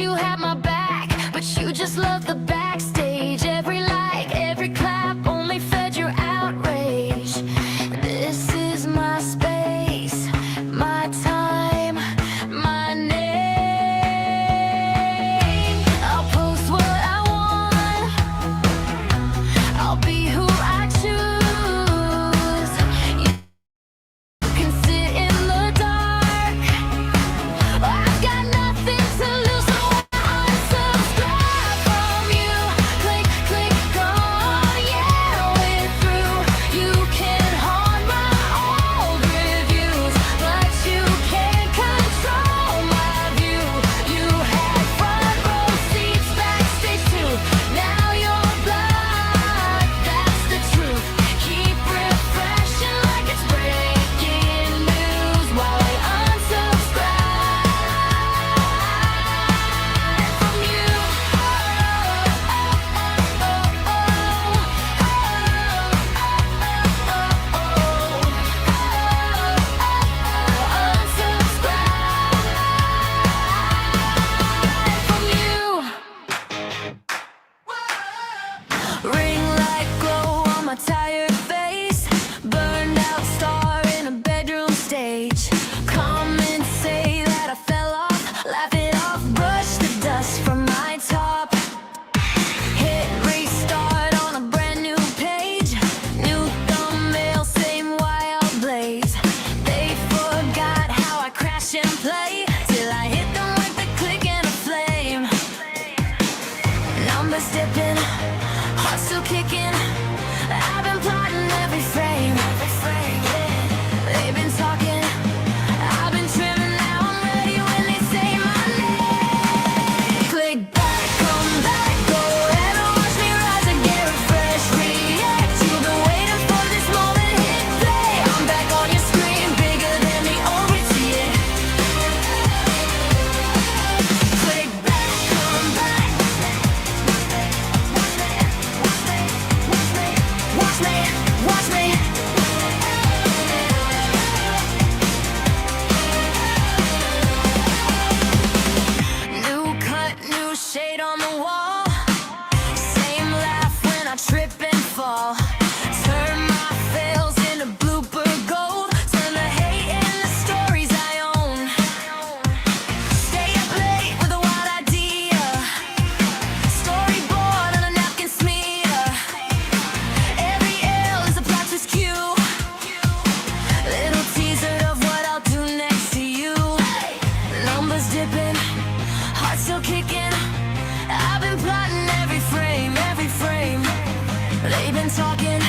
you had my back, but you just love the backstage. Every like, every clap only fed your outrage. This is my space, my time, my name. I'll post what I want, I'll be who I choose. You can sit in the dark, I've got nothing to lose, so unsubscribe from you. Click, click, gone, yeah, we're through. You can haunt my old reviews, but you can't control my view. You had front row seats backstage too. Now you're blocked, that's the truth. Keep refreshing like it's breaking news while I unsubscribe from you. Unsubscribe from you. Ring light glow on my tired face, burned out star in a bedroom stage. Comments say that I fell off, laugh it off, brush the dust from my top. Hit restart on a brand new page, new thumbnail, same wild blaze. They forgot how I crash and play, till I hit them with the click and a flame. Numbers dipping, heart still kicking. I've been plotting every frame. They've been talking, I've been trimming. Now I'm ready when they say my name. Click back, come back, go ahead and watch me rise again. Refresh, react. You've been waiting for this moment. Hit play, I'm back on your screen, bigger than the old routine. Click back, come back. Watch me, watch me. New cut, new shade on the wall. Same laugh when I trip and fall. Turn my fails into blooper gold. Turn the hate into stories I own. Stay up late with a wild idea. Storyboard on a napkin smear. Every L is a plot twist cue. Little teaser of what I'll do next to you. Numbers dipping, heart still kicking. I've been plotting every frame, every frame. They've been talking,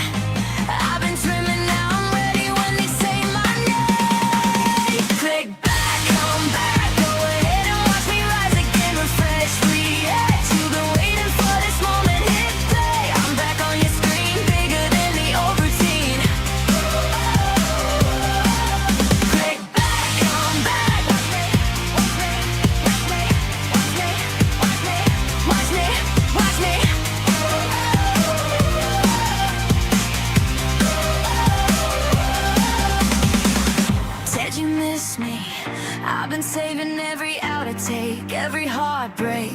I've been trimming. Now I'm ready when they say my name. Click back, come back, go ahead and watch me rise again. Refresh, react. You've been waiting for this moment. Hit play, I'm back on your screen, bigger than the old routine. Click back, come back. Watch me, watch me, watch me, watch me, watch me. Said you miss me. I've been saving every outer take, every heartbreak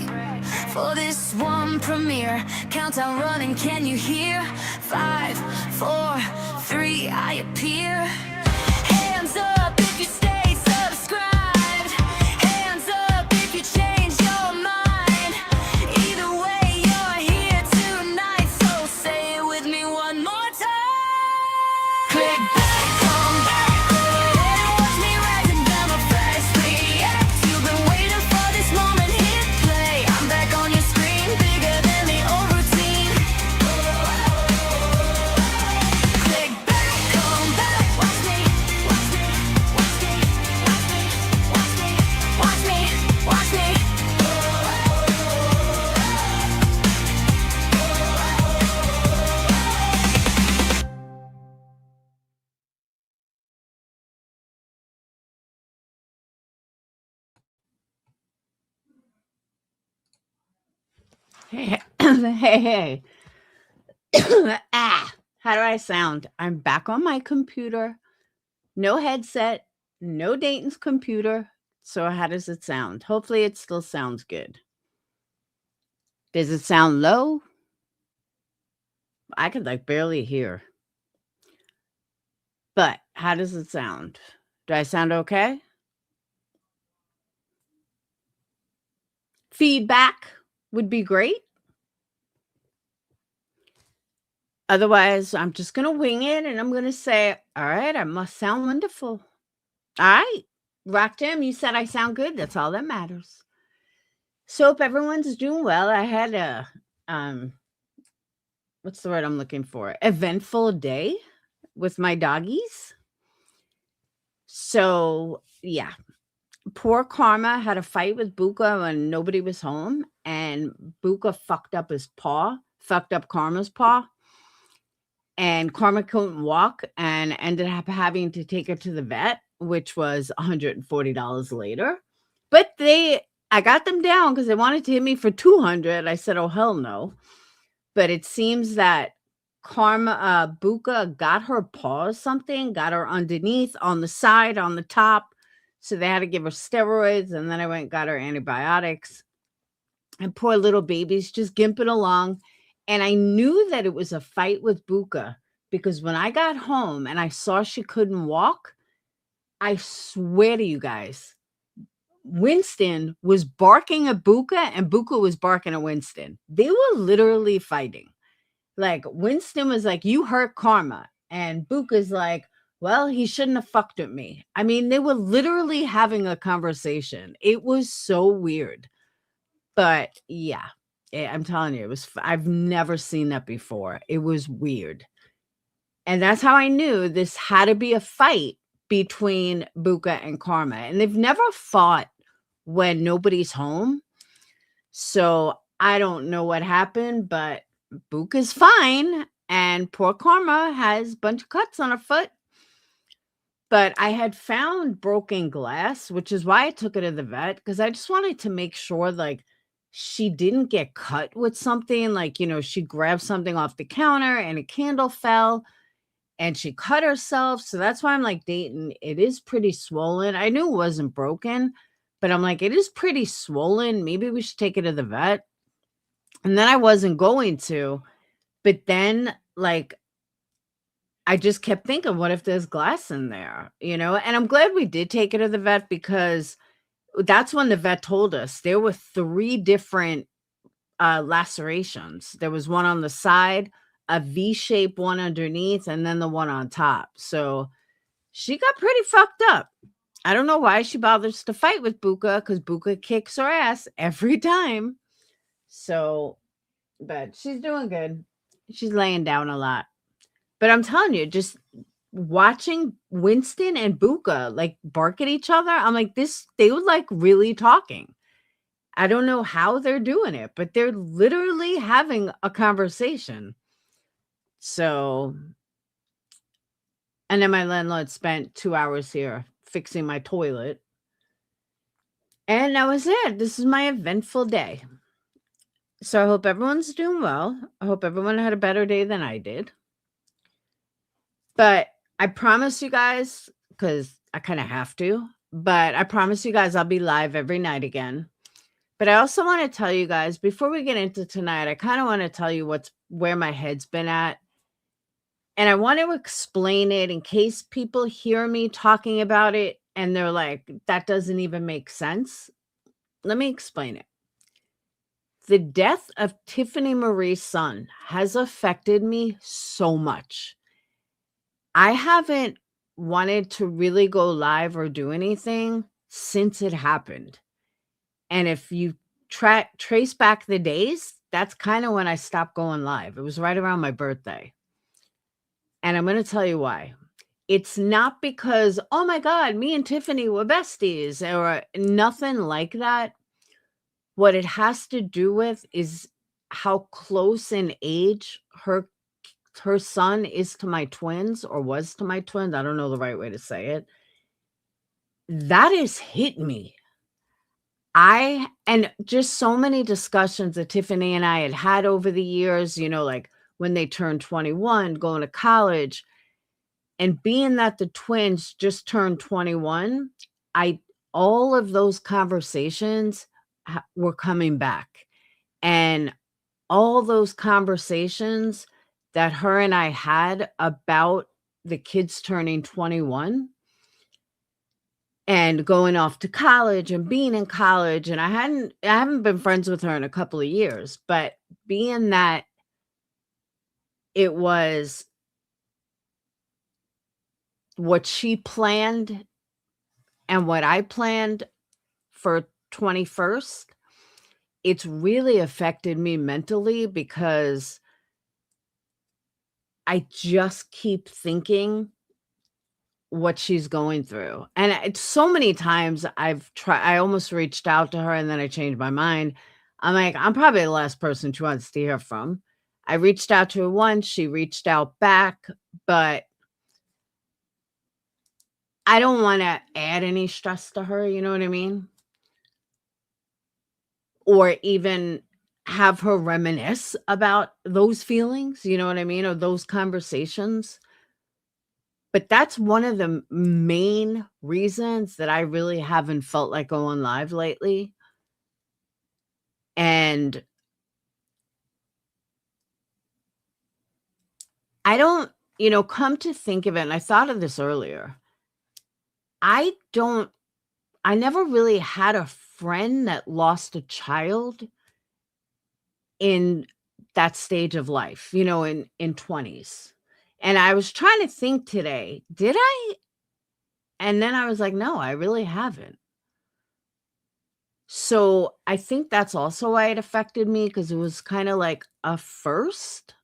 for this one premiere. Countdown running, can you hear? 5, 4, 3, I appear. Hands up if you stay subscribed. Hands up if you change your mind. Either way, you're here tonight, so say it with me one more time. Click back, come back, go ahead and watch me rise again. Refresh, react. You've been waiting for this moment. Hit play, I'm back on your screen, bigger than the old routine. Click back, come back. Watch me, watch me, watch me, watch me, watch me, watch me, watch me. Hey, hey, hey. How do I sound? I'm back on my computer. No headset, no Dayton's computer. So how does it sound? Hopefully it still sounds good. Does it sound low? I could like barely hear. But how does it sound? Do I sound okay? Feedback would be great. Otherwise, I'm just going to wing it and I'm going to say, all right, I must sound wonderful. All right. Rock Jam, you said I sound good. That's all that matters. So hope everyone's doing well. I had a what's the word I'm looking for? Eventful day with my doggies. So yeah, poor Karma had a fight with Buka when nobody was home, and Buka fucked up his paw, fucked up Karma's paw, and Karma couldn't walk and ended up having to take her to the vet, which was $140 later. But I got them down because they wanted to hit me for 200. I said, oh, hell no. But it seems that Buka got her paws something, got her underneath, on the side, on the top. So they had to give her steroids. And then I went and got her antibiotics. And poor little baby's just gimping along. And I knew that it was a fight with Buka because when I got home and I saw she couldn't walk, I swear to you guys, Winston was barking at Buka and Buka was barking at Winston. They were literally fighting. Like Winston was like, you hurt Karma. And Buka's like, well, he shouldn't have fucked with me. I mean, they were literally having a conversation. It was so weird. But yeah, I'm telling you, I've never seen that before. It was weird. And that's how I knew this had to be a fight between Buka and Karma. And they've never fought when nobody's home. So I don't know what happened, but Buka's fine. And poor Karma has a bunch of cuts on her foot. But I had found broken glass, which is why I took her to the vet, because I just wanted to make sure, like, she didn't get cut with something. Like, she grabbed something off the counter and a candle fell and she cut herself. So that's why I'm like, Dayton, it is pretty swollen. I knew it wasn't broken, but I'm like, it is pretty swollen. Maybe we should take it to the vet. And then I wasn't going to, but then like, I just kept thinking, what if there's glass in there, And I'm glad we did take it to the vet because that's when the vet told us there were 3 different lacerations. There was one on the side, a V-shaped one underneath, and then the one on top. So she got pretty fucked up. I don't know why she bothers to fight with Buka because Buka kicks her ass every time. So, but she's doing good. She's laying down a lot. But I'm telling you, just watching Winston and Buka like bark at each other, I'm like, they were like really talking. I don't know how they're doing it, but they're literally having a conversation. So, and then my landlord spent 2 hours here fixing my toilet. And that was it. This is my eventful day. So I hope everyone's doing well. I hope everyone had a better day than I did. But I promise you guys, because I kind of have to, but I promise you guys I'll be live every night again. But I also want to tell you guys, before we get into tonight, I kind of want to tell you where my head's been at. And I want to explain it in case people hear me talking about it and they're like, that doesn't even make sense. Let me explain it. The death of Tiffany Marie's son has affected me so much. I haven't wanted to really go live or do anything since it happened. And if you trace back the days, that's kind of when I stopped going live. It was right around my birthday. And I'm going to tell you why. It's not because, oh my God, me and Tiffany were besties or nothing like that. What it has to do with is how close in age her son is to my twins or was to my twins. I don't know the right way to say it. That has hit me. And just so many discussions that Tiffany and I had over the years, like when they turned 21, going to college, and being that the twins just turned 21, all of those conversations were coming back. And all those conversations that her and I had about the kids turning 21 and going off to college and being in college, and I haven't been friends with her in a couple of years, but being that it was what she planned and what I planned for 21st, it's really affected me mentally because I just keep thinking what she's going through. And it's so many times I almost reached out to her and then I changed my mind. I'm like, I'm probably the last person she wants to hear from. I reached out to her once, she reached out back, but I don't want to add any stress to her, you know what I mean? Or even have her reminisce about those feelings, you know what I mean? Or those conversations. But that's one of the main reasons that I really haven't felt like going live lately. And I don't, come to think of it, and I thought of this earlier. I don't I never really had a friend that lost a child in that stage of life, in 20s. And I was trying to think today, did I? And then I was like, no, I really haven't. So I think that's also why it affected me because it was kind of like a first.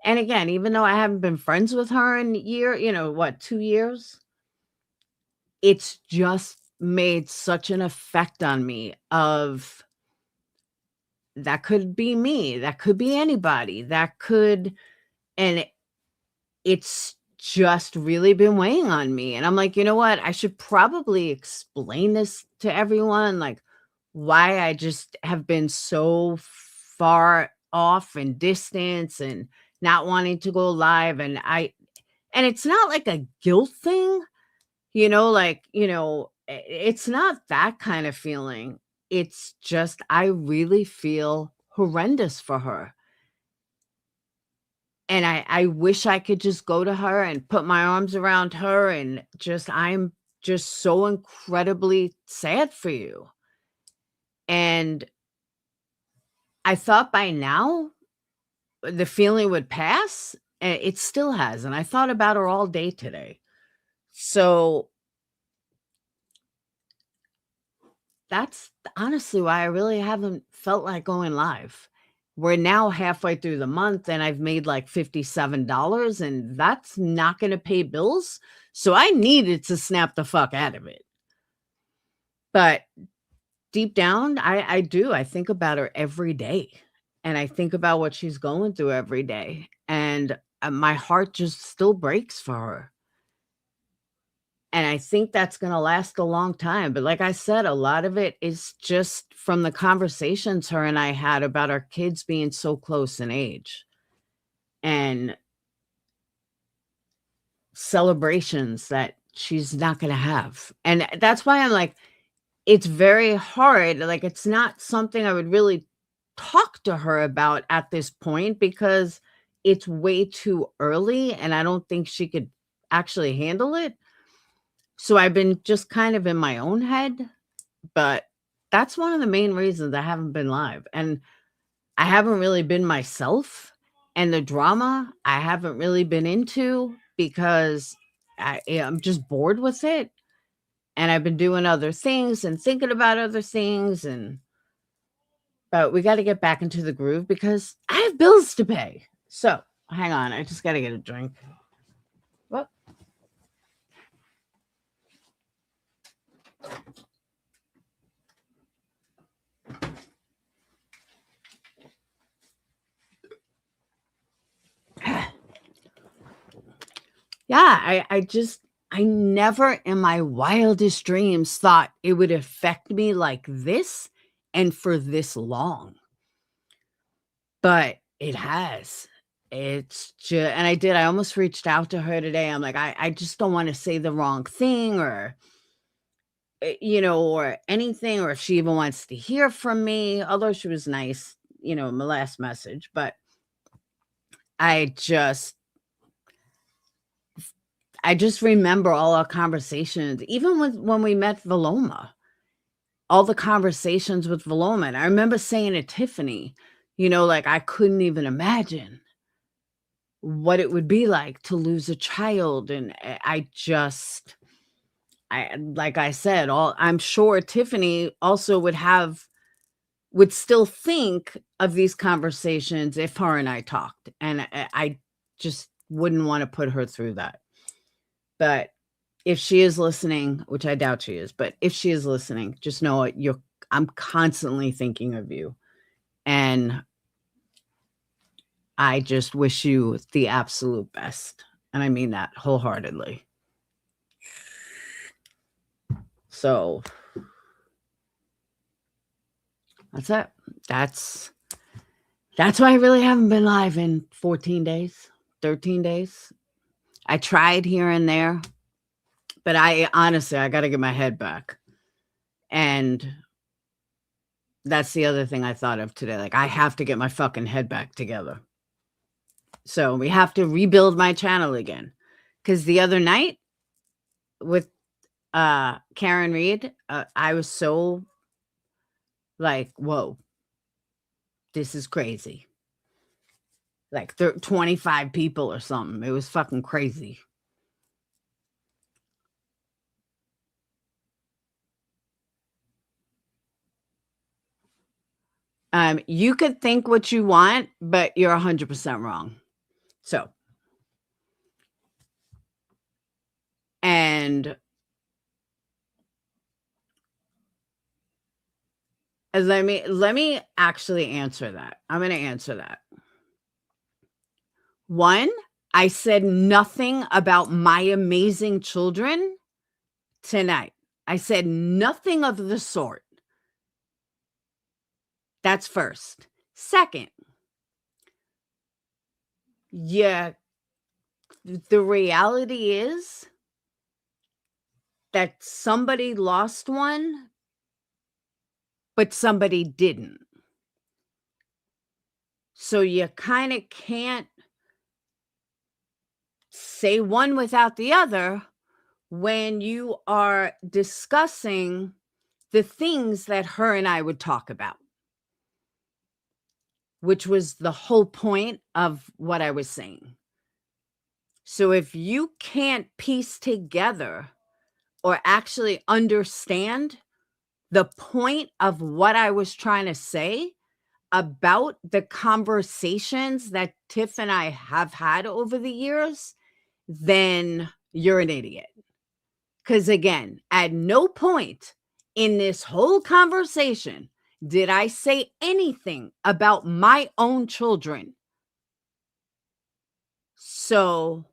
And again, even though I haven't been friends with her in a year, 2 years, it's just made such an effect on me of that could be me, that could be anybody, and it's just really been weighing on me, and I'm like, "You know what? I should probably explain this to everyone, like, why I just have been so far off and distance and not wanting to go live," and it's not like a guilt thing, it's not that kind of feeling. It's just I really feel horrendous for her. And I wish I could just go to her and put my arms around her and I'm just so incredibly sad for you. And I thought by now the feeling would pass. And it still has. And I thought about her all day today. So that's honestly why I really haven't felt like going live. We're now halfway through the month and I've made like $57 and that's not going to pay bills. So I needed to snap the fuck out of it. But deep down, I do. I think about her every day and I think about what she's going through every day. And my heart just still breaks for her. And I think that's gonna last a long time, but like I said, a lot of it is just from the conversations her and I had about our kids being so close in age, and celebrations that she's not gonna have, and that's why I'm like, it's very hard, like, it's not something I would really talk to her about at this point because it's way too early, and I don't think she could actually handle it. So I've been just kind of in my own head, but that's one of the main reasons I haven't been live, and I haven't really been myself, and the drama I haven't really been into because I'm just bored with it, and I've been doing other things and thinking about other things, but we gotta get back into the groove because I have bills to pay. So, hang on, I just gotta get a drink. What? Yeah, I never in my wildest dreams thought it would affect me like this and for this long, but it has. It's just, and I almost reached out to her today. I'm like, I just don't want to say the wrong thing or, or anything, or if she even wants to hear from me, although she was nice. my last message, but I just remember all our conversations, even when we met Valoma, all the conversations with Valoma. And I remember saying to Tiffany, like, I couldn't even imagine what it would be like to lose a child. And like I said, I'm sure Tiffany also would still think of these conversations if her and I talked. And I just wouldn't want to put her through that. But if she is listening, which I doubt she is, but if she is listening, just know I'm constantly thinking of you. And I just wish you the absolute best. And I mean that wholeheartedly. So that's it. That's why I really haven't been live in 14 days, 13 days. I tried here and there, but I got to get my head back. And that's the other thing I thought of today. Like, I have to get my fucking head back together. So we have to rebuild my channel again. Because the other night with Karen Reed, I was so like, whoa, this is crazy. Like 25 people or something. It was fucking crazy. You could think what you want, but you're 100% wrong. So, and let me actually answer that. I'm going to answer that. One, I said nothing about my amazing children tonight. I said nothing of the sort. That's first. Second, yeah, the reality is that somebody lost one, but somebody didn't. So you kind of can't say one without the other when you are discussing the things that her and I would talk about, which was the whole point of what I was saying. So if you can't piece together or actually understand the point of what I was trying to say about the conversations that Tiff and I have had over the years, then you're an idiot. Because again, at no point in this whole conversation did I say anything about my own children. So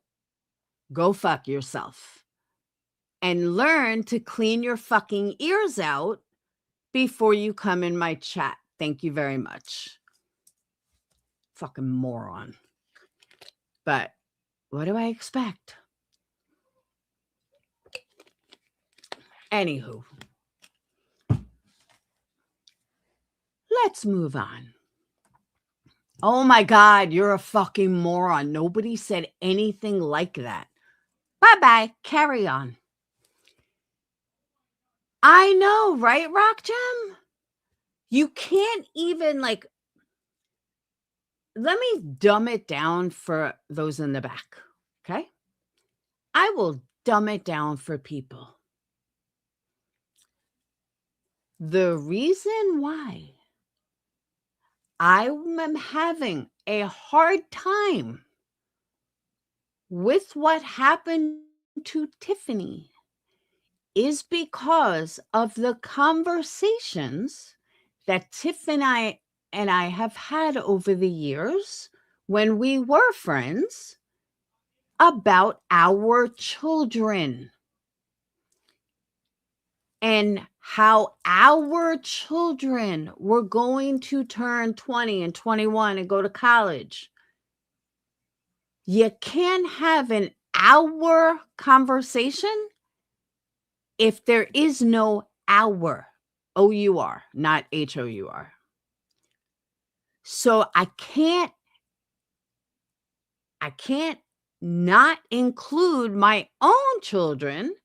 go fuck yourself and learn to clean your fucking ears out before you come in my chat. Thank you very much. Fucking moron. But what do I expect? Anywho, let's move on. Oh my God, you're a fucking moron. Nobody said anything like that. Bye-bye. Carry on. I know, right, Rock Gem? You can't even let me dumb it down for those in the back, okay? I will dumb it down for people. The reason why I'm having a hard time with what happened to Tiffany is because of the conversations that Tiff and I have had over the years when we were friends about our children and how our children were going to turn 20 and 21 and go to college. You can't have an hour conversation if there is no our, O-U-R, not H-O-U-R. So I can't not include my own children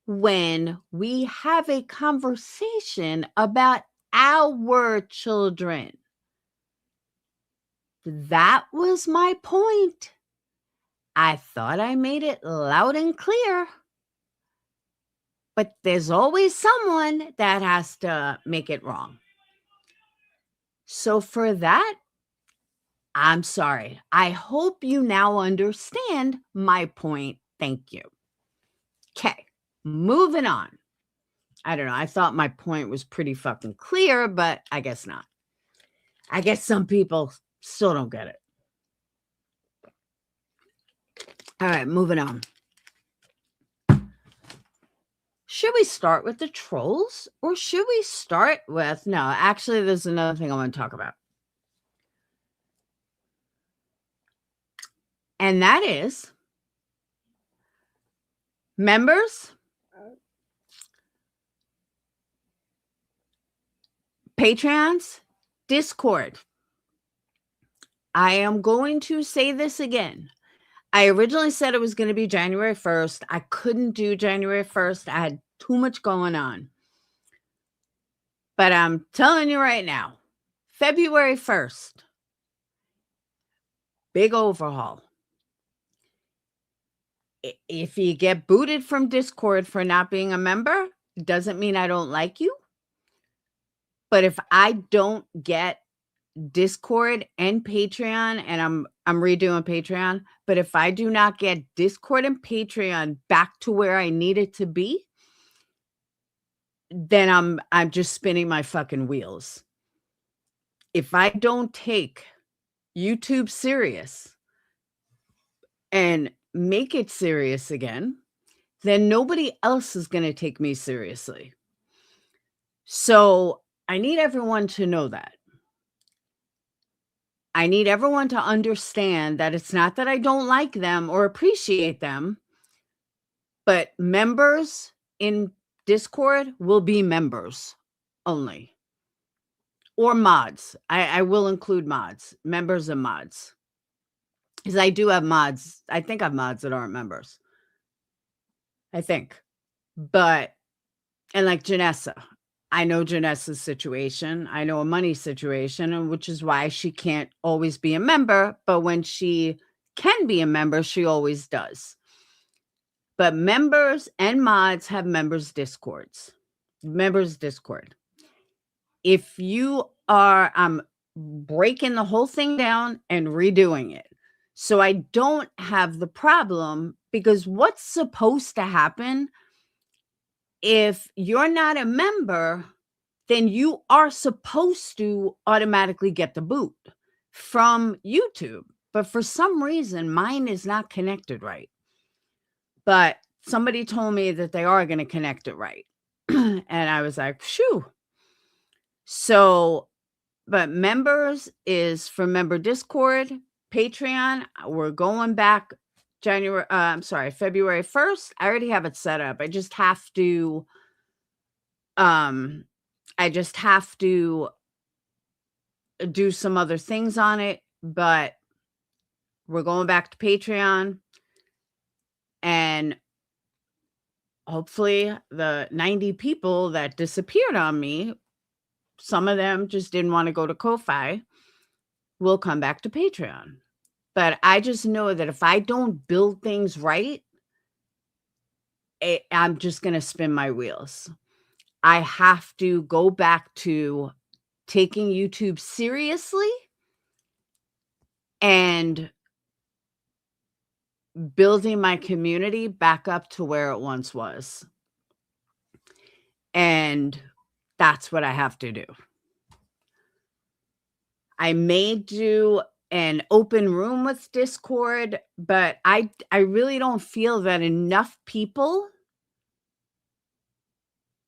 when we have a conversation about our children. That was my point. I thought I made it loud and clear. But there's always someone that has to make it wrong. So for that, I'm sorry. I hope you now understand my point. Thank you. Okay, moving on. I don't know. I thought my point was pretty fucking clear, but I guess not. I guess some people still don't get it. All right, moving on. Should we start with the trolls or should we start with, no, actually, there's another thing I want to talk about. And that is members, Patreons, Discord. I am going to say this again. I originally said it was going to be January 1st. I couldn't do January 1st. I had too much going on. But I'm telling you right now, February 1st, big overhaul. If you get booted from Discord for not being a member, it doesn't mean I don't like you. But if I don't get Discord and Patreon, and I'm redoing Patreon, but if I do not get Discord and Patreon back to where I need it to be, then I'm just spinning my fucking wheels. If I don't take YouTube serious and make it serious again, then nobody else is going to take me seriously. So I need everyone to know that. I need everyone to understand that it's not that I don't like them or appreciate them, but members in Discord will be members only. Or mods. I will include mods, members and mods. Because I do have mods. I think I have mods that aren't members. I think. But, and like Janessa. I know Janessa's situation. I know a money situation, and which is why she can't always be a member. But when she can be a member, she always does. But members and mods have members' discords. Members' Discord. If you are, I'm breaking the whole thing down and redoing it. So I don't have the problem, because what's supposed to happen if you're not a member, then you are supposed to automatically get the boot from YouTube. But for some reason, mine is not connected right. But somebody told me that they are going to connect it right. And I was like, phew. So, but members is for member Discord, Patreon. We're going back February 1st. I already have it set up. I just have to do some other things on it, but we're going back to Patreon, and hopefully the 90 people that disappeared on me, some of them just didn't want to go to Ko-Fi, will come back to Patreon. But I just know that if I don't build things right, I'm just going to spin my wheels. I have to go back to taking YouTube seriously and building my community back up to where it once was. And that's what I have to do. I may do an open room with Discord, but I really don't feel that enough people,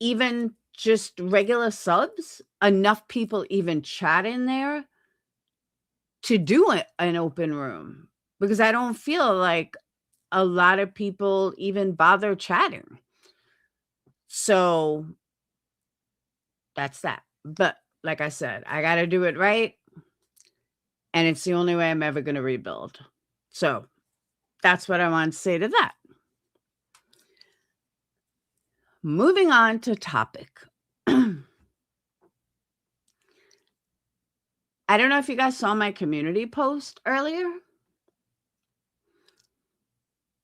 even just regular subs, enough people even chat in there to do an open room, because I don't feel like a lot of people even bother chatting. So that's that. But like I said, I got to do it right. And it's the only way I'm ever going to rebuild. So that's what I want to say to that. Moving on to topic. I don't know if you guys saw my community post earlier,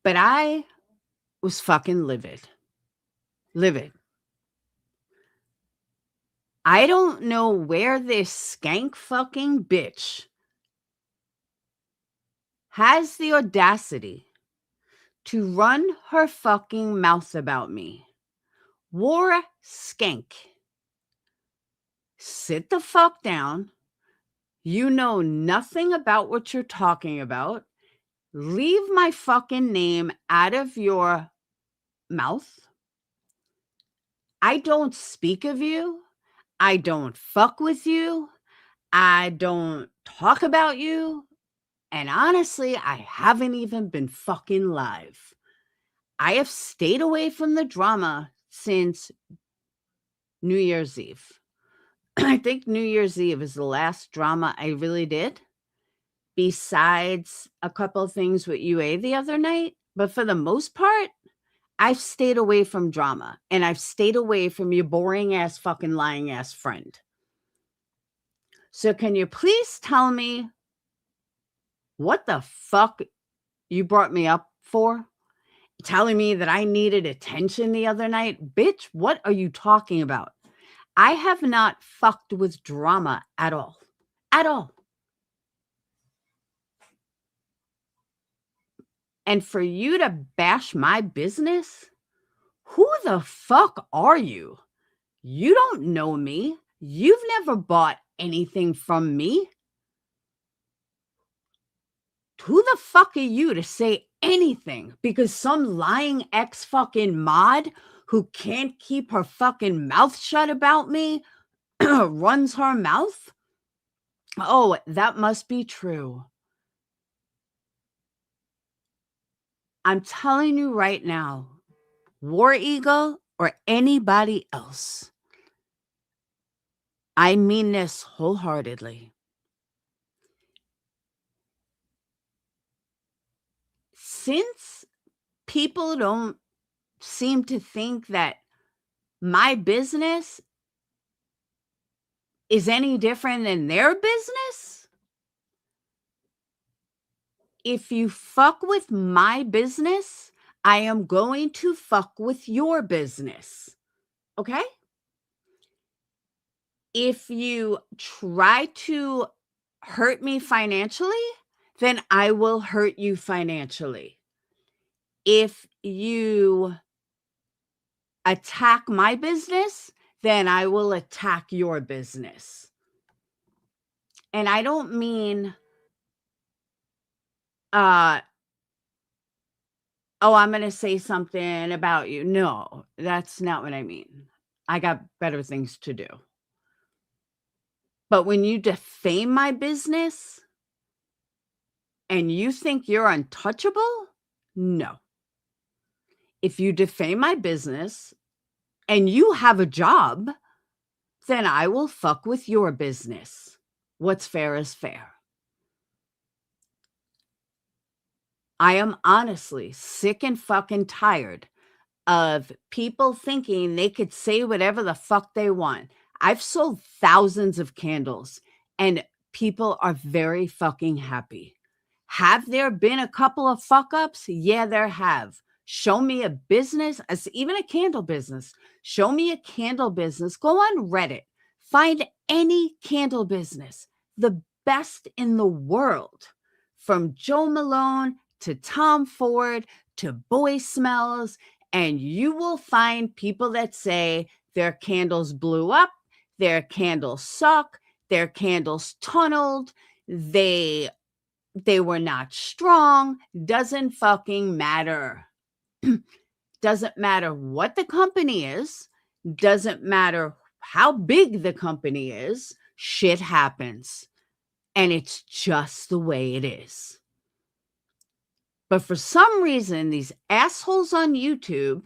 but I was fucking livid. Livid. I don't know where this skank fucking bitch has the audacity to run her fucking mouth about me. War skank. Sit the fuck down. You know nothing about what you're talking about. Leave my fucking name out of your mouth. I don't speak of you. I don't fuck with you. I don't talk about you. And honestly, I haven't even been fucking live. I have stayed away from the drama since New Year's Eve. I think New Year's Eve is the last drama I really did, besides a couple of things with UA the other night. But for the most part, I've stayed away from drama, and I've stayed away from your boring ass fucking lying ass friend. So can you please tell me what the fuck you brought me up for? Telling me that I needed attention the other night? Bitch, what are you talking about? I have not fucked with drama at all. At all. And for you to bash my business? Who the fuck are you? You don't know me. You've never bought anything from me. Who the fuck are you to say anything? Because some lying ex fucking mod who can't keep her fucking mouth shut about me runs her mouth? Oh, that must be true. I'm telling you right now, War Eagle or anybody else, I mean this wholeheartedly. Since people don't seem to think that my business is any different than their business, if you fuck with my business, I am going to fuck with your business. Okay? If you try to hurt me financially, then I will hurt you financially. If you attack my business, then I will attack your business. And I don't mean, oh, I'm going to say something about you. No, that's not what I mean. I got better things to do. But when you defame my business and you think you're untouchable, no. If you defame my business and you have a job, then I will fuck with your business. What's fair is fair. I am honestly sick and fucking tired of people thinking they could say whatever the fuck they want. I've sold thousands of candles and people are very fucking happy. Have there been a couple of fuck ups? Yeah, there have. Show me a business, even a candle business. Show me a candle business. Go on Reddit. Find any candle business, the best in the world, from Joe Malone to Tom Ford to Boy Smells, and you will find people that say their candles blew up, their candles suck, their candles tunneled, they were not strong. Doesn't fucking matter. Doesn't matter what the company is. Doesn't matter how big the company is. Shit happens. And it's just the way it is. But for some reason, these assholes on YouTube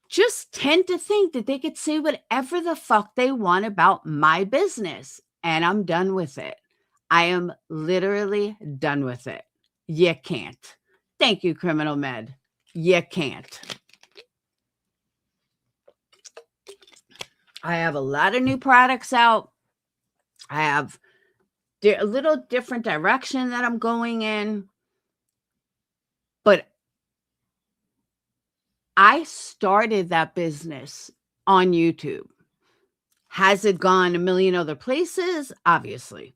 just tend to think that they could say whatever the fuck they want about my business. And I'm done with it. I am literally done with it. You can't. Thank you, Criminal Med. You can't. I have a lot of new products out. I have a little different direction that I'm going in. But I started that business on YouTube. Has it gone a million other places? Obviously.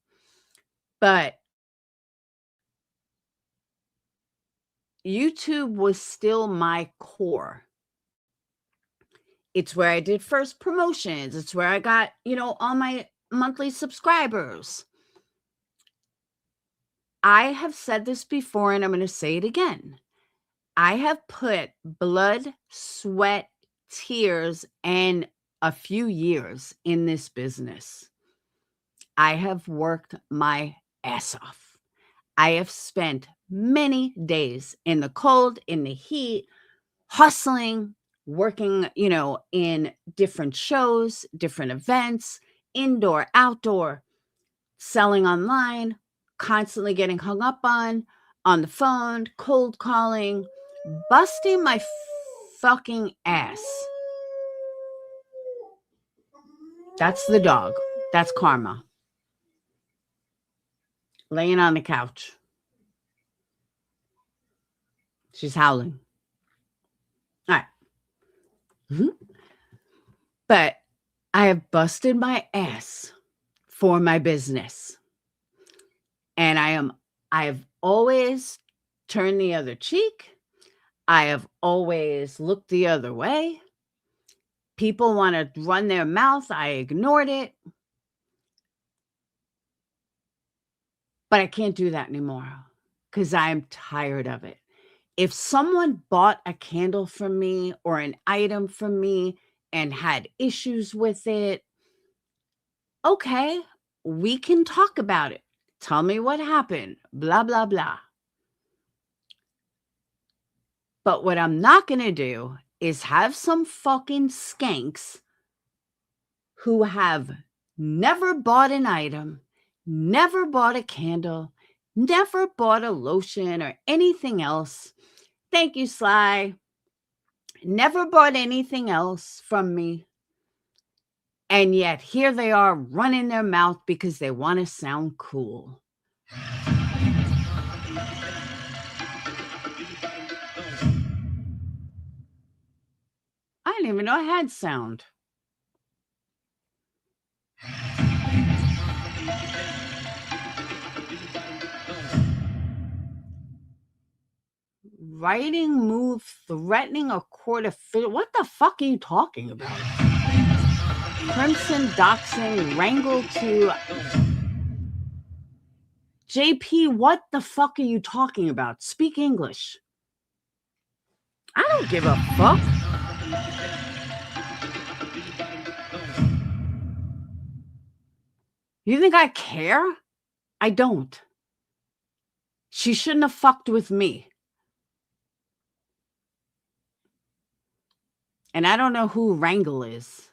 But YouTube was still my core. It's where I did first promotions. It's where I got, all my monthly subscribers. I have said this before and I'm going to say it again. I have put blood, sweat, tears, and a few years in this business. I have worked my ass off. I have spent many days in the cold, in the heat, hustling, working, in different shows, different events, indoor, outdoor, selling online, constantly getting hung up on the phone, cold calling, busting my fucking ass. That's the dog. That's Karma. Laying on the couch. She's howling. All right. But I have busted my ass for my business. And I have always turned the other cheek. I have always looked the other way. People want to run their mouth. I ignored it. But I can't do that anymore because I'm tired of it. If someone bought a candle from me or an item from me and had issues with it, okay, we can talk about it. Tell me what happened, blah, blah, blah. But what I'm not going to do is have some fucking skanks who have never bought an item, never bought a candle, never bought a lotion or anything else. Thank you, Sly. Never bought anything else from me. And yet here they are running their mouth because they want to sound cool. I didn't even know I had sound. Writing move threatening a court official. What the fuck are you talking about? Crimson doxing wrangle to JP. What the fuck are you talking about? Speak English. I don't give a fuck. You think I care? I don't. She shouldn't have fucked with me. And I don't know who Wrangle is.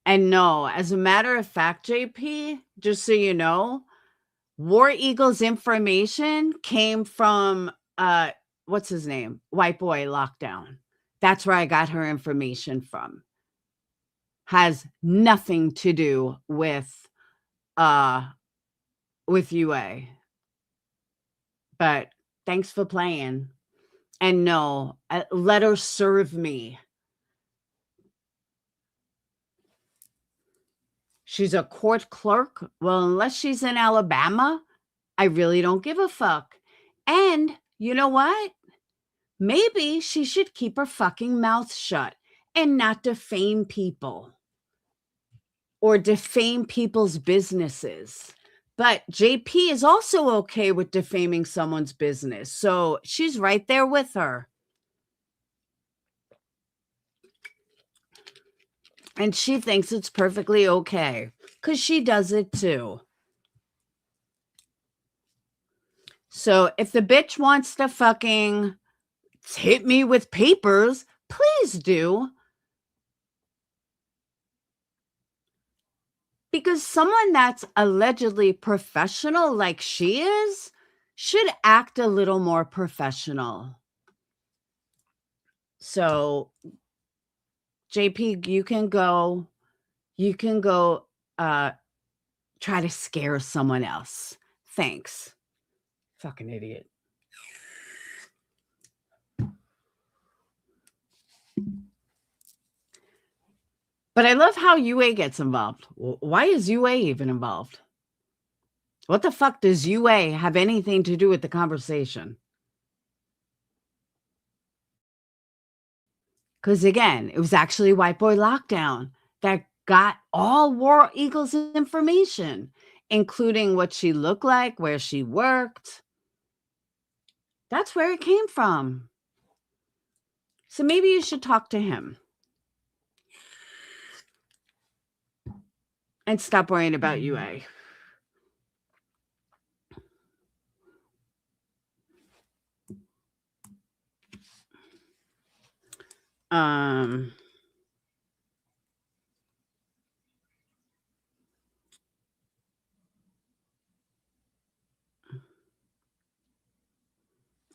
And no, as a matter of fact, JP, just so you know, War Eagle's information came from, what's his name? White Boy Lockdown. That's where I got her information from. Has nothing to do with UA. But thanks for playing. And no, let her serve me. She's a court clerk? Well, unless she's in Alabama, I really don't give a fuck. And you know what? Maybe she should keep her fucking mouth shut and not defame people or defame people's businesses. But JP is also okay with defaming someone's business. So she's right there with her. And she thinks it's perfectly okay because she does it too. So if the bitch wants to fucking hit me with papers, please do. Because someone that's allegedly professional like she is should act a little more professional. So, JP, you can go try to scare someone else. Thanks. Fucking idiot. But I love how UA gets involved. Why is UA even involved? What the fuck does UA have anything to do with the conversation? Because again, it was actually White Boy Lockdown that got all War Eagle's information, including what she looked like, where she worked. That's where it came from. So maybe you should talk to him. And stop worrying about UA.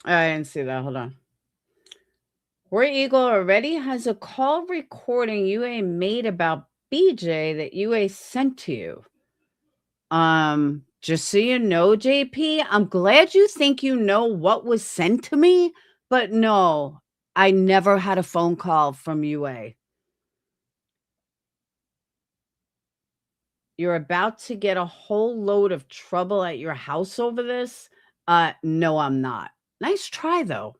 I didn't see that. Hold on. War Eagle already has a call recording UA made about BJ that UA sent to you. Just so you know, JP, I'm glad you think you know what was sent to me, but no, I never had a phone call from UA. You're about to get a whole load of trouble at your house over this? No, I'm not. Nice try, though.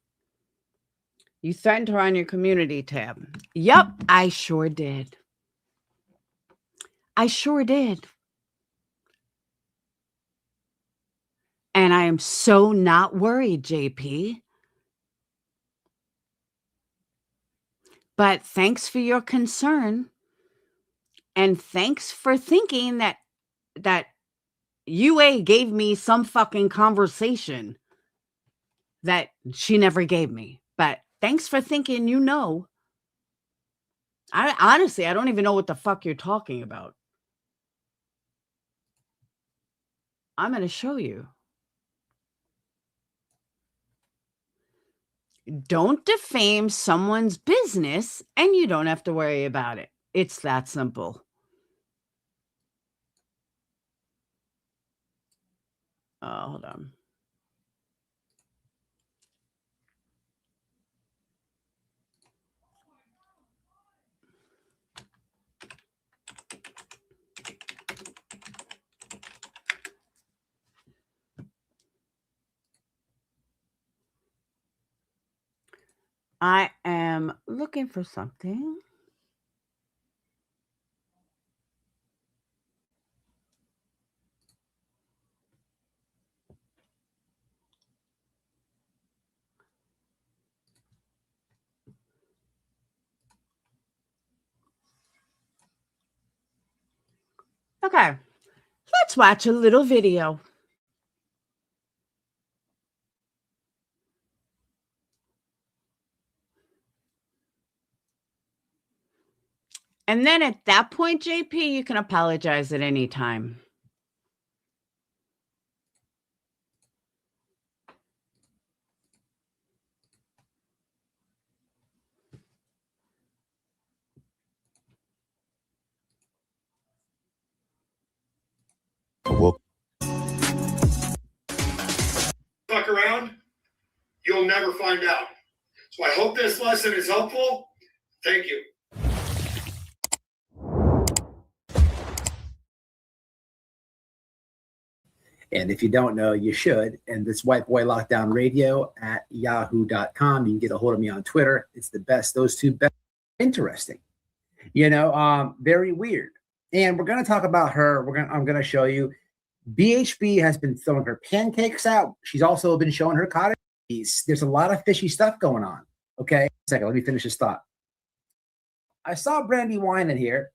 You threatened her on your community tab. Yep, I sure did. I sure did. And I am so not worried, JP. But thanks for your concern. And thanks for thinking that UA gave me some fucking conversation that she never gave me. But thanks for thinking you know. I honestly, I don't even know what the fuck you're talking about. I'm going to show you. Don't defame someone's business and you don't have to worry about it. It's that simple. Hold on. I am looking for something. Okay, let's watch a little video. And then at that point, JP, you can apologize at any time. Fuck around, you'll never find out. So I hope this lesson is helpful. Thank you. And if you don't know, you should. And this White Boy Lockdown Radio at yahoo.com. You can get a hold of me on Twitter. It's the best. Those two best. Interesting. Very weird. And we're going to talk about her. I'm going to show you. BHB has been throwing her pancakes out. She's also been showing her cottage cheese. There's a lot of fishy stuff going on. Okay. A second. Let me finish this thought. I saw Brandy Wine in here.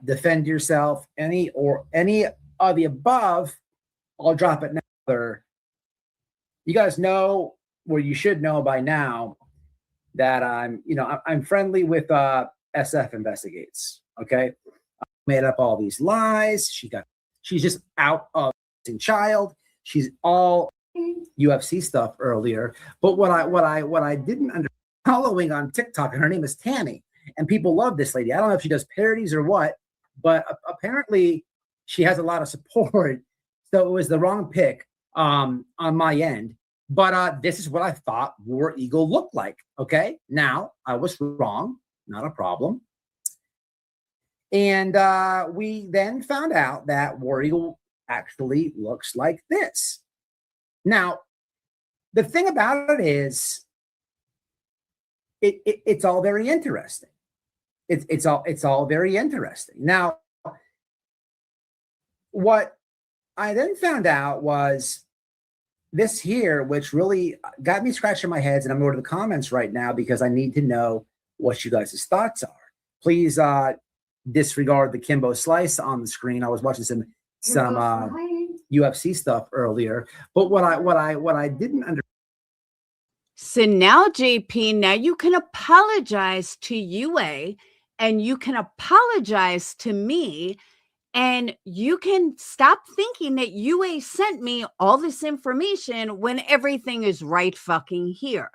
Defend yourself. Any of the above, I'll drop it now. You guys know, or you should know by now, that I'm friendly with SF Investigates. Okay, made up all these lies. She's just out of child. She's all UFC stuff earlier. But what I didn't understand, following on TikTok, and her name is Tammy, and people love this lady. I don't know if she does parodies or what, but apparently she has a lot of support. So it was the wrong pick on my end. But this is what I thought War Eagle looked like. Okay, now I was wrong, not a problem. And we then found out that War Eagle actually looks like this. Now, the thing about it is, it's all very interesting. It's all very interesting. Now, what I then found out was this here, which really got me scratching my head, and I'm going to the comments right now because I need to know what you guys' thoughts are. Please disregard the Kimbo Slice on the screen. I was watching some UFC stuff earlier, but what I didn't understand. So now, JP, now you can apologize to UA and you can apologize to me, and you can stop thinking that UA sent me all this information when everything is right fucking here.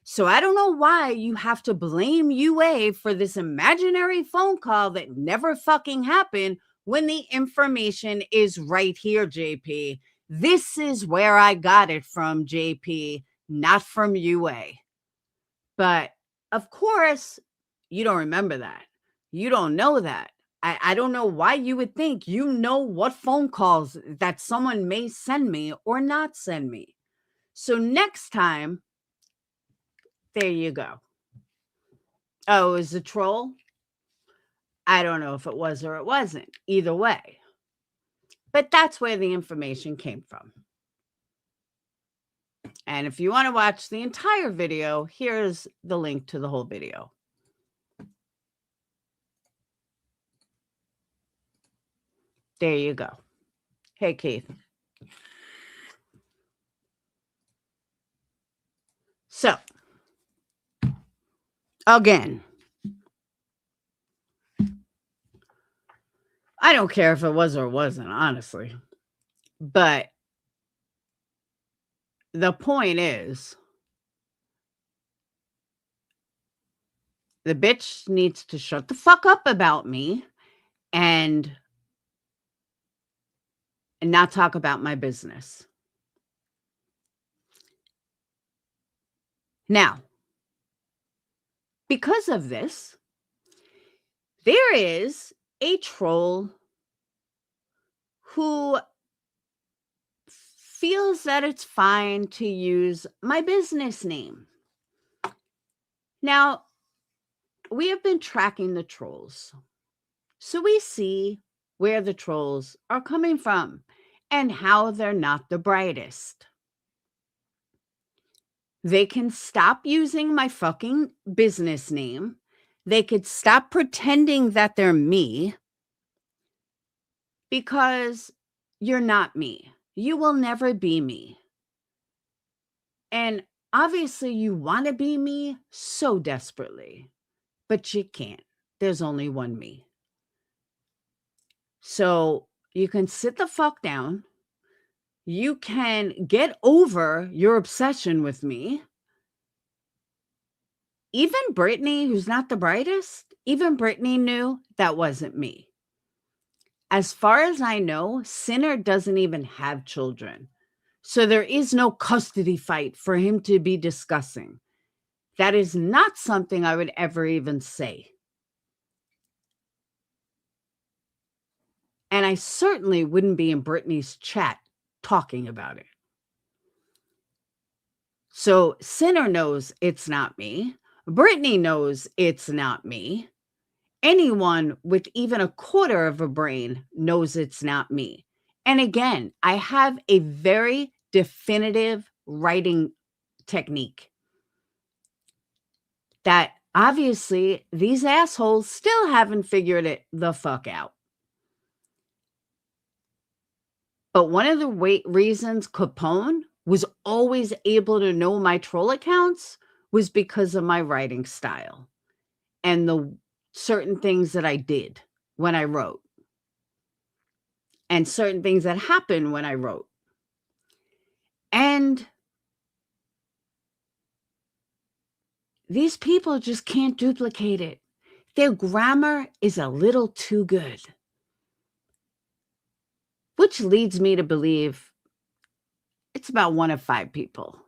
So I don't know why you have to blame UA for this imaginary phone call that never fucking happened when the information is right here, JP. This is where I got it from, JP, not from UA. But of course, you don't remember that. You don't know that. I don't know why you would think you know what phone calls that someone may send me or not send me. So next time, there you go. Oh, it was a troll? I don't know if it was or it wasn't. Either way. But that's where the information came from. And if you want to watch the entire video, here's the link to the whole video. There you go. Hey, Keith. So, again, I don't care if it was or wasn't, honestly. But the point is, the bitch needs to shut the fuck up about me and not talk about my business. Now, because of this, there is a troll who feels that it's fine to use my business name. Now, we have been tracking the trolls, so we see where the trolls are coming from and how they're not the brightest. They can stop using my fucking business name. They could stop pretending that they're me, because you're not me. You will never be me. And obviously you want to be me so desperately, but you can't. There's only one me. So you can sit the fuck down. You can get over your obsession with me. Even Brittany, who's not the brightest, even Brittany knew that wasn't me. As far as I know, Sinner doesn't even have children. So there is no custody fight for him to be discussing. That is not something I would ever even say. And I certainly wouldn't be in Brittany's chat talking about it. So Sinner knows it's not me. Brittany knows it's not me. Anyone with even a quarter of a brain knows it's not me. And again, I have a very definitive writing technique that obviously these assholes still haven't figured it the fuck out. But one of the reasons Capone was always able to know my troll accounts was because of my writing style and the certain things that I did when I wrote, and certain things that happened when I wrote. And these people just can't duplicate it. Their grammar is a little too good. Which leads me to believe it's about 1 of 5 people.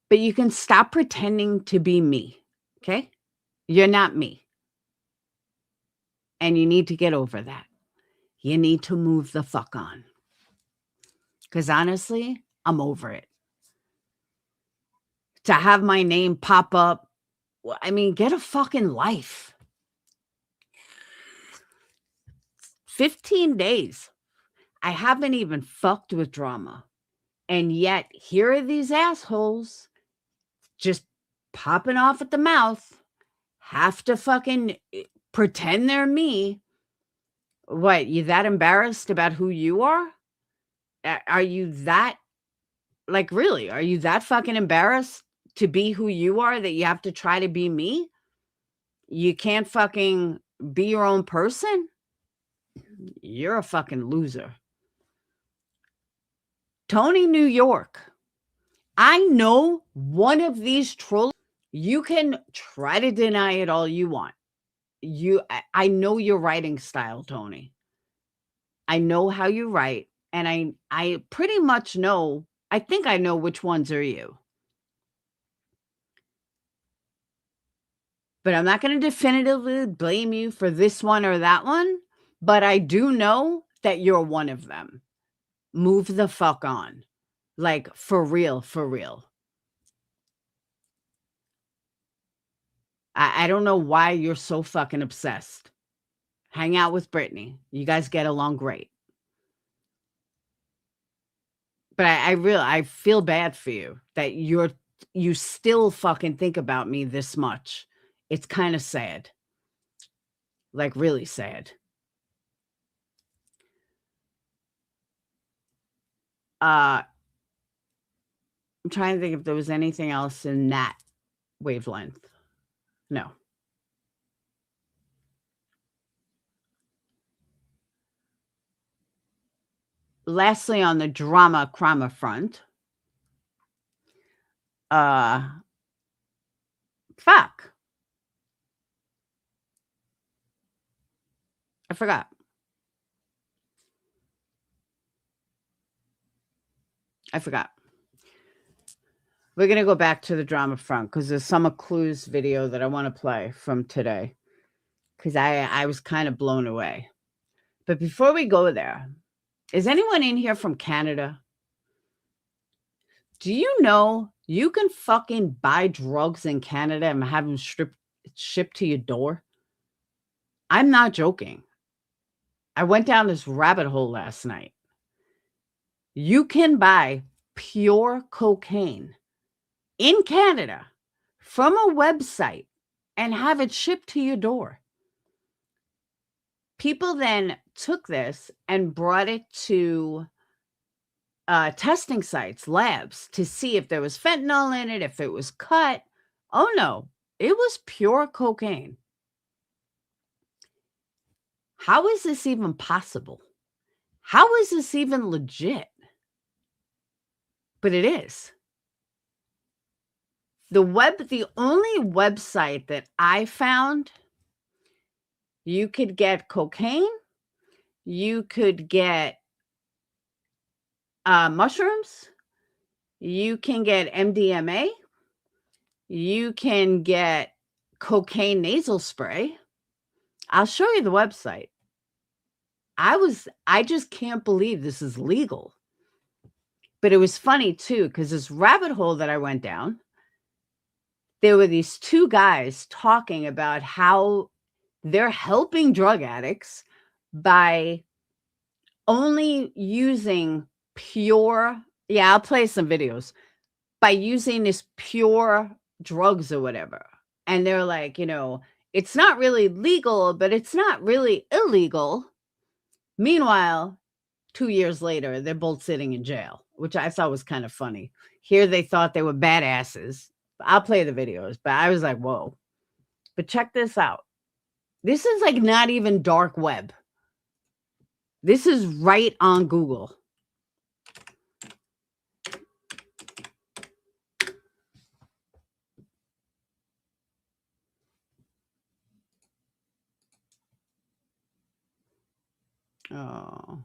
But you can stop pretending to be me, okay? You're not me. And you need to get over that. You need to move the fuck on. Because honestly, I'm over it. To have my name pop up, I mean, get a fucking life. 15 days. I haven't even fucked with drama. And yet, here are these assholes just popping off at the mouth, have to fucking pretend they're me. What, you that embarrassed about who you are? Are you that, like, really, are you that fucking embarrassed to be who you are that you have to try to be me? You can't fucking be your own person? You're a fucking loser. Tony, New York. I know one of these trolls. You can try to deny it all you want. I know your writing style, Tony. I know how you write, and I pretty much know, I think I know which ones are you. But I'm not going to definitively blame you for this one or that one, but I do know that you're one of them. Move the fuck on. Like, for real, for real. I don't know why you're so fucking obsessed. Hang out with Brittany. You guys get along great. But I feel bad for you that you still fucking think about me this much. It's kind of sad. Like, really sad. I'm trying to think if there was anything else in that wavelength. No. Lastly, on the drama Crama front, fuck. I forgot. We're going to go back to the drama front because there's some clues video that I want to play from today because I was kind of blown away. But before we go there, is anyone in here from Canada? Do you know you can fucking buy drugs in Canada and have them shipped to your door? I'm not joking. I went down this rabbit hole last night. You can buy pure cocaine in Canada from a website and have it shipped to your door. People then took this and brought it to testing sites, labs, to see if there was fentanyl in it, if it was cut. Oh no, it was pure cocaine. How is this even possible? How is this even legit? But it is. The only website that I found, you could get cocaine, you could get mushrooms, you can get MDMA, you can get cocaine nasal spray. I'll show you the website. I just can't believe this is legal. But it was funny too, because this rabbit hole that I went down, there were these 2 guys talking about how they're helping drug addicts by only using pure, I'll play some videos, by using this pure drugs or whatever. And they're like, it's not really legal, but it's not really illegal. Meanwhile, 2 years later, they're both sitting in jail, which I thought was kind of funny. Here they thought they were badasses. I'll play the videos, but I was like, whoa. But check this out. This is like not even dark web. This is right on Google. Oh.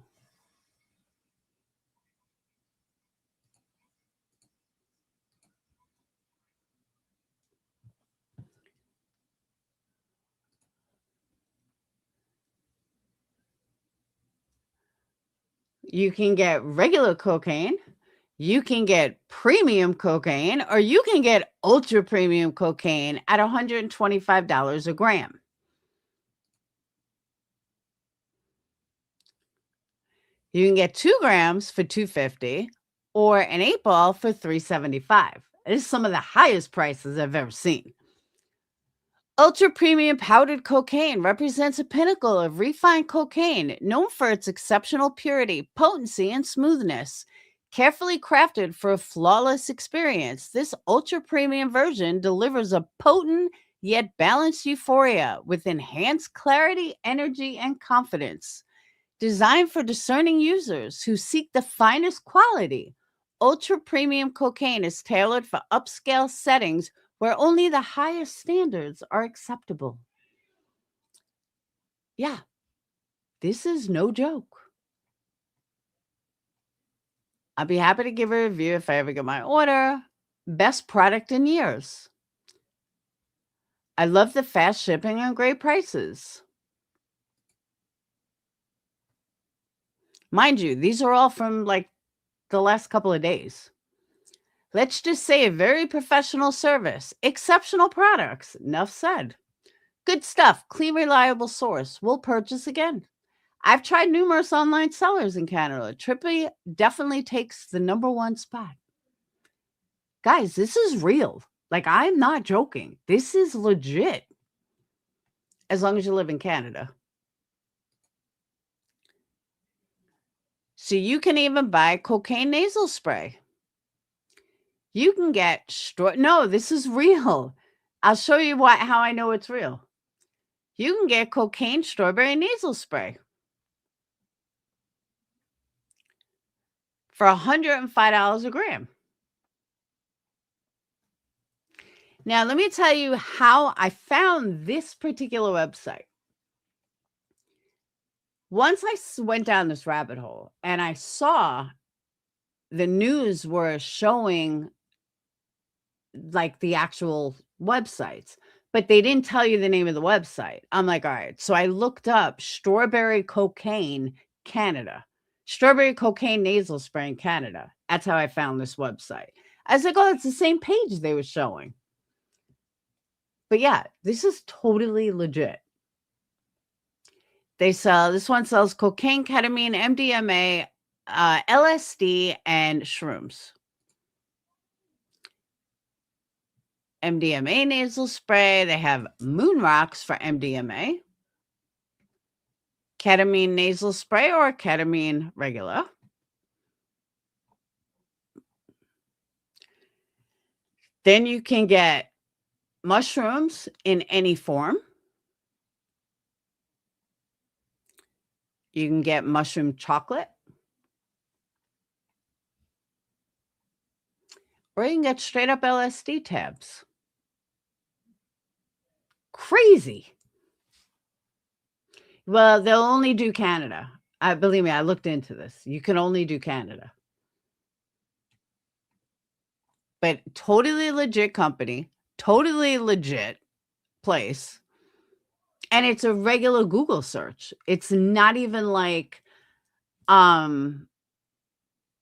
You can get regular cocaine, you can get premium cocaine, or you can get ultra premium cocaine at $125 a gram. You can get 2 grams for $250 or an 8 ball for $375. This is some of the highest prices I've ever seen. Ultra premium powdered cocaine represents a pinnacle of refined cocaine, known for its exceptional purity, potency, and smoothness. Carefully crafted for a flawless experience, this ultra premium version delivers a potent yet balanced euphoria with enhanced clarity, energy, and confidence. Designed for discerning users who seek the finest quality, ultra premium cocaine is tailored for upscale settings where only the highest standards are acceptable. Yeah, this is no joke. I'll be happy to give a review if I ever get my order. Best product in years. I love the fast shipping and great prices. Mind you, these are all from like the last couple of days. Let's just say a very professional service, exceptional products. Enough said. Good stuff, clean, reliable source. We'll purchase again. I've tried numerous online sellers in Canada. Trippy definitely takes the #1 spot. Guys, this is real. Like, I'm not joking. This is legit. As long as you live in Canada. So you can even buy cocaine nasal spray. You can get no, this is real. I'll show you how I know it's real. You can get cocaine strawberry nasal spray for $105 a gram. Now, let me tell you how I found this particular website. Once I went down this rabbit hole and I saw the news were showing like the actual websites, but they didn't tell you the name of the website. I'm like, all right. So I looked up strawberry cocaine Canada, strawberry cocaine nasal spray in Canada. That's how I found this website. I was like, oh, it's the same page they were showing. But yeah, this is totally legit. This one sells cocaine, ketamine, MDMA, LSD, and shrooms. MDMA nasal spray. They have moon rocks for MDMA. Ketamine nasal spray or ketamine regular. Then you can get mushrooms in any form. You can get mushroom chocolate. Or you can get straight up LSD tabs. Crazy. Well, they'll only do Canada. Believe me, I looked into this. You can only do Canada. But totally legit company, totally legit place. And it's a regular Google search. It's not even like,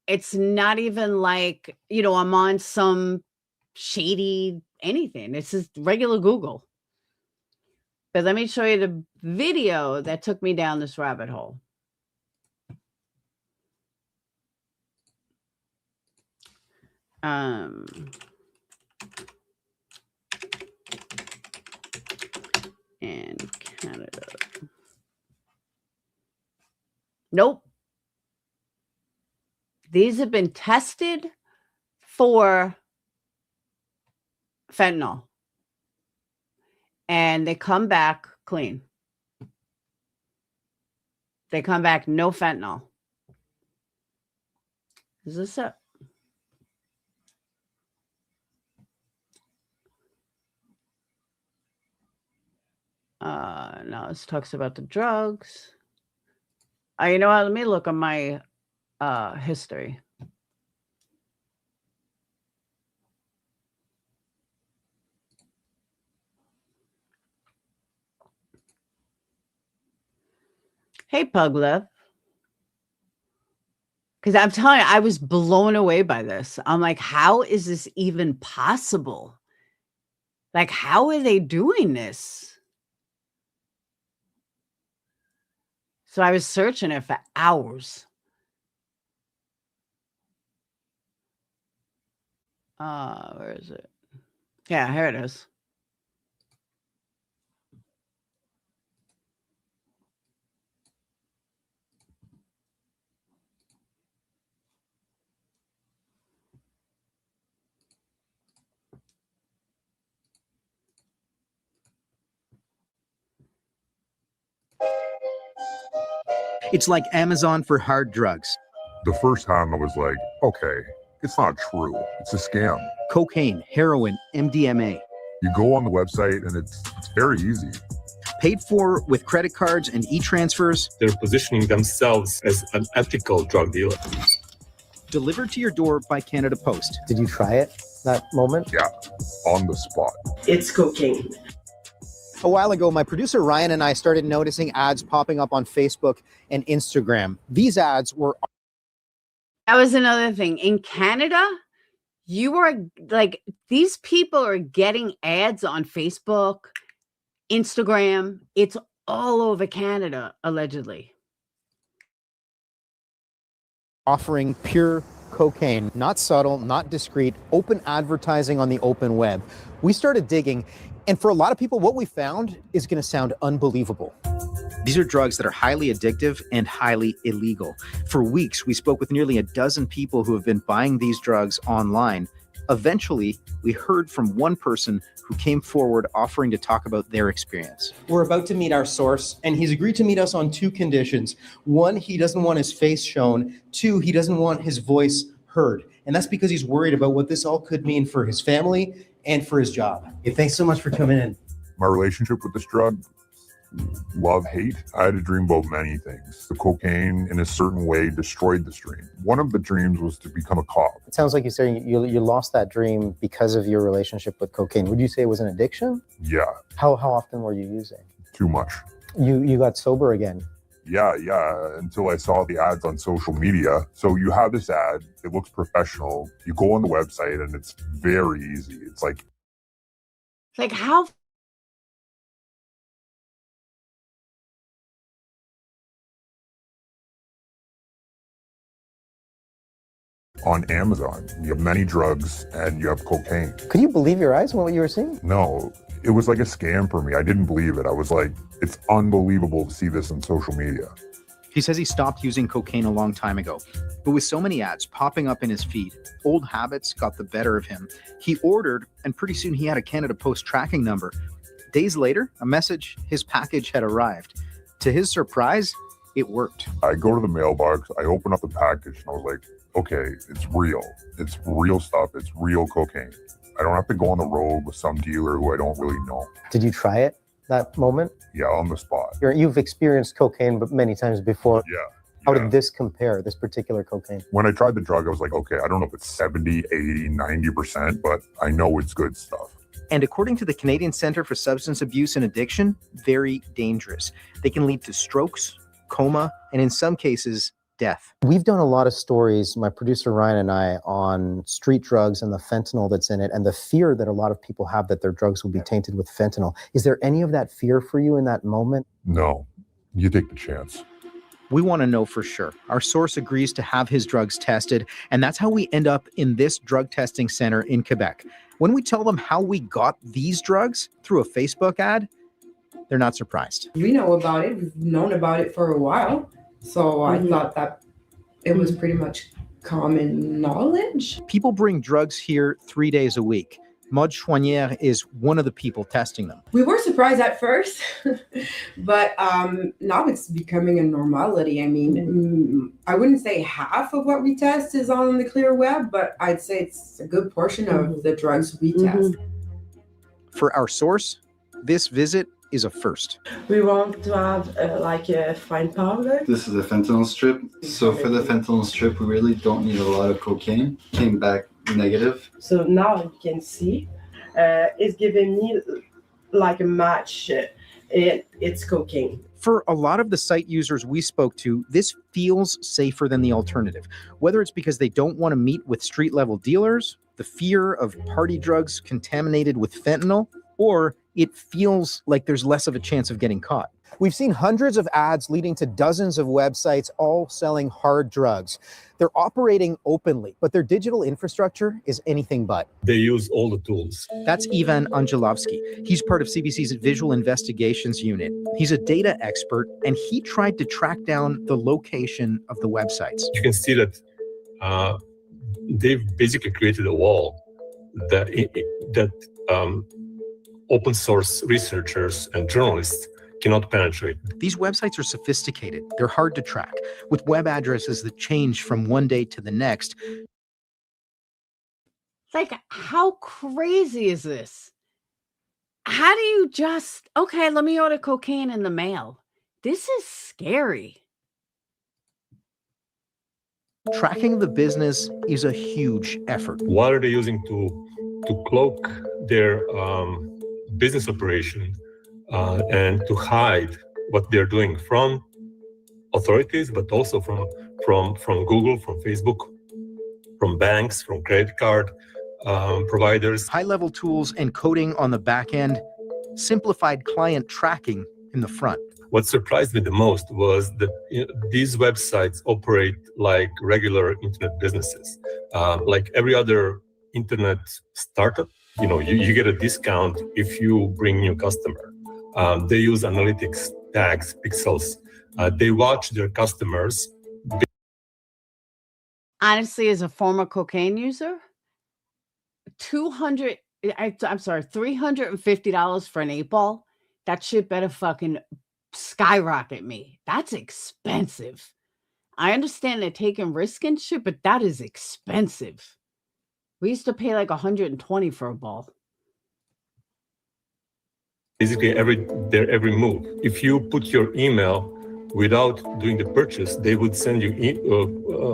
it's not even like, I'm on some shady anything. It's just regular Google. But let me show you the video that took me down this rabbit hole. In Canada. Nope. These have been tested for fentanyl. And they come back clean. They come back, no fentanyl. Is this it? No, this talks about the drugs. You know what? Let me look on my history. Hey, Puglip. Because I'm telling you, I was blown away by this. I'm like, how is this even possible? Like, how are they doing this? So I was searching it for hours. Where is it? Yeah, here it is. It's like Amazon for hard drugs. The first time I was like, okay, it's not true. It's a scam. Cocaine, heroin, MDMA. You go on the website and it's very easy. Paid for with credit cards and e-transfers. They're positioning themselves as an ethical drug dealer. Delivered to your door by Canada Post. Did you try it that moment? Yeah, on the spot. It's cocaine. A while ago, my producer Ryan and I started noticing ads popping up on Facebook and Instagram. These ads were... That was another thing. In Canada, you are like, these people are getting ads on Facebook, Instagram. It's all over Canada, allegedly. offering pure cocaine, not subtle, not discreet, open advertising on the open web. We started digging, and for a lot of people, what we found is going to sound unbelievable. These are drugs that are highly addictive and highly illegal. For weeks, we spoke with nearly a dozen people who have been buying these drugs online. Eventually, we heard from one person who came forward offering to talk about their experience. We're about to meet our source, and he's agreed to meet us on two conditions. One, he doesn't want his face shown. Two, he doesn't want his voice heard. And that's because he's worried about what this all could mean for his family and for his job. Hey, thanks so much for coming in. My relationship with this drug, love, hate. I had a dream about many things. The cocaine, in a certain way, destroyed this dream. One of the dreams was to become a cop. It sounds like you're saying you lost that dream because of your relationship with cocaine. Would you say it was an addiction? Yeah, How often were you using? too much. You got sober again. Yeah, until I saw the ads on social media. So you have this ad, it looks professional. You go on the website and it's very easy. It's like how on Amazon, you have many drugs and you have cocaine. Could you believe your eyes when what you were seeing? No, it was like a scam for me. I didn't believe it. I was like, it's unbelievable to see this on social media. He says he stopped using cocaine a long time ago, but with so many ads popping up in his feed, old habits got the better of him. He ordered, and pretty soon he had a Canada Post tracking number. Days later, a message, his package had arrived. To his surprise, it worked. I go to the mailbox, I open up the package, and I was like, okay, it's real. It's real stuff. It's real cocaine. I don't have to go on the road with some dealer who I don't really know. Did you try it that moment? Yeah, on the spot. You've experienced cocaine but many times before. Yeah. How did this compare, this particular cocaine? When I tried the drug, I was like, okay, I don't know if it's 70, 80, 90%, but I know it's good stuff. And according to the Canadian Centre for Substance Abuse and Addiction, very dangerous. They can lead to strokes, coma, and in some cases, death. We've done a lot of stories, my producer Ryan and I, on street drugs and the fentanyl that's in it and the fear that a lot of people have that their drugs will be tainted with fentanyl. Is there any of that fear for you in that moment? No, you take the chance. We want to know for sure. Our source agrees to have his drugs tested, and that's how we end up in this drug testing center in Quebec. When we tell them how we got these drugs through a Facebook ad, they're not surprised. We know about it. We've known about it for a while. So I thought that it was pretty much common knowledge. People bring drugs here 3 days a week. Maud Chouanière is one of the people testing them. We were surprised at first, but now it's becoming a normality. I mean, I wouldn't say half of what we test is on the clear web, but I'd say it's a good portion of the drugs we test. For our source, this visit is a first. We want to have like a fine powder. This is a fentanyl strip. So for the fentanyl strip, we really don't need a lot of cocaine. Came back negative. So now you can see it's giving me like a match. It's cocaine. For a lot of the site users we spoke to, this feels safer than the alternative. Whether it's because they don't want to meet with street-level dealers, the fear of party drugs contaminated with fentanyl, or it feels like there's less of a chance of getting caught. We've seen hundreds of ads leading to dozens of websites all selling hard drugs. They're operating openly, but their digital infrastructure is anything but. They use all the tools. That's Ivan Angelovsky. He's part of CBC's Visual Investigations Unit. He's a data expert, and he tried to track down the location of the websites. You can see that they've basically created a wall that open source researchers and journalists cannot penetrate. These websites are sophisticated. They're hard to track, with web addresses that change from one day to the next. Like, how crazy is this? How do you just, okay, let me order cocaine in the mail? This is scary. Tracking the business is a huge effort. What are they using to cloak their business operation and to hide what they're doing from authorities, but also from Google, from Facebook, from banks, from credit card providers. High-level tools and coding on the back end, simplified client tracking in the front. What surprised me the most was that these websites operate like regular internet businesses. Like every other internet startup, you get a discount if you bring new customer. They use analytics, tags, pixels. They watch their customers. Honestly, as a former cocaine user, $350 for an 8-ball, that shit better fucking skyrocket me. That's expensive. I understand they're taking risk and shit, but that is expensive. We used to pay like $120 for a ball. Basically, their every move. If you put your email without doing the purchase, they would send you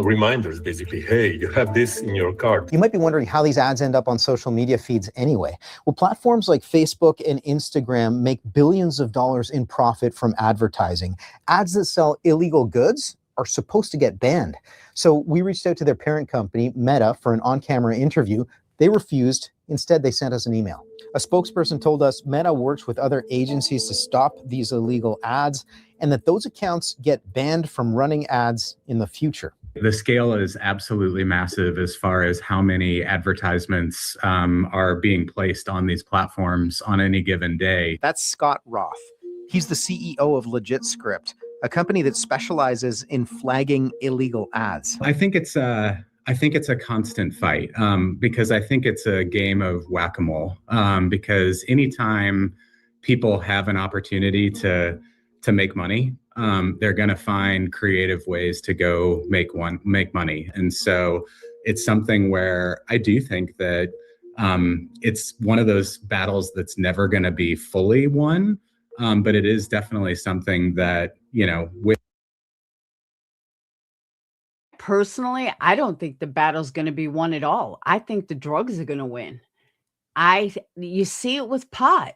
reminders, basically, hey, you have this in your cart. You might be wondering how these ads end up on social media feeds anyway. Well, platforms like Facebook and Instagram make billions of dollars in profit from advertising. Ads that sell illegal goods are supposed to get banned. So we reached out to their parent company, Meta, for an on-camera interview. They refused. Instead, they sent us an email. A spokesperson told us Meta works with other agencies to stop these illegal ads and that those accounts get banned from running ads in the future. The scale is absolutely massive as far as how many advertisements are being placed on these platforms on any given day. That's Scott Roth. He's the CEO of Legit Script, a company that specializes in flagging illegal ads. I think it's a constant fight because I think it's a game of whack-a-mole because anytime people have an opportunity to make money, they're going to find creative ways to go make money. And so it's something where I do think that it's one of those battles that's never going to be fully won, but it is definitely something that, Personally, I don't think the battle's going to be won at all. I think the drugs are going to win. You see it with pot.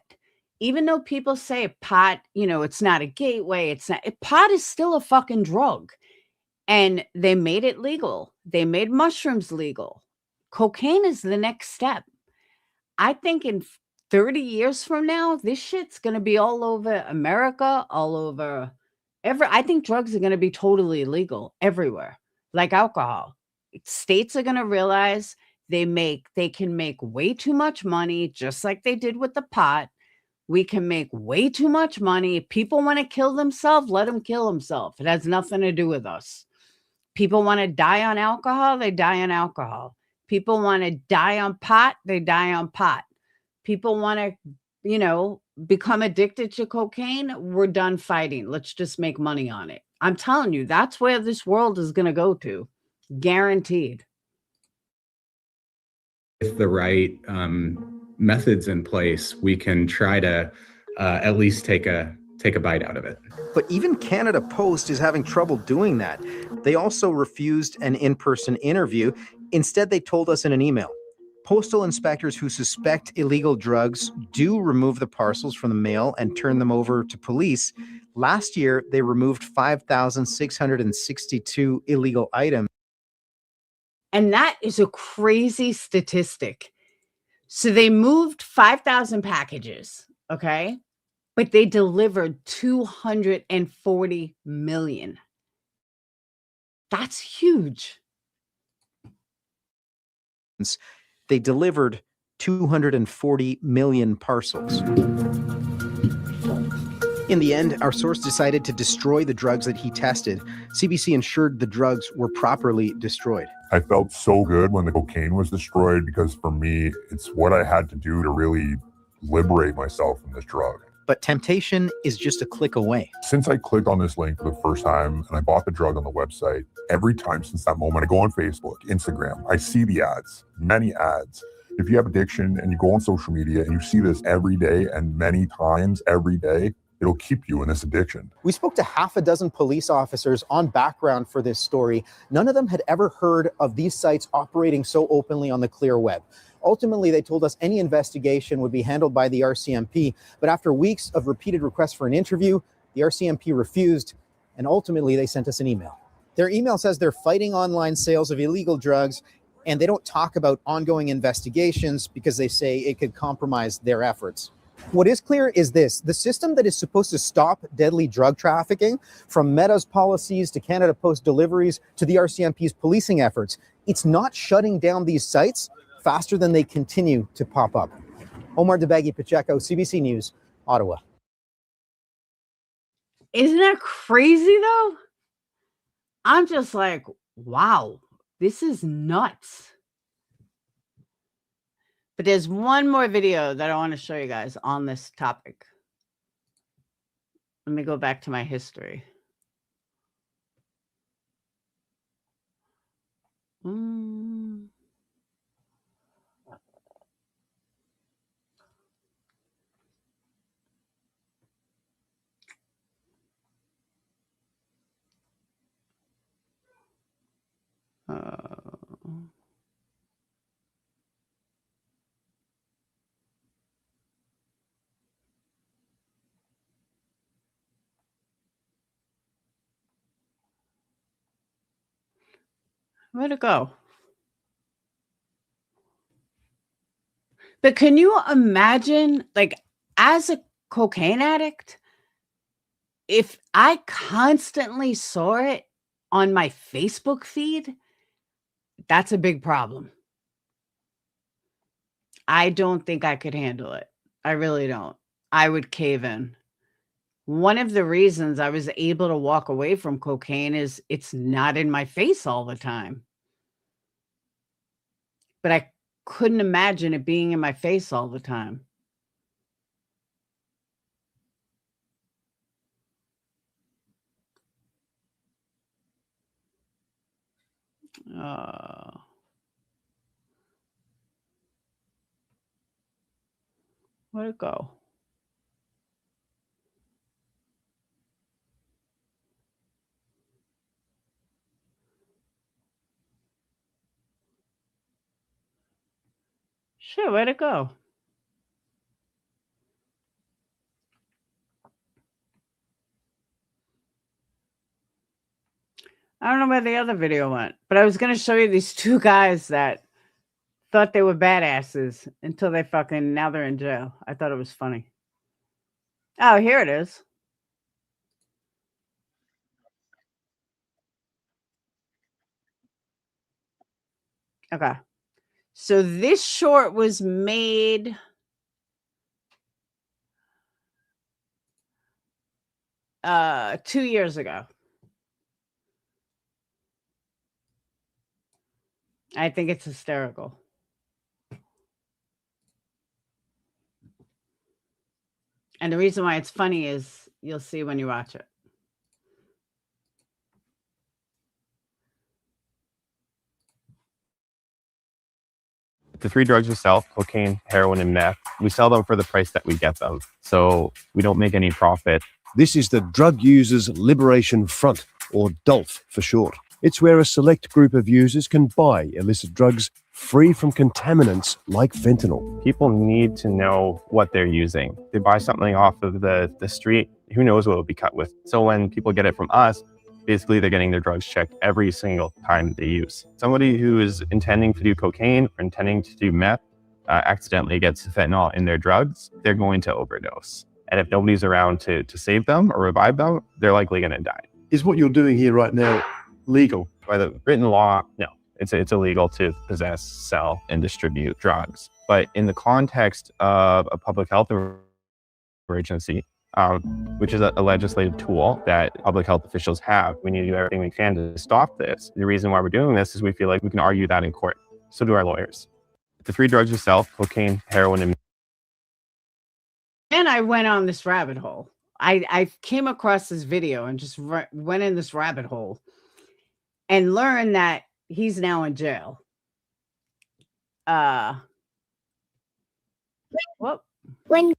Even though people say pot, it's not a gateway, pot is still a fucking drug. And they made it legal. They made mushrooms legal. Cocaine is the next step. I think in 30 years from now, this shit's going to be all over America, all over I think drugs are going to be totally illegal everywhere. Like alcohol. States are going to realize they can make way too much money, just like they did with the pot. We can make way too much money. If people want to kill themselves, let them kill themselves. It has nothing to do with us. People want to die on alcohol, they die on alcohol. People want to die on pot, they die on pot. People want to, become addicted to cocaine. We're done fighting. Let's just make money on it. I'm telling you, that's where this world is going to go to. Guaranteed. With the right methods in place, we can try to at least take a bite out of it. But even Canada Post is having trouble doing that. They also refused an in-person interview. Instead, they told us in an email. Postal inspectors who suspect illegal drugs do remove the parcels from the mail and turn them over to police. Last year, they removed 5,662 illegal items. And that is a crazy statistic. So they moved 5,000 packages, okay? But they delivered 240 million. That's huge. They delivered 240 million parcels. In the end, our source decided to destroy the drugs that he tested. CBC ensured the drugs were properly destroyed. I felt so good when the cocaine was destroyed because for me, it's what I had to do to really liberate myself from this drug. But temptation is just a click away. Since I clicked on this link for the first time and I bought the drug on the website, every time since that moment, I go on Facebook, Instagram, I see the ads, many ads. If you have addiction and you go on social media and you see this every day and many times every day, it'll keep you in this addiction. We spoke to half a dozen police officers on background for this story. None of them had ever heard of these sites operating so openly on the clear web. Ultimately, they told us any investigation would be handled by the RCMP, but after weeks of repeated requests for an interview, the RCMP refused, and ultimately they sent us an email. Their email says they're fighting online sales of illegal drugs, and they don't talk about ongoing investigations because they say it could compromise their efforts. What is clear is this: the system that is supposed to stop deadly drug trafficking, from Meta's policies to Canada Post deliveries to the RCMP's policing efforts, it's not shutting down these sites faster than they continue to pop up. Omar Debaghi Pacheco, CBC News, Ottawa. Isn't that crazy though? I'm just like, wow, this is nuts. But there's one more video that I want to show you guys on this topic. Let me go back to my history. Where'd it go? But can you imagine, like, as a cocaine addict, if I constantly saw it on my Facebook feed, that's a big problem. I don't think I could handle it. I really don't. I would cave in. One of the reasons I was able to walk away from cocaine is it's not in my face all the time. But I couldn't imagine it being in my face all the time. Where'd it go? Shit, where'd it go? I don't know where the other video went, but I was going to show you these two guys that thought they were badasses until they now they're in jail. I thought it was funny. Oh, here it is. Okay. So this short was made uh 2 years ago. I think it's hysterical. And the reason why it's funny is you'll see when you watch it. The three drugs we sell, cocaine, heroin, and meth, we sell them for the price that we get them. So we don't make any profit. This is the Drug Users Liberation Front, or DULF for short. It's where a select group of users can buy illicit drugs free from contaminants like fentanyl. People need to know what they're using. They buy something off of the street, who knows what it'll be cut with. So when people get it from us, basically they're getting their drugs checked every single time they use. Somebody who is intending to do cocaine or intending to do meth accidentally gets fentanyl in their drugs, they're going to overdose. And if nobody's around to save them or revive them, they're likely going to die. Is what you're doing here right now legal? By the written law, no. It's illegal to possess, sell, and distribute drugs. But in the context of a public health emergency, which is a legislative tool that public health officials have, we need to do everything we can to stop this. The reason why we're doing this is we feel like we can argue that in court. So do our lawyers. The three drugs we sell, cocaine, heroin, And I went on this rabbit hole. I came across this video and just went in this rabbit hole and learned that he's now in jail. When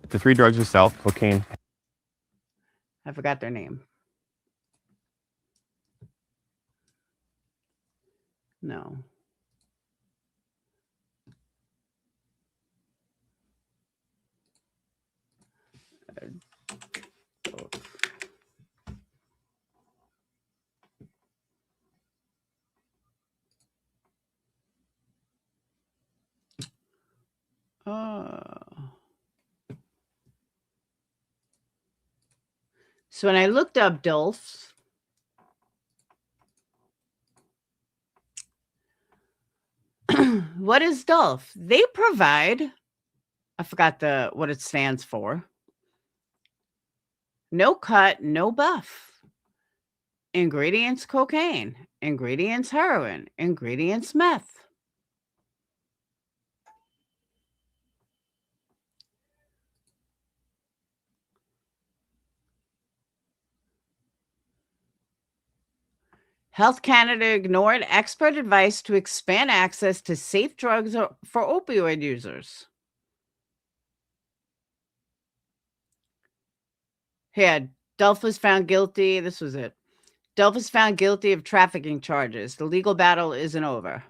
the three drugs we sell, cocaine. I forgot their name. No. So when I looked up DULFs, what is DULF? They provide, I forgot what it stands for. No cut, no buff. Ingredients cocaine, ingredients heroin, ingredients meth. Health Canada ignored expert advice to expand access to safe drugs for opioid users. Here, DULF was found guilty. This was it. DULF was found guilty of trafficking charges. The legal battle isn't over.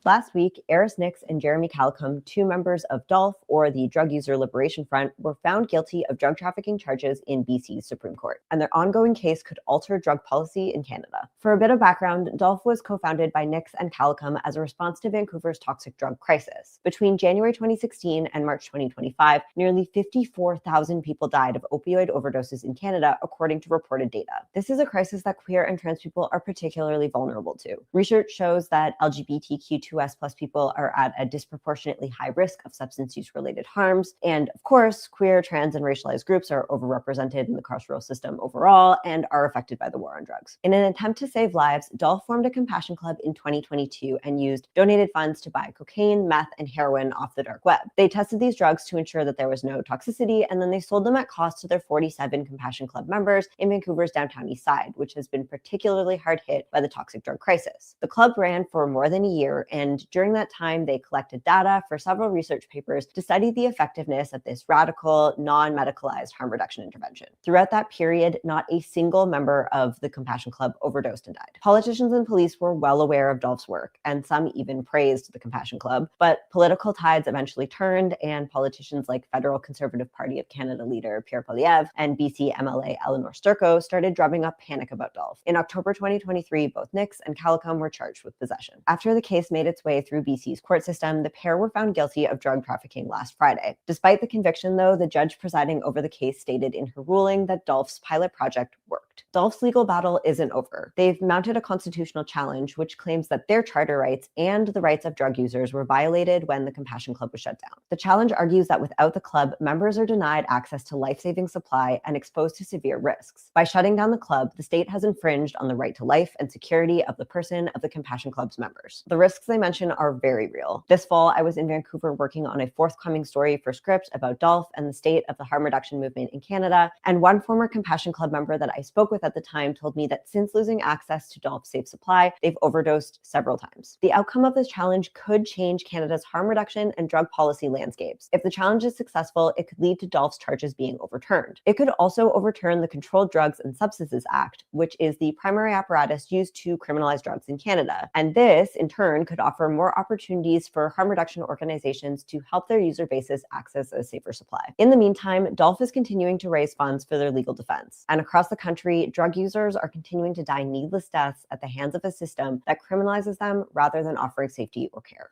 Last week, Eris Nix and Jeremy Calcom, two members of DULF, or the Drug User Liberation Front, were found guilty of drug trafficking charges in BC's Supreme Court, and their ongoing case could alter drug policy in Canada. For a bit of background, DULF was co-founded by Nix and Calcom as a response to Vancouver's toxic drug crisis. Between January 2016 and March 2025, nearly 54,000 people died of opioid overdoses in Canada, according to reported data. This is a crisis that queer and trans people are particularly vulnerable to. Research shows that LGBTQ2S+ people are at a disproportionately high risk of substance use-related harms. And of course, queer, trans, and racialized groups are overrepresented in the carceral system overall and are affected by the war on drugs. In an attempt to save lives, DULF formed a compassion club in 2022 and used donated funds to buy cocaine, meth, and heroin off the dark web. They tested these drugs to ensure that there was no toxicity, and then they sold them at cost to their 47 compassion club members in Vancouver's downtown east side, which has been particularly hard hit by the toxic drug crisis. The club ran for more than a year, and during that time, they collected data for several research papers to study the effectiveness of this radical, non-medicalized harm reduction intervention. Throughout that period, not a single member of the Compassion Club overdosed and died. Politicians and police were well aware of DULF's work, and some even praised the Compassion Club, but political tides eventually turned, and politicians like Federal Conservative Party of Canada leader Pierre Poilievre and BC MLA Eleanor Sturcos started drumming up panic about DULF. In October 2023, both Nix and Calcom were charged with possession. After the case made its way through BC's court system, the pair were found guilty of drug trafficking last Friday. Despite the conviction, though, the judge presiding over the case stated in her ruling that DULF's pilot project worked. Dolph's legal battle isn't over. They've mounted a constitutional challenge which claims that their charter rights and the rights of drug users were violated when the Compassion Club was shut down. The challenge argues that without the club, members are denied access to life-saving supply and exposed to severe risks. By shutting down the club, the state has infringed on the right to life and security of the person of the Compassion Club's members. The risks they mention are very real. This fall, I was in Vancouver working on a forthcoming story for Script about Dolph and the state of the harm reduction movement in Canada, and one former Compassion Club member that I spoke with at the time told me that since losing access to Dolph's safe supply, they've overdosed several times. The outcome of this challenge could change Canada's harm reduction and drug policy landscapes. If the challenge is successful, it could lead to Dolph's charges being overturned. It could also overturn the Controlled Drugs and Substances Act, which is the primary apparatus used to criminalize drugs in Canada. And this, in turn, could offer more opportunities for harm reduction organizations to help their user bases access a safer supply. In the meantime, Dolph is continuing to raise funds for their legal defense. And across the country, drug users are continuing to die needless deaths at the hands of a system that criminalizes them rather than offering safety or care.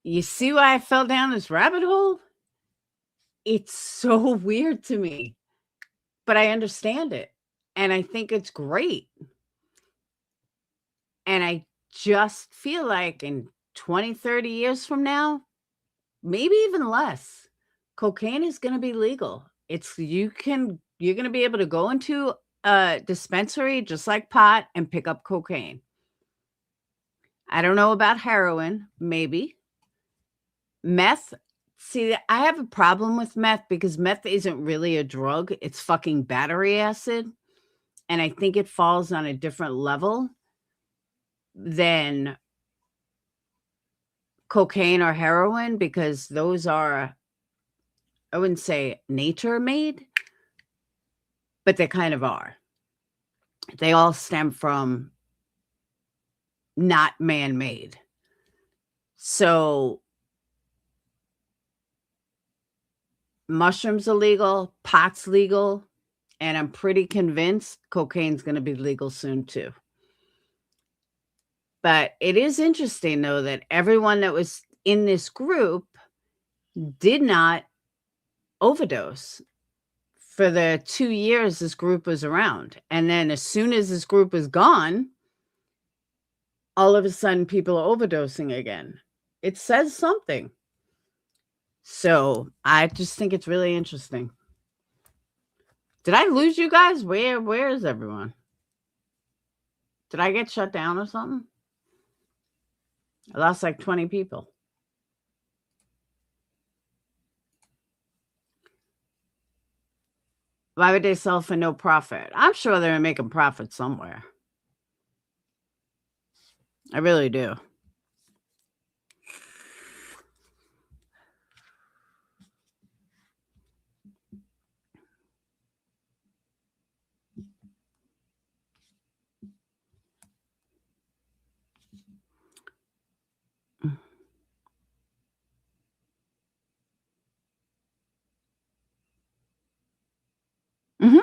You see why I fell down this rabbit hole? It's so weird to me, but I understand it. And I think it's great. And I just feel like in 20, 30 years from now, maybe even less, cocaine is going to be legal. You're going to be able to go into a dispensary just like pot and pick up cocaine. I don't know about heroin, maybe. Meth, see, I have a problem with meth because meth isn't really a drug. It's fucking battery acid. And I think it falls on a different level than cocaine or heroin because those are, I wouldn't say nature made, but they kind of are. They all stem from not man-made. So mushrooms are legal, pot's legal, and I'm pretty convinced cocaine's going to be legal soon too. But it is interesting, though, that everyone that was in this group did not overdose for the 2 years this group was around. And then as soon as this group is gone, all of a sudden people are overdosing again. It says something. So I just think it's really interesting. Did I lose you guys? Where is everyone? Did I get shut down or something? I lost like 20 people. Why would they sell for no profit? I'm sure they're making profit somewhere. I really do. Mm-hmm.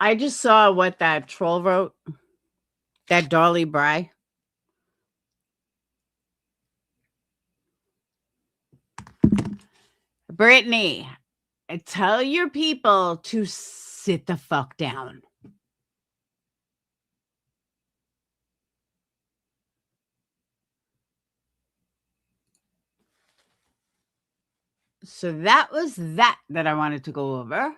I just saw what that troll wrote. That Dolly Bry. Brittany, tell your people to sit the fuck down. So that was that I wanted to go over.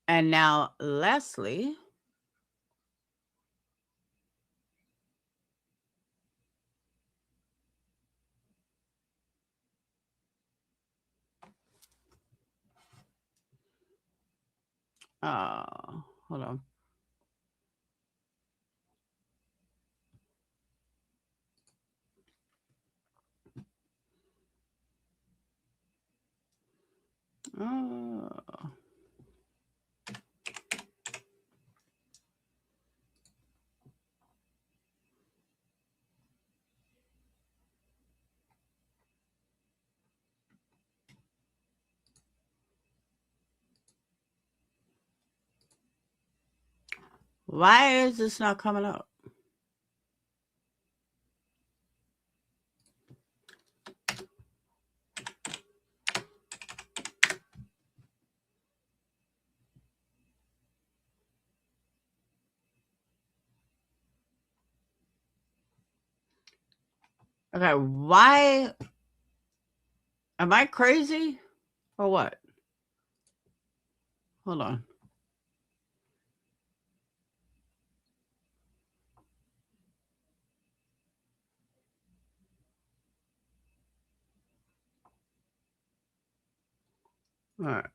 And now, Leslie. Oh, hold on. Oh. Why is this not coming up? Okay, why? Am I crazy or what? Hold on. All right.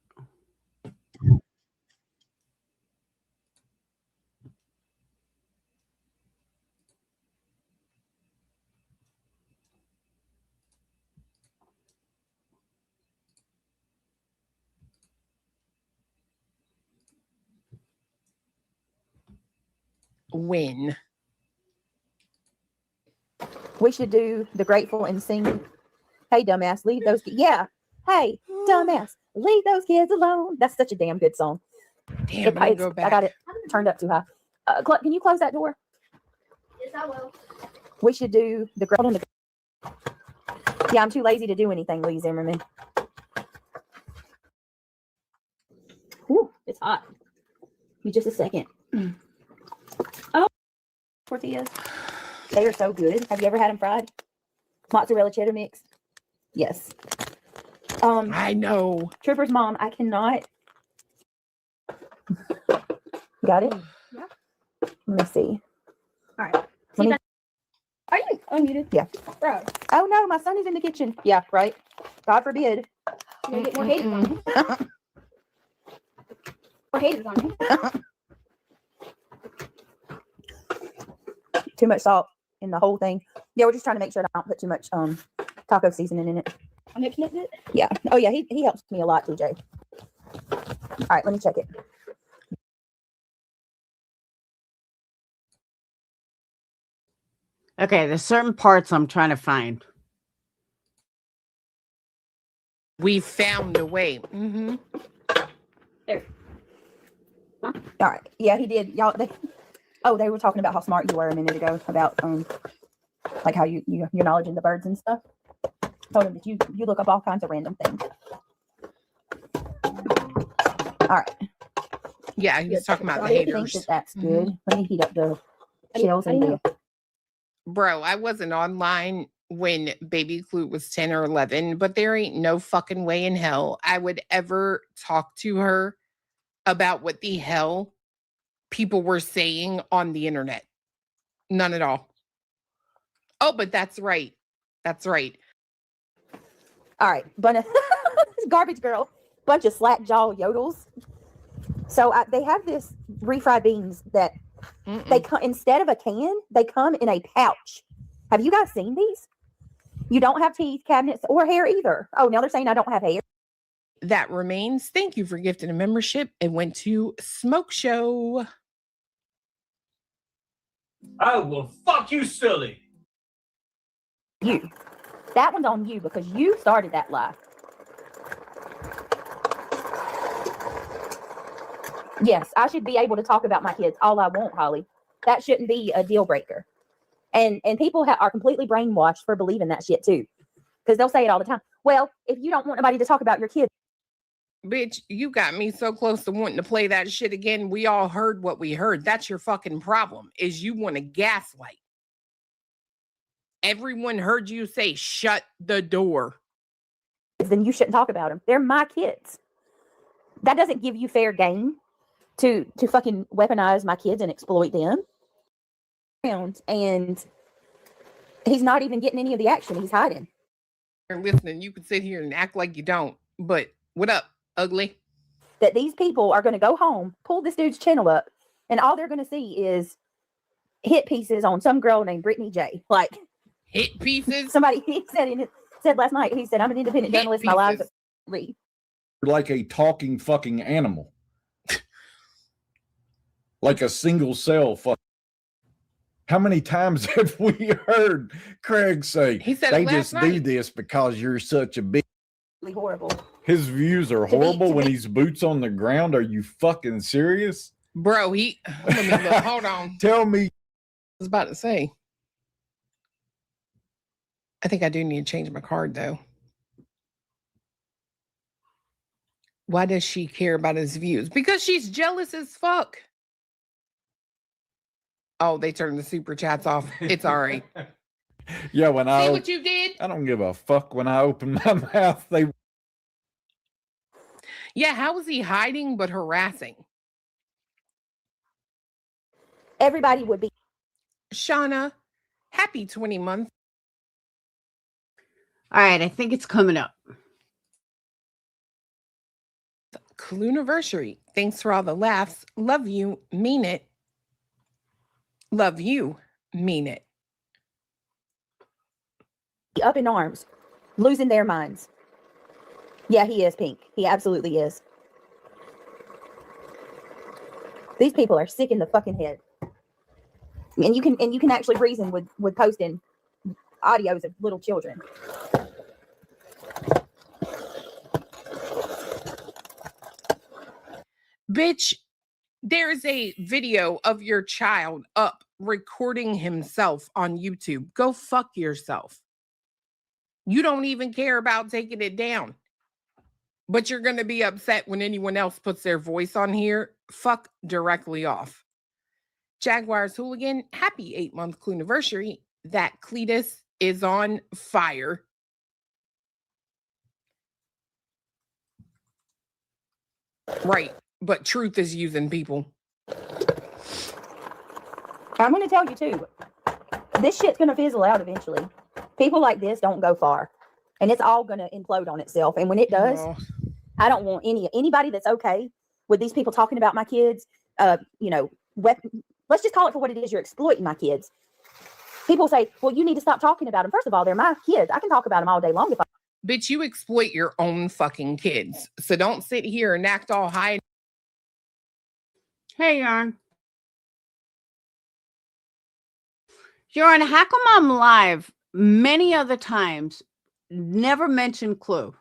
When? We should do the grateful and sing. Hey, dumbass, leave those. Yeah. Hey, dumbass, leave those kids alone. That's such a damn good song. Damn, let me go back. I got it turned up too high. Can you close that door? Yes, I will. We should do the grateful. Yeah, I'm too lazy to do anything, Lee Zimmerman. Ooh, it's hot. Give me just a second. Oh, tortillas. They are so good. Have you ever had them fried? Mozzarella cheddar mix. Yes. I know. Trooper's mom, I cannot. Got it? Yeah. Let me see. All right. Let me, Are you unmuted? yeah. Bro. Oh no, my son is in the kitchen. Yeah, right. God forbid. You get more haters on me. More haters on me. Too much salt in the whole thing. Yeah, we're just trying to make sure I don't put too much taco seasoning in it. I'm mixing it. Yeah. Oh yeah, he helps me a lot, TJ. All right, let me check it. Okay, there's certain parts I'm trying to find. We found a way. Mm-hmm. There. All right. Yeah, he did. Y'all. They were talking about how smart you were a minute ago about like how your knowledge in the birds and stuff. Told him that you look up all kinds of random things. All right. Yeah, he was talking about the I think haters. that's good. Let me heat up the shells and the. Bro, I wasn't online when Baby Clute was 10 or 11, but there ain't no fucking way in hell I would ever talk to her about what the hell people were saying on the internet. None at all. Oh, but that's right. That's right. All right, but garbage girl, bunch of slack jaw yodels. So they have this refried beans that they come instead of a can, they come in a pouch. Have you guys seen these? You don't have teeth, cabinets, or hair either. Oh, now they're saying I don't have hair. That remains. Thank you for gifting a membership and went to Smoke Show. I will fuck you silly. You. That one's on you because you started that lie. Yes, I should be able to talk about my kids all I want, Holly. That shouldn't be a deal breaker. And people are completely brainwashed for believing that shit too. Because they'll say it all the time. Well, if you don't want nobody to talk about your kids. Bitch, you got me so close to wanting to play that shit again. We all heard what we heard. That's your fucking problem, is you want to gaslight. Everyone heard you say, shut the door. Then you shouldn't talk about them. They're my kids. That doesn't give you fair game to fucking weaponize my kids and exploit them. And he's not even getting any of the action. He's hiding. You're listening. You can sit here and act like you don't. But what up, ugly? That these people are going to go home, pull this dude's channel up, and all they're going to see is hit pieces on some girl named Brittany J. Like hit pieces. Somebody he said last night. He said, "I'm an independent journalist. My lives leave." Like a talking fucking animal, like a single cell. How many times have we heard Craig say, he said they just do this because you're such a big horrible. His views are horrible when he's boots on the ground. Are you fucking serious? Bro, let me look. Hold on. Tell me. I was about to say. I think I do need to change my card though. Why does she care about his views? Because she's jealous as fuck. Oh, they turned the super chats off. It's all right. Yeah, when See what you did? I don't give a fuck when I open my mouth. Yeah, how is he hiding but harassing? Everybody would be. Shauna, happy 20 months. All right, I think it's coming up. Cluniversary. Thanks for all the laughs. Love you. Mean it. Love you. Mean it. Up in arms, losing their minds. Yeah, he is, Pink. He absolutely is. These people are sick in the fucking head. And you can actually reason with posting audios of little children. Bitch, there's a video of your child up recording himself on YouTube. Go fuck yourself. You don't even care about taking it down. But you're going to be upset when anyone else puts their voice on here. Fuck directly off. Jaguars Hooligan, happy 8-month Cluniversary. That Cletus is on fire. Right. But truth is using people. I'm going to tell you too, this shit's going to fizzle out eventually. People like this don't go far, and it's all going to implode on itself. And when it does, I don't want anybody that's okay with these people talking about my kids. Let's just call it for what it is. You're exploiting my kids. People say, well, you need to stop talking about them. First of all, they're my kids. I can talk about them all day long if I. Bitch, you exploit your own fucking kids. So don't sit here and act all high. Hey, Yarn. Yarn, how come I'm live many other times, never mention Clue?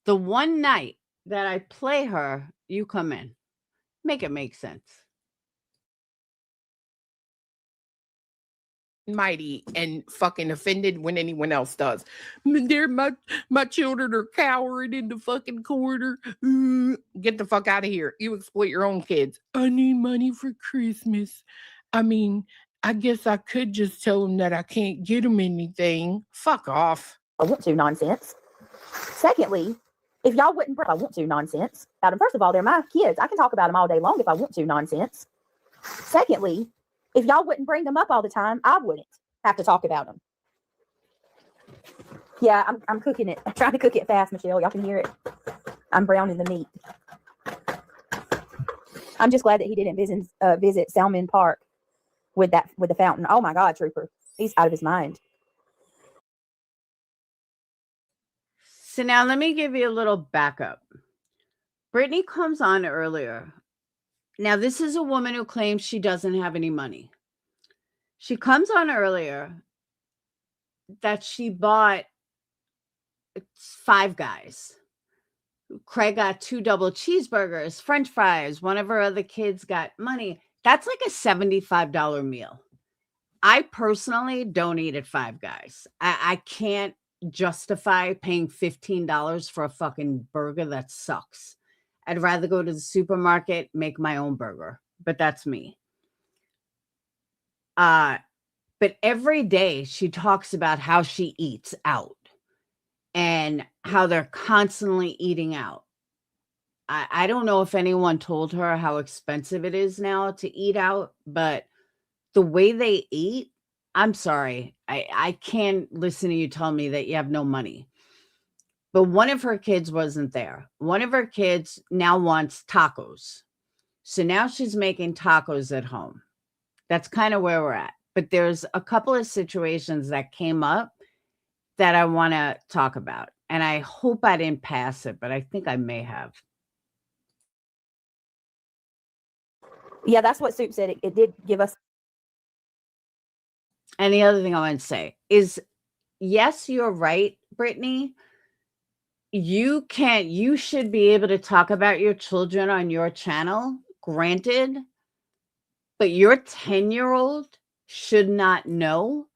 The one night that I play her, you come in. Make it make sense. Mighty and fucking offended when anyone else does. They're my children are cowering in the fucking corner. Get the fuck out of here. You exploit your own kids. I need money for Christmas. I mean, I guess I could just tell them that I can't get them anything. Fuck off. I want to nonsense. Secondly, if y'all wouldn't, I want to nonsense. First of all, they're my kids. I can talk about them all day long if I want to nonsense. Secondly, if y'all wouldn't bring them up all the time, I wouldn't have to talk about them. Yeah, I'm cooking it. I'm trying to cook it fast, Michelle. Y'all can hear it. I'm browning the meat. I'm just glad that he didn't visit Salmon Park with the fountain. Oh my God, Trooper. He's out of his mind. So now let me give you a little backup. Brittany comes on earlier. Now, this is a woman who claims she doesn't have any money. She comes on earlier that she bought 5 Guys. Craig got 2 double cheeseburgers, French fries. One of her other kids got money. That's like a $75 meal. I personally don't eat at 5 Guys. I can't justify paying $15 for a fucking burger that sucks. I'd rather go to the supermarket, make my own burger, but that's me. But every day she talks about how she eats out and how they're constantly eating out. I don't know if anyone told her how expensive it is now to eat out, but the way they eat, I'm sorry. I can't listen to you tell me that you have no money. But one of her kids wasn't there. One of her kids now wants tacos. So now she's making tacos at home. That's kind of where we're at. But there's a couple of situations that came up that I want to talk about. And I hope I didn't pass it, but I think I may have. Yeah, that's what Soup said. It did give us. And the other thing I want to say is, yes, you're right, Brittany. You should be able to talk about your children on your channel granted, but your 10-year-old should not know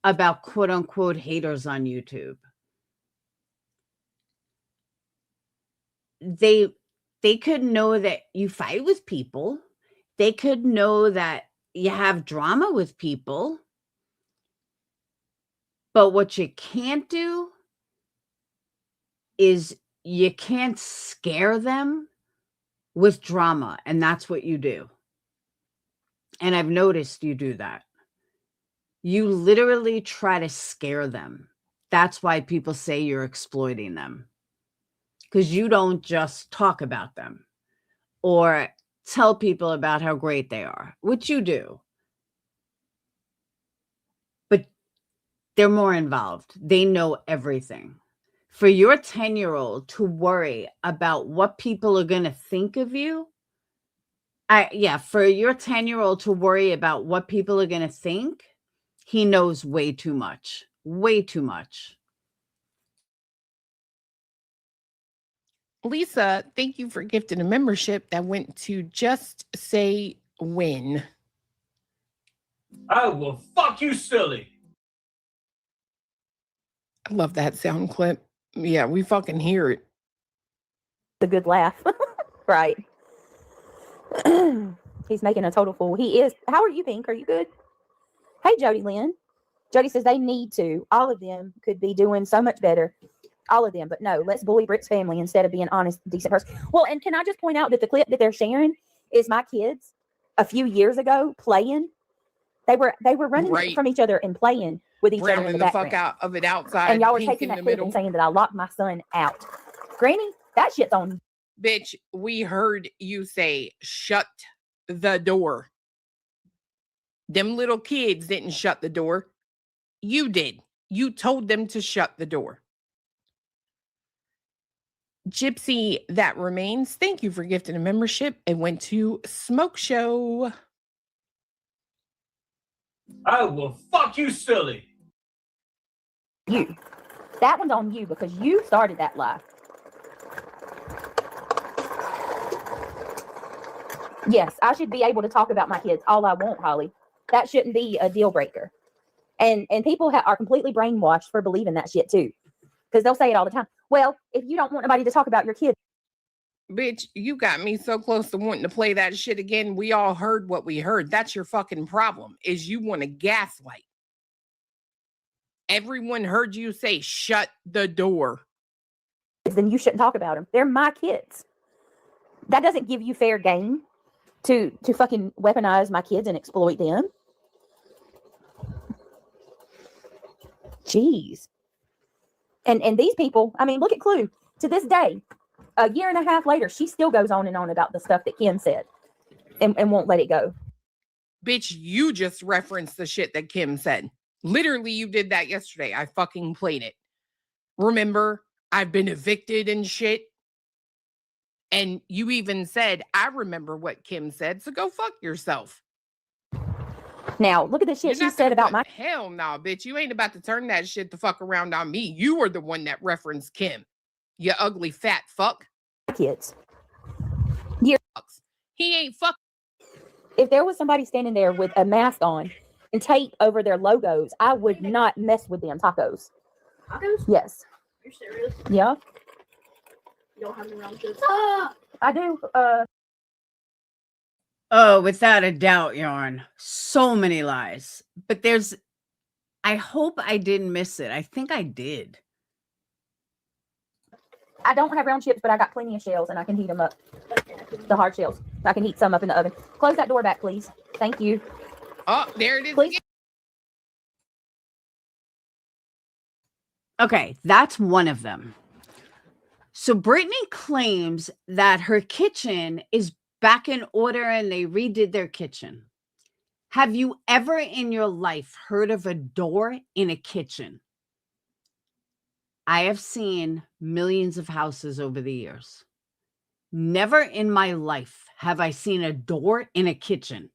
about quote unquote haters on YouTube. They could know that you fight with people. They could know that you have drama with people. But what you can't do is you can't scare them with drama. And that's what you do. And I've noticed you do that. You literally try to scare them. That's why people say you're exploiting them. Because you don't just talk about them or tell people about how great they are, which you do. But they're more involved. They know everything. For your 10-year-old to worry about what people are going to think of you, for your 10-year-old to worry about what people are going to think, he knows way too much. Way too much. Lisa, thank you for gifting a membership that went to Just Say When. I will fuck you silly. I love that sound clip. Yeah, we fucking hear it. The good laugh. Right. He's making a total fool. He is. How are you, Pink? Are you good? Hey, Jody Lynn. Jody says they need to. All of them could be doing so much better. All of them. But no, let's bully Britt's family instead of being honest, decent person. Well, and can I just point out that the clip that they're sharing is my kids a few years ago playing. They were running from each other and playing with each other in the background. Fuck out of it outside. And y'all were Pink taking in that the clip middle. and saying that I locked my son out. Granny, that shit's on. Bitch, we heard you say, shut the door. Them little kids didn't shut the door. You did. You told them to shut the door. Gypsy That Remains, thank you for gifting a membership. It went to Smoke Show. I will fuck you silly. You. That one's on you because you started that lie. Yes, I should be able to talk about my kids all I want, Holly. That shouldn't be a deal breaker. And people are completely brainwashed for believing that shit too. Because they'll say it all the time. Well, if you don't want nobody to talk about your kids. Bitch, you got me so close to wanting to play that shit again. We all heard what we heard. That's your fucking problem, is you want to gaslight. Everyone heard you say, shut the door. Then you shouldn't talk about them. They're my kids. That doesn't give you fair game to fucking weaponize my kids and exploit them. Jeez. And these people, I mean, look at Clue. To this day, a year and a half later, she still goes on and on about the stuff that Kim said and won't let it go. Bitch, you just referenced the shit that Kim said. Literally, you did that yesterday. I fucking played it. Remember, I've been evicted and shit. And you even said, I remember what Kim said, so go fuck yourself. Now, look at the shit she said about my... Hell no, bitch. You ain't about to turn that shit the fuck around on me. You were the one that referenced Kim. You ugly fat fuck. Kids. He ain't fuck. If there was somebody standing there with a mask on and tape over their logos, I would not mess with them. Tacos. Tacos? Yes. You're serious? Yeah. You don't have any round chips? I do. Oh, without a doubt, Yarn. So many lies. But I hope I didn't miss it. I think I did. I don't have round chips, but I got plenty of shells and I can heat them up. The hard shells. I can heat some up in the oven. Close that door back, please. Thank you. Oh, there it is. Please. Okay, that's one of them. So Brittany claims that her kitchen is back in order and they redid their kitchen. Have you ever in your life heard of a door in a kitchen? I have seen millions of houses over the years. Never in my life have I seen a door in a kitchen.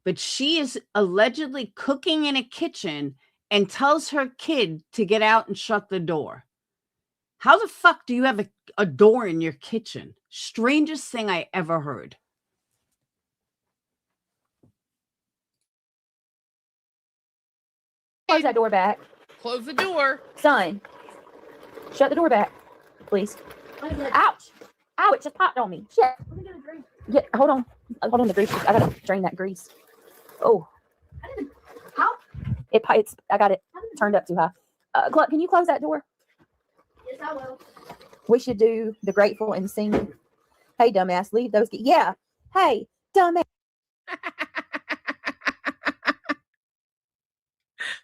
But she is allegedly cooking in a kitchen and tells her kid to get out and shut the door. How the fuck do you have a door in your kitchen? Strangest thing I ever heard. Close that door back. Close the door. Son, shut the door back, please. Ouch. Ow, it just popped on me. Shit. Yeah, hold on. Hold on, the grease. I gotta drain that grease. Oh. How? It's, I got it turned up too high. Can you close that door? Yes, I will. We should do the grateful and sing. Hey, dumbass, leave those. Yeah. Hey, dumbass.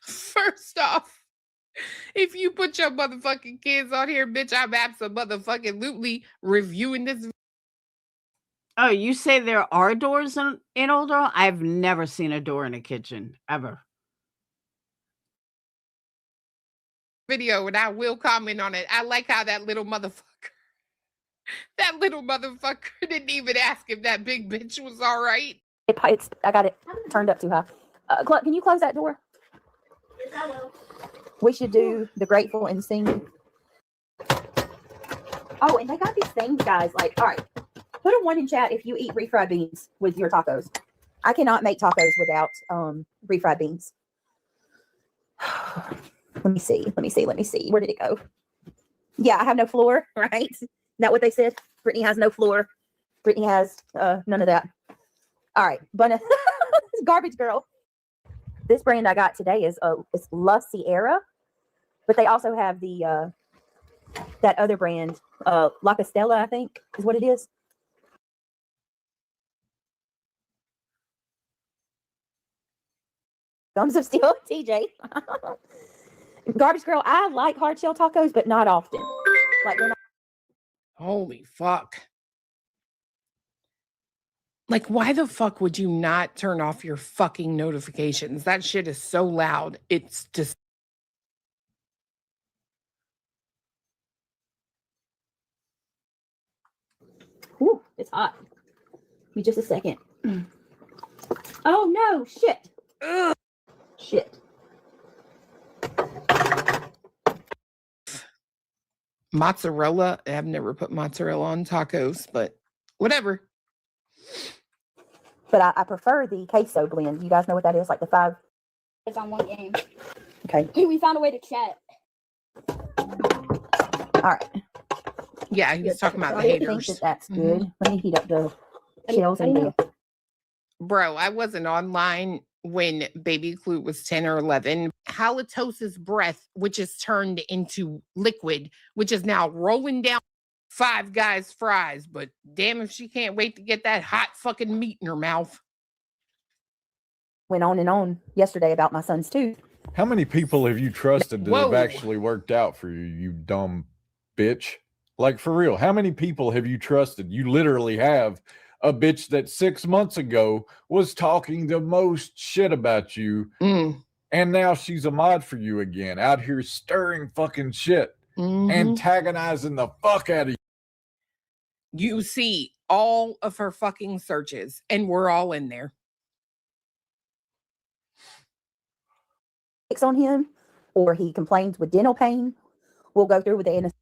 First off, if you put your motherfucking kids on here, bitch, I'm absolutely reviewing this. Oh, you say there are doors in Old Earl? I've never seen a door in a kitchen, ever. Video, and I will comment on it. I like how that little motherfucker didn't even ask if that big bitch was all right. It's, I got it turned up too high. Can you close that door? Yes, I will. We should do the grateful and sing. Oh, and they got these things, guys. Like, all right, put a 1 in chat if you eat refried beans with your tacos. I cannot make tacos without refried beans. Let me see. Where did it go? Yeah, I have no floor, right? Is that what they said? Brittany has no floor. Brittany has none of that. All right, but garbage girl. This brand I got today is La Sierra, but they also have the that other brand, La Castella, I think is what it is. Gums of steel, TJ. Garbage girl, I like hard shell tacos, but not often. Like they're not. Holy fuck. Like, why the fuck would you not turn off your fucking notifications? That shit is so loud. It's just. Whew, it's hot. Give me just a second. Oh no, shit. Ugh. Shit. Mozzarella. I've never put mozzarella on tacos, but whatever. But I prefer the queso blend. You guys know what that is? Like the 5. It's on one game. Okay. We found a way to chat. All right. Yeah, he was talking about the I think haters. that's good. Let me heat up the shells in there. Bro, I wasn't online when baby Clute was 10 or 11. Halitosis breath, which is turned into liquid, which is now rolling down Five Guys fries. But damn if she can't wait to get that hot fucking meat in her mouth. Went on and on yesterday about my son's tooth. How many people have you trusted that Whoa. have actually worked out for you, you dumb bitch? Like, for real, how many people have you trusted? You literally have a bitch that 6 months ago was talking the most shit about you. And now she's a mod for you again, out here stirring fucking shit, antagonizing the fuck out of you. You see all of her fucking searches, and we're all in there. On him, or he complains with dental pain, we'll go through with the anesthesia.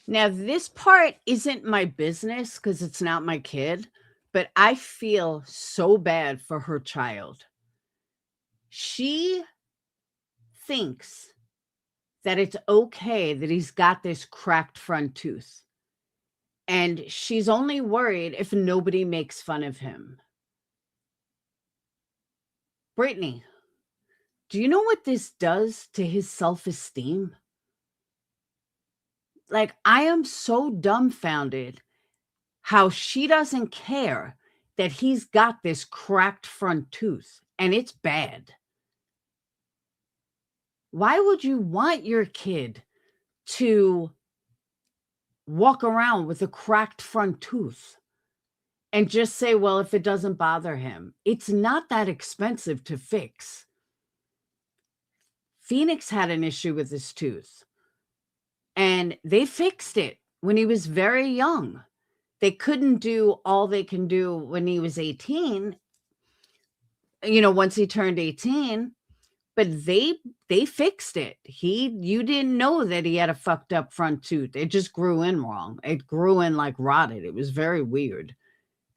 Now, this part isn't my business because it's not my kid, but I feel so bad for her child. She thinks that it's okay that he's got this cracked front tooth. And she's only worried if nobody makes fun of him. Brittany, do you know what this does to his self-esteem? Like, I am so dumbfounded how she doesn't care that he's got this cracked front tooth, and it's bad. Why would you want your kid to walk around with a cracked front tooth and just say, well, if it doesn't bother him? It's not that expensive to fix. Phoenix had an issue with his tooth, and they fixed it when he was very young. They couldn't do all they can do when he was 18, once he turned 18, but they fixed it. You didn't know that he had a fucked up front tooth. It just grew in wrong. It grew in like rotted. It was very weird,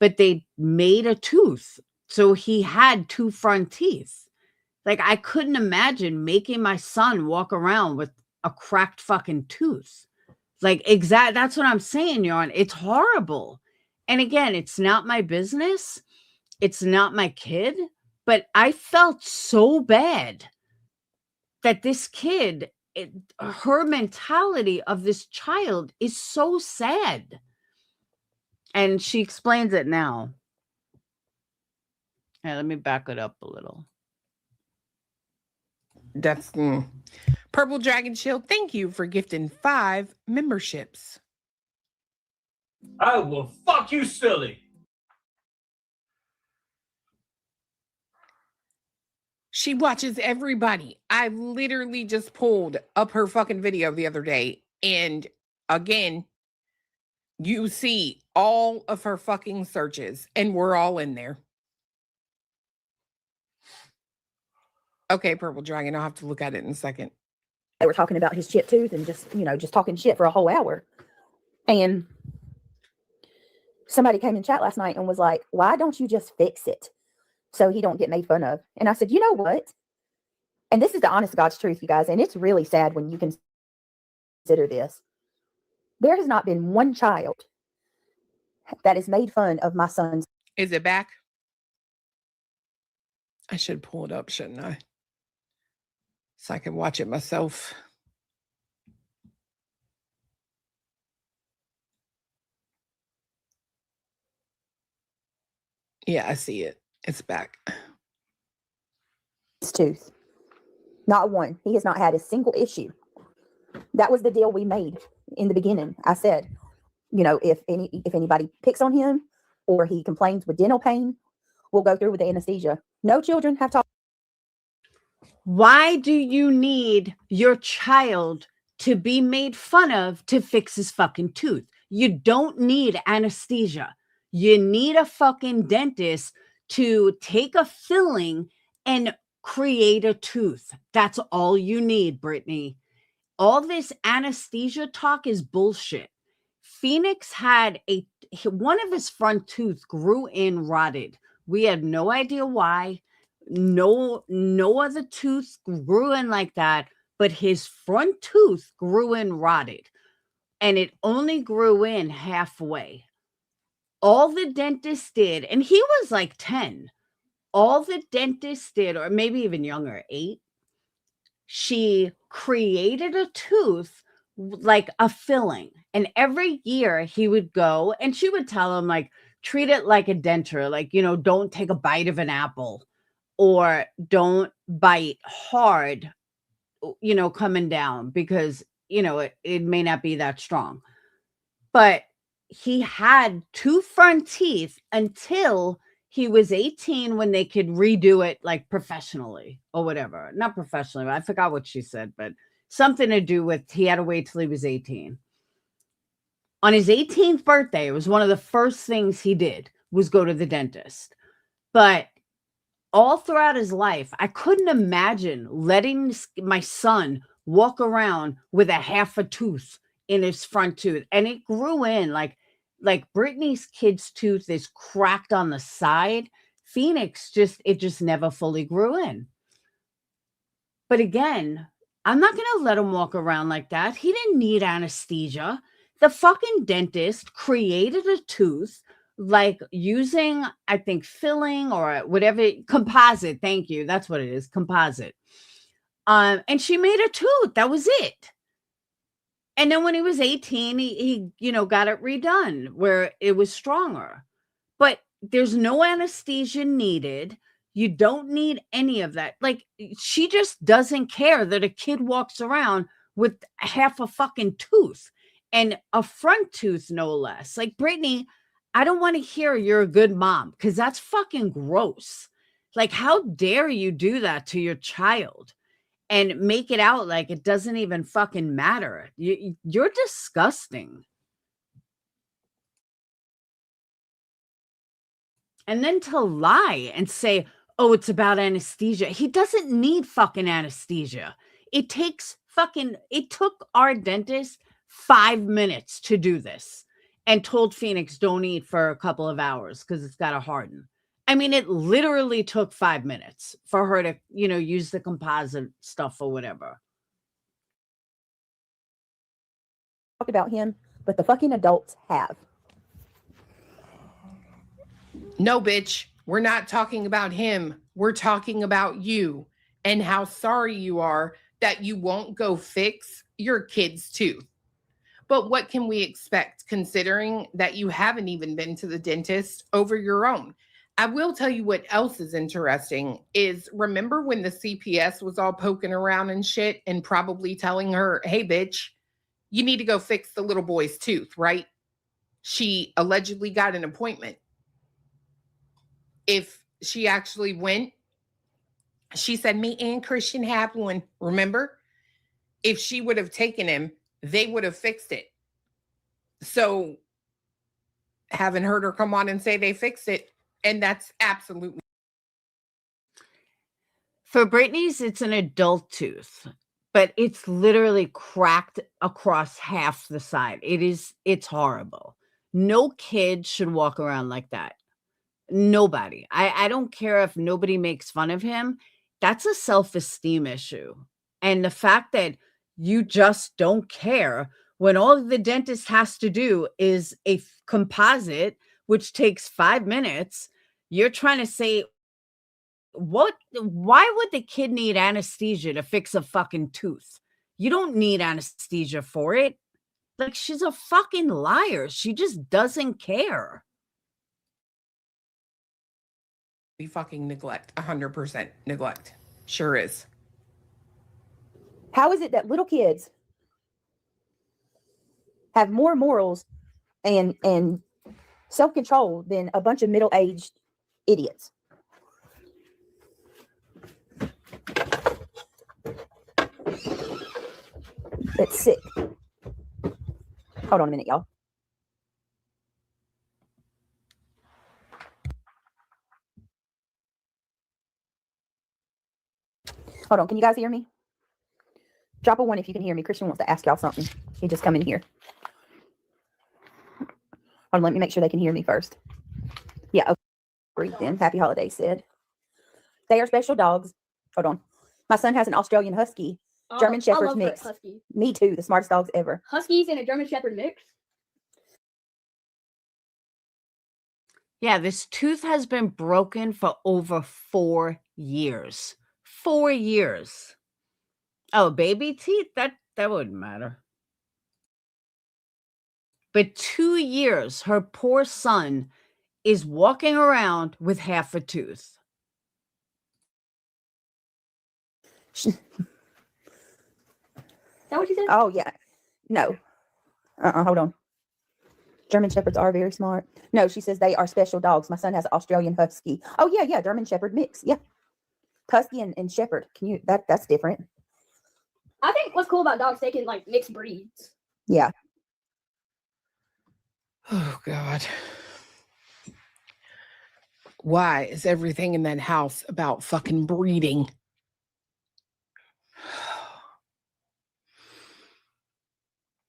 but they made a tooth. So he had 2 front teeth. Like, I couldn't imagine making my son walk around with a cracked fucking tooth. Like, that's what I'm saying, Yarn. It's horrible. And again, it's not my business. It's not my kid. But I felt so bad that this kid, her mentality of this child is so sad. And she explains it now. Let me back it up a little. That's Purple Dragon Shield. Thank you for gifting 5 memberships. I will fuck you silly. She watches everybody. I literally just pulled up her fucking video the other day. And again, you see all of her fucking searches. And we're all in there. Okay, Purple Dragon. I'll have to look at it in a second. They were talking about his chipped tooth and just talking shit for a whole hour. And somebody came in chat last night and was like, why don't you just fix it so he don't get made fun of? And I said, you know what? And this is the honest to God's truth, you guys. And it's really sad when you consider this. There has not been one child that has made fun of my son's. Is it back? I should pull it up, shouldn't I? So I can watch it myself. Yeah, I see it. It's back. His tooth. Not one. He has not had a single issue. That was the deal we made in the beginning. I said, if anybody picks on him or he complains with dental pain, we'll go through with the anesthesia. No children have talked. Why do you need your child to be made fun of to fix his fucking tooth? You don't need anesthesia. You need a fucking dentist to take a filling and create a tooth. That's all you need, Brittany. All this anesthesia talk is bullshit. Phoenix had one of his front tooth grew in, rotted. We had no idea why. No other tooth grew in like that, but his front tooth grew in, rotted, and it only grew in halfway. All the dentist did, and he was like 10. All the dentist did, or maybe even younger, 8, she created a tooth like a filling. And every year he would go and she would tell him, like, treat it like a denture, like, don't take a bite of an apple or don't bite hard, coming down because, it may not be that strong. But he had 2 front teeth until he was 18 when they could redo it like professionally or whatever. Not professionally, but I forgot what she said, but something to do with he had to wait till he was 18. On his 18th birthday, it was one of the first things he did was go to the dentist. But all throughout his life, I couldn't imagine letting my son walk around with a half a tooth in his front tooth. And it grew in like Brittany's kid's tooth is cracked on the side. Phoenix it just never fully grew in. But again, I'm not going to let him walk around like that. He didn't need anesthesia. The fucking dentist created a tooth like using, I think, filling or whatever, composite. Thank you. That's what it is. Composite. And she made a tooth. That was it. And then when he was 18, he got it redone where it was stronger. But there's no anesthesia needed. You don't need any of that. Like, she just doesn't care that a kid walks around with half a fucking tooth and a front tooth, no less. Like, Brittany, I don't want to hear you're a good mom because that's fucking gross. Like, how dare you do that to your child? And make it out like it doesn't even fucking matter. You're disgusting. And then to lie and say, oh, it's about anesthesia. He doesn't need fucking anesthesia. It took our dentist 5 minutes to do this and told Phoenix don't eat for a couple of hours because it's got to harden. I mean, it literally took 5 minutes for her to, use the composite stuff or whatever. Talked about him, but the fucking adults have. No, bitch, we're not talking about him. We're talking about you and how sorry you are that you won't go fix your kid's tooth. But what can we expect considering that you haven't even been to the dentist over your own? I will tell you what else is interesting is remember when the CPS was all poking around and shit and probably telling her, hey, bitch, you need to go fix the little boy's tooth, right? She allegedly got an appointment. If she actually went, she said, me and Christian have one. Remember? If she would have taken him, they would have fixed it. So haven't heard her come on and say they fixed it. And that's absolutely. For Brittany's, it's an adult tooth, but it's literally cracked across half the side. It's horrible. No kid should walk around like that. Nobody. I don't care if nobody makes fun of him. That's a self-esteem issue. And the fact that you just don't care when all the dentist has to do is a composite, which takes 5 minutes, you're trying to say, why would the kid need anesthesia to fix a fucking tooth? You don't need anesthesia for it. Like, she's a fucking liar. She just doesn't care. We fucking neglect, 100% neglect. Sure is. How is it that little kids have more morals and self-control than a bunch of middle-aged idiots? It's sick. Hold on a minute, y'all. Hold on, can you guys hear me? Drop a 1 if you can hear me. Christian wants to ask y'all something. He just come in here. Hold on, let me make sure they can hear me first. Yeah, okay. Breathe in. Happy holidays, Sid. They are special dogs. Hold on. My son has an Australian Husky, German Shepherd's mix. Husky. Me too, the smartest dogs ever. Huskies and a German Shepherd mix. Yeah, this tooth has been broken for over 4 years. 4 years. Oh, baby teeth? That wouldn't matter. But 2 years, her poor son is walking around with half a tooth. Is that what you said? Oh, yeah. No. Hold on. German Shepherds are very smart. No, she says they are special dogs. My son has an Australian Husky. Oh, yeah, German Shepherd mix. Yeah. Husky and Shepherd. That's different. I think what's cool about dogs, they can like mix breeds. Yeah. Oh, God. Why is everything in that house about fucking breeding?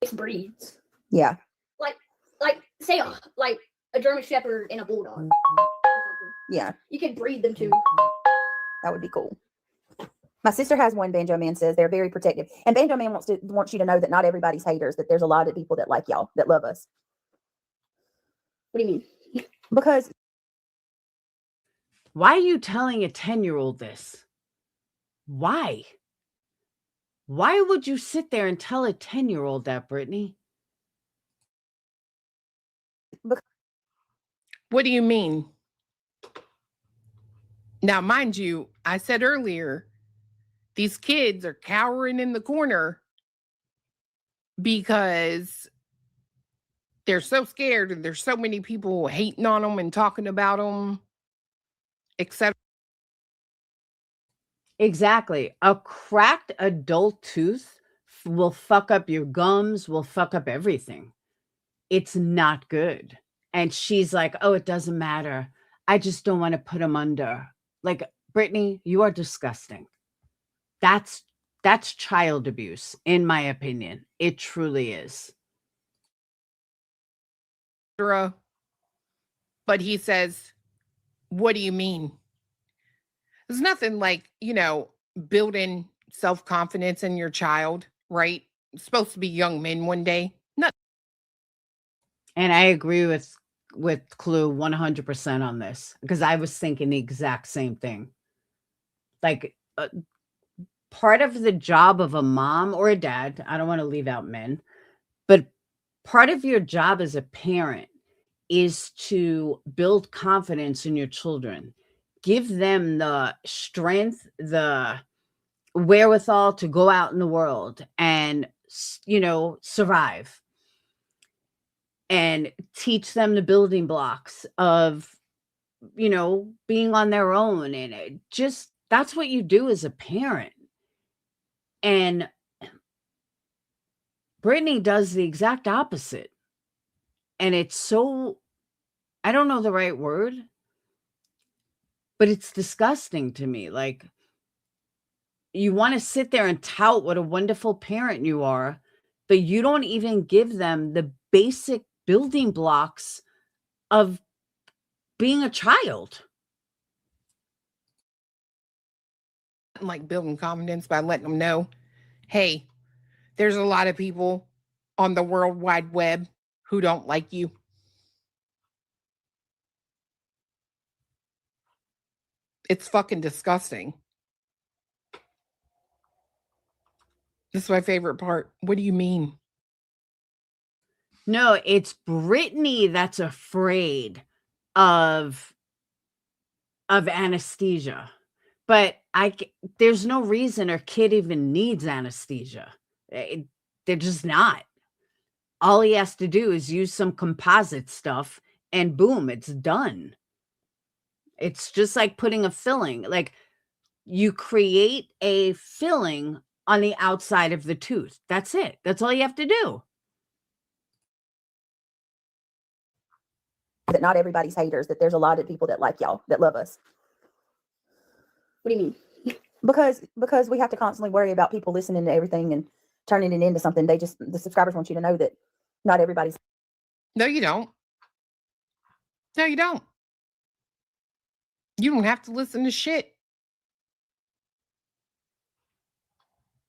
Mixed breeds. Yeah. Like say like a German Shepherd and a Bulldog. Yeah. You can breed them too. That would be cool. My sister has one, Banjo Man says. They're very protective. And Banjo Man wants you to know that not everybody's haters, that there's a lot of people that like y'all, that love us. What do you mean? Because why are you telling a 10-year-old this? Why? Why would you sit there and tell a 10-year-old that, Brittany? What do you mean? Now, mind you, I said earlier, these kids are cowering in the corner because they're so scared and there's so many people hating on them and talking about them, etc. Exactly. A cracked adult tooth will fuck up your gums, will fuck up everything. It's not good. And she's like, oh, it doesn't matter. I just don't want to put him under. Like, Brittany, you are disgusting. That's child abuse, in my opinion. It truly is. But he says, What do you mean? There's nothing like, building self-confidence in your child, right? It's supposed to be young men one day. Not And I agree with Clue 100% on this, because I was thinking the exact same thing. Like, part of the job of a mom or a dad, I don't want to leave out men, but part of your job as a parent is to build confidence in your children. Give them the strength, the wherewithal to go out in the world and, survive. And teach them the building blocks of, being on their own. And that's what you do as a parent. And Brittany does the exact opposite. And it's so, I don't know the right word, but it's disgusting to me. Like, you want to sit there and tout what a wonderful parent you are, but you don't even give them the basic building blocks of being a child. like building confidence by letting them know, hey, there's a lot of people on the World Wide Web who don't like you. It's fucking disgusting. This is my favorite part. What do you mean? No, it's Brittany that's afraid of anesthesia. But there's no reason her kid even needs anesthesia. They're just not. All he has to do is use some composite stuff and boom, it's done. It's just like putting a filling. Like, you create a filling on the outside of the tooth. That's it. That's all you have to do. That not everybody's haters, that there's a lot of people that like y'all, that love us. What do you mean? Because we have to constantly worry about people listening to everything and turning it into something. The subscribers want you to know that not everybody's. No, you don't. No, you don't. You don't have to listen to shit.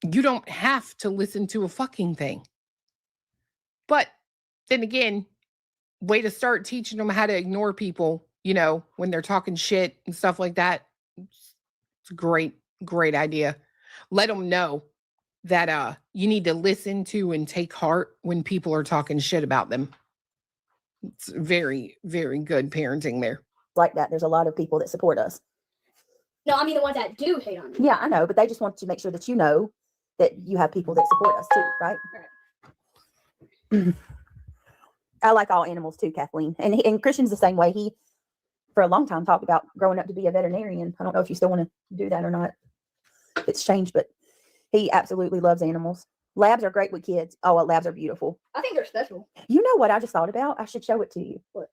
You don't have to listen to a fucking thing. But then again, way to start teaching them how to ignore people, when they're talking shit and stuff like that. It's a great, great idea. Let them know that you need to listen to and take heart when people are talking shit about them. It's very, very good parenting there. Like that. There's a lot of people that support us. No, I mean the ones that do hate on me. Yeah, I know, but they just want to make sure that you know that you have people that support us too, right? I like all animals too, Kathleen. And Christian's the same way. He, for a long time, talked about growing up to be a veterinarian. I don't know if you still want to do that or not. It's changed, but he absolutely loves animals. Labs are great with kids. Oh, labs are beautiful. I think they're special. You know what I just thought about? I should show it to you. What?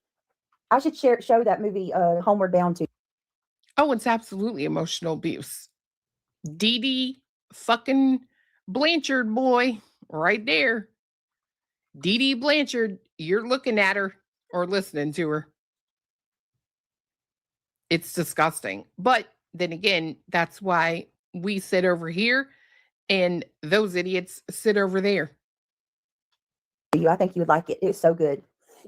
I should show that movie, Homeward Bound, to. Oh, it's absolutely emotional abuse. Dee Dee fucking Blanchard, boy, right there. Dee Dee Blanchard, you're looking at her or listening to her. It's disgusting. But then again, that's why we sit over here and those idiots sit over there. I think you would like it. It's so good.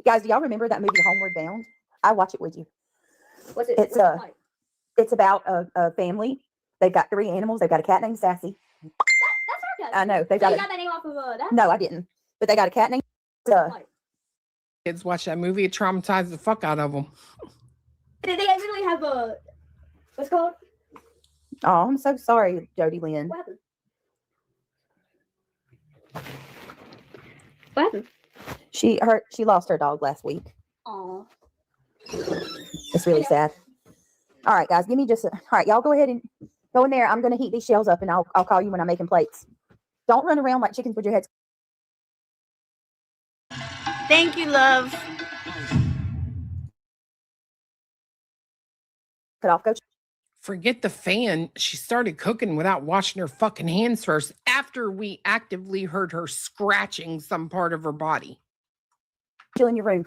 Guys, do y'all remember that movie Homeward Bound? I watch it with you. What's it? It's about a family. They've got 3 animals. They've got a cat named Sassy. That's I know. They've so got you got that name off of that? No, I didn't. But they got a cat named. Kids watch that movie, it traumatized the fuck out of them. Did they really have what's it called? Oh, I'm so sorry, Jody Lynn. What happened? What happened? She lost her dog last week. Aw. It's really sad. All right, guys, give me all right, y'all go ahead and go in there. I'm going to heat these shells up and I'll call you when I'm making plates. Don't run around like chickens with your heads. Thank you, love. Cut off. Go. Forget the fan. She started cooking without washing her fucking hands first after we actively heard her scratching some part of her body. Chill in your room,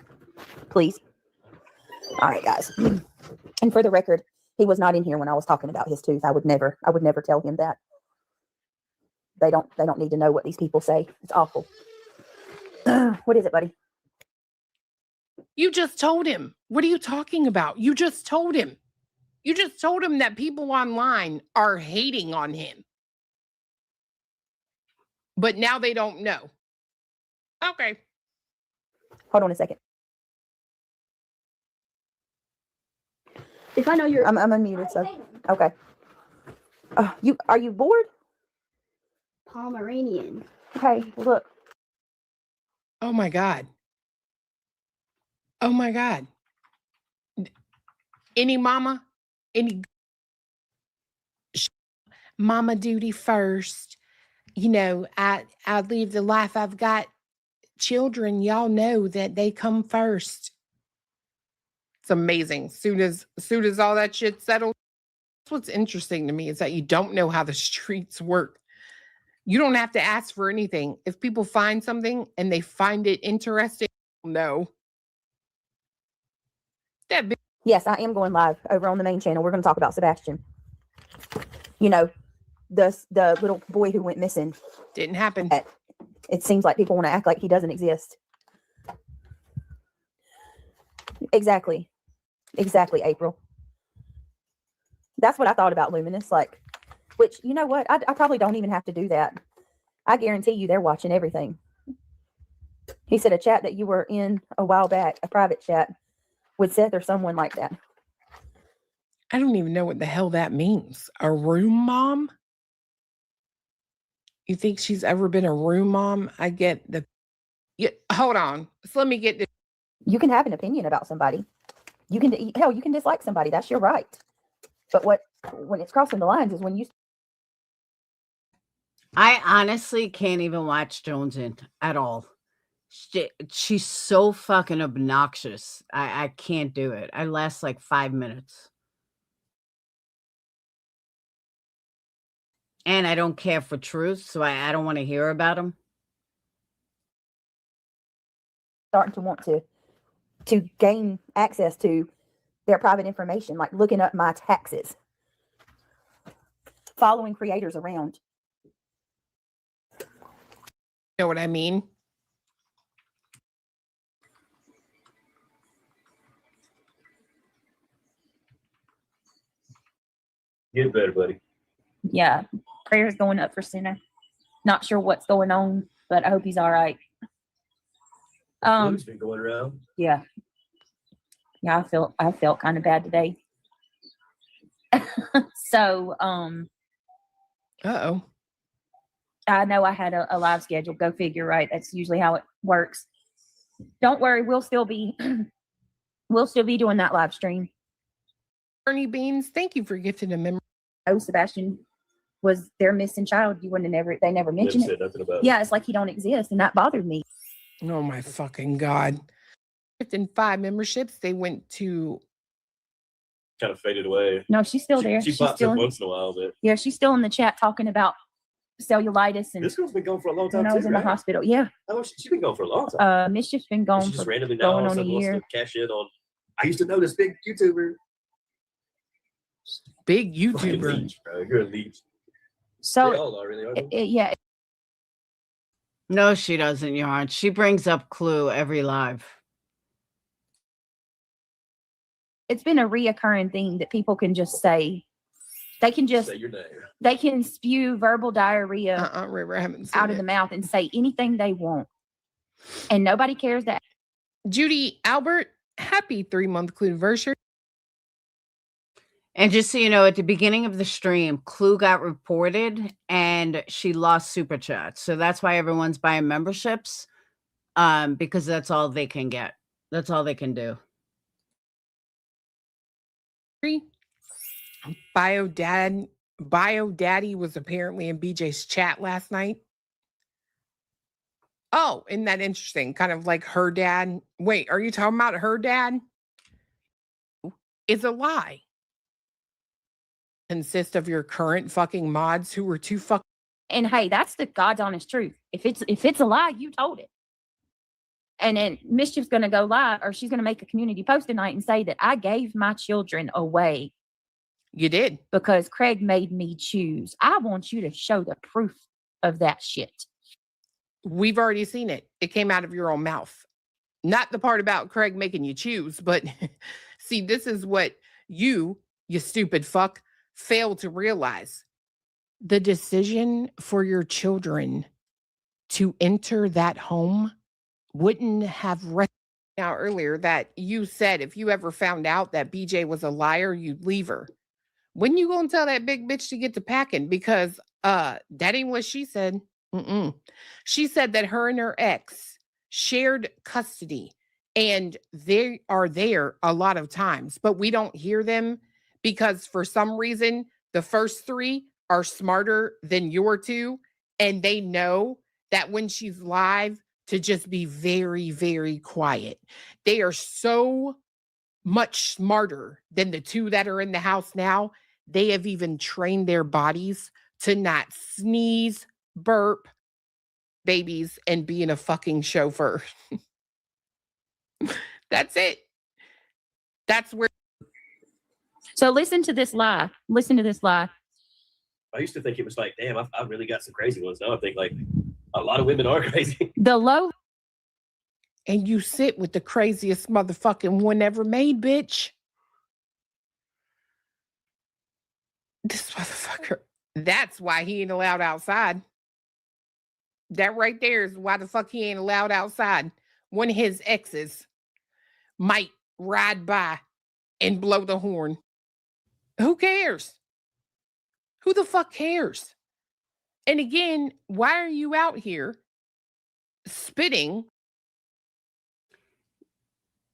please. All right, guys. And for the record, he was not in here when I was talking about his tooth. I would never tell him that. They don't need to know what these people say. It's awful. What is it, buddy? You just told him. What are you talking about? You just told him. You just told him that people online are hating on him. But now they don't know. Okay. Hold on a second. If I know you're, I'm unmuted, so okay. Are you bored? Pomeranian. Okay, look. Oh my God. Oh my God. Any mama? Any mama duty first. You know, I live the life. I've got children. Y'all know that they come first. It's amazing. Soon as all that shit settles. What's interesting to me is that you don't know how the streets work. You don't have to ask for anything. If people find something and they find it interesting, no. Yes, I am going live over on the main channel. We're going to talk about Sebastian. You know, the little boy who went missing. Didn't happen. It seems like people want to act like he doesn't exist. Exactly, April. That's what I thought about Luminous. Like, which, you know what? I probably don't even have to do that. I guarantee you they're watching everything. He said a chat that you were in a while back, a private chat with Seth or someone like that. I don't even know what the hell that means. A room mom? You think she's ever been a room mom? I get the... Yeah, hold on. So let me get this. You can have an opinion about somebody. You can dislike somebody. That's your right. But when it's crossing the lines is when you... I honestly can't even watch Jonesin at all. She's so fucking obnoxious. I can't do it. I last like 5 minutes. And I don't care for truth, so I don't want to hear about them. Starting to want to gain access to their private information, like looking up my taxes, following creators around. Know what I mean? Get better, buddy. Yeah, prayers going up for Sinner. Not sure what's going on, but I hope he's all right. Flu's been going around. Yeah, I felt kind of bad today. So, uh-oh. I know I had a live schedule. Go figure, right? That's usually how it works. Don't worry, we'll still be doing that live stream. Ernie Beans, thank you for gifting a memory. Oh, Sebastian was their missing child. They never mentioned said it. nothing about it. Yeah, it's like he don't exist, and that bothered me. Oh my fucking God. In 5 memberships, they went to... Kind of faded away. No, she's still there. She She's pops still up once in a while, but yeah, she's still in the chat talking about cellulitis and this girl's been gone for a long time. when I was too, in right? the hospital. Yeah. How long she's been gone for a long time. Mischief's been gone She just for randomly now going all of a on a sudden wants year. to cash in on. I used to know this big YouTuber. Big Fucking YouTuber. leech, bro. You're a leech. So They all are, really, aren't they? yeah. No, she doesn't, Yarn. She brings up Clue every live. It's been a reoccurring thing that people can just say. They can just Say your name. they can spew verbal diarrhea River, I haven't seen out of the mouth and say anything they want, and nobody cares that. Judy Albert, happy 3-month Clue anniversary. And just so you know, at the beginning of the stream, Clue got reported and she lost super chats. So that's why everyone's buying memberships, because that's all they can get. That's all they can do. Bio Daddy was apparently in BJ's chat last night. Oh, isn't that interesting? Kind of like her dad. Wait, are you talking about her dad? It's a lie. Consist of your current fucking mods who were too fucking. And hey, that's the God's honest truth. If it's a lie, you told it. And then Mischief's going to go live, or she's going to make a community post tonight and say that I gave my children away. You did. Because Craig made me choose. I want you to show the proof of that shit. We've already seen it. It came out of your own mouth. Not the part about Craig making you choose, but see, this is what you stupid fuck, fail to realize. The decision for your children to enter that home wouldn't have out earlier that you said if you ever found out that BJ was a liar, you'd leave her. When you gonna tell that big bitch to get to packing? Because that ain't what she said. She said that her and her ex shared custody, and they are there a lot of times, but we don't hear them because for some reason the first three are smarter than your two, and they know that when she's live to just be very, very quiet. They are so much smarter than the two that are in the house now. They have even trained their bodies to not sneeze, burp, babies, and being a fucking chauffeur. That's it. That's where. So listen to this lie. Listen to this lie. I used to think it was like, damn, I've really got some crazy ones. Now I think like a lot of women are crazy. The low. And you sit with the craziest motherfucking one ever made, bitch. This motherfucker. That's why he ain't allowed outside. That right there is why the fuck he ain't allowed outside. One of his exes might ride by and blow the horn. Who cares? Who the fuck cares? And again, why are you out here spitting?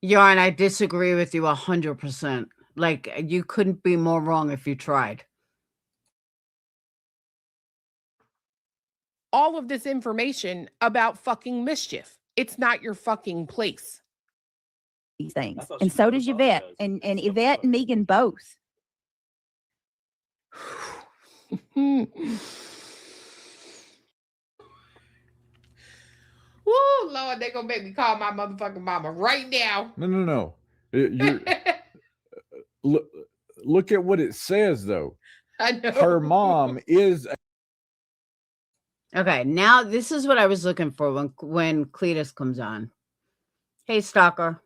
Yarn, I disagree with you 100%. Like, you couldn't be more wrong if you tried. All of this information about fucking Mischief. It's not your fucking place. These things. And so does Yvette. And Yvette and Megan both. Woo, Lord, they're gonna make me call my motherfucking mama right now. No. Look at what it says, though. I know. Her mom is. Okay, now this is what I was looking for when Cletus comes on. Hey, stalker.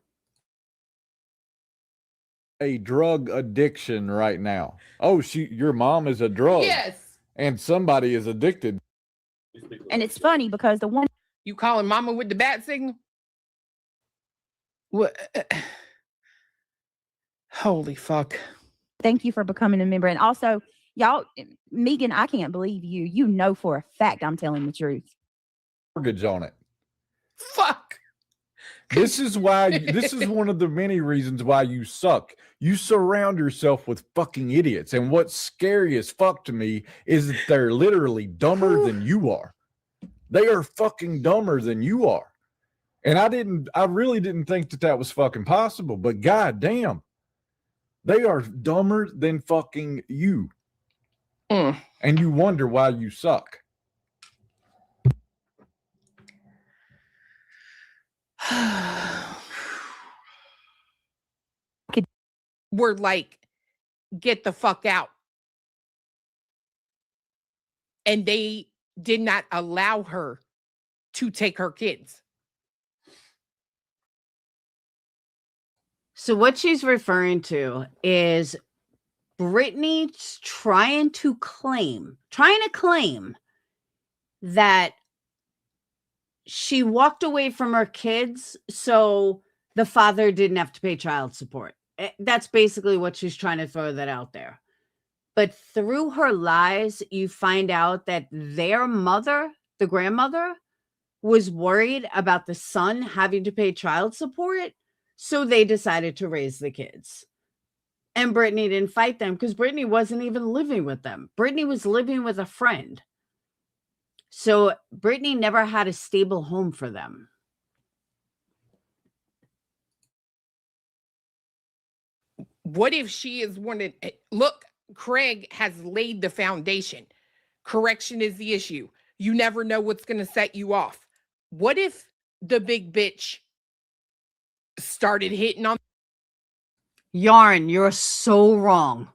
A drug addiction right now. Oh, your mom is a drug. Yes. And somebody is addicted. And it's funny because the one you calling mama with the bat signal? What? Holy fuck. Thank you for becoming a member. And also, y'all, Megan, I can't believe you. You know for a fact I'm telling the truth. Mortgage on it. Fuck. This is one of the many reasons why you suck. You surround yourself with fucking idiots. And what's scary as fuck to me is that they're literally dumber than you are. They are fucking dumber than you are. And I really didn't think that was fucking possible, but goddamn, they are dumber than fucking you. And you wonder why you suck. We're like, get the fuck out. And they did not allow her to take her kids. So what she's referring to is Brittany trying to claim that she walked away from her kids so the father didn't have to pay child support. That's basically what she's trying to throw that out there. But through her lies, you find out that their mother, the grandmother, was worried about the son having to pay child support. So they decided to raise the kids. And Brittany didn't fight them because Brittany wasn't even living with them. Brittany was living with a friend. So Brittany never had a stable home for them. What if she is wanted? Look, Craig has laid the foundation. Correction is the issue. You never know what's going to set you off. What if the big bitch started hitting on. Yarn, you're so wrong.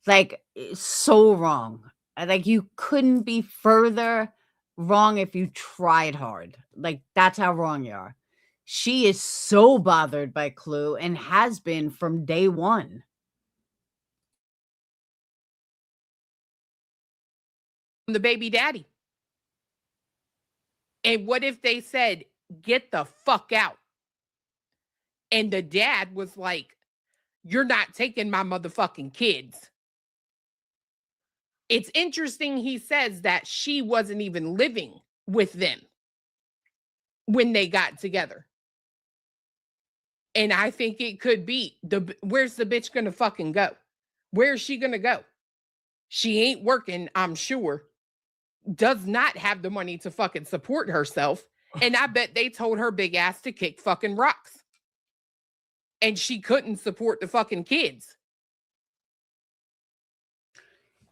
Like, so wrong. Like, you couldn't be further wrong if you tried hard. Like, that's how wrong you are. She is so bothered by Clue and has been from day one. The baby daddy. And what if they said, get the fuck out? And the dad was like, you're not taking my motherfucking kids. It's interesting he says that she wasn't even living with them when they got together. And I think it could be where's the bitch gonna fucking go? Where's she gonna go? She ain't working, I'm sure. Does not have the money to fucking support herself. And I bet they told her big ass to kick fucking rocks. And she couldn't support the fucking kids.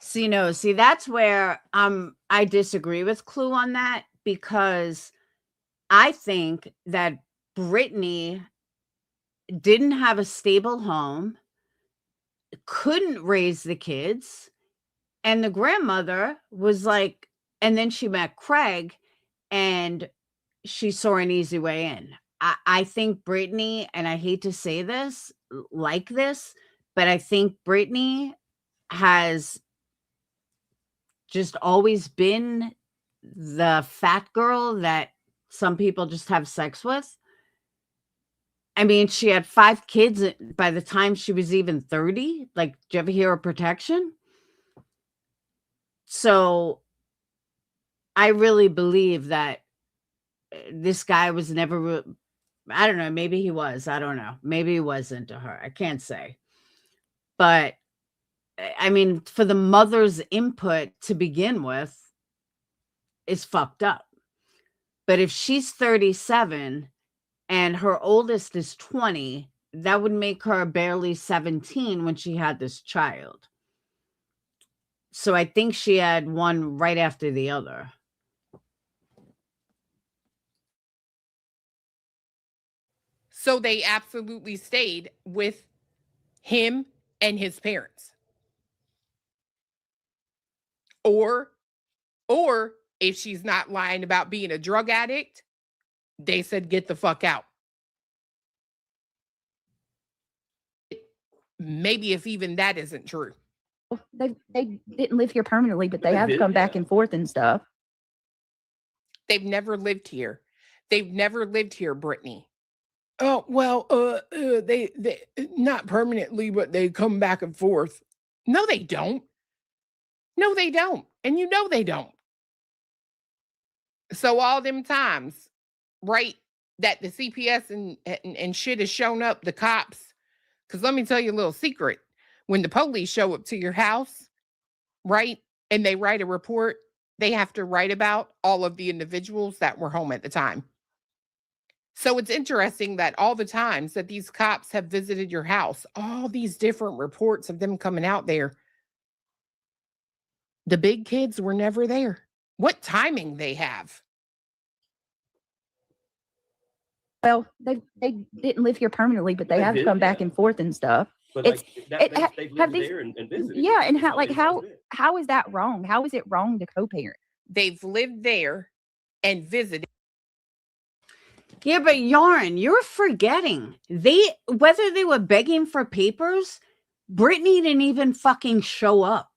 See, no, see, that's where I disagree with Clue on that, because I think that Brittany didn't have a stable home, couldn't raise the kids, and the grandmother was like, and then she met Craig and she saw an easy way in. I think Brittany, and I hate to say this like this, but I think Brittany has just always been the fat girl that some people just have sex with. I mean, she had 5 kids by the time she was even 30. Like, do you ever hear of protection? So I really believe that this guy was never, I don't know, maybe he was, I don't know. Maybe he was into her. I can't say. But I mean, for the mother's input to begin with is fucked up. But if she's 37 and her oldest is 20, that would make her barely 17 when she had this child. So I think she had one right after the other. So they absolutely stayed with him and his parents. Or if she's not lying about being a drug addict, they said, get the fuck out. Maybe if even that isn't true. They didn't live here permanently, but they have did, come back and forth and stuff. They've never lived here. They've never lived here, Brittany. Oh, well, they not permanently, but they come back and forth. No, they don't. No, they don't. And you know they don't. So all them times, right, that the CPS and shit has shown up, the cops, because let me tell you a little secret. When the police show up to your house, right, and they write a report, they have to write about all of the individuals that were home at the time. So it's interesting that all the times that these cops have visited your house, all these different reports of them coming out there, the big kids were never there. What timing they have. Well, they didn't live here permanently, but they have did, come back and forth and stuff. But It's like they've have lived these, there and visited. yeah, and how That's how they've how is that wrong? How is it wrong to co-parent? They've lived there and visited. Yeah, but Yarn, you're forgetting. Whether they were begging for papers, Brittany didn't even fucking show up.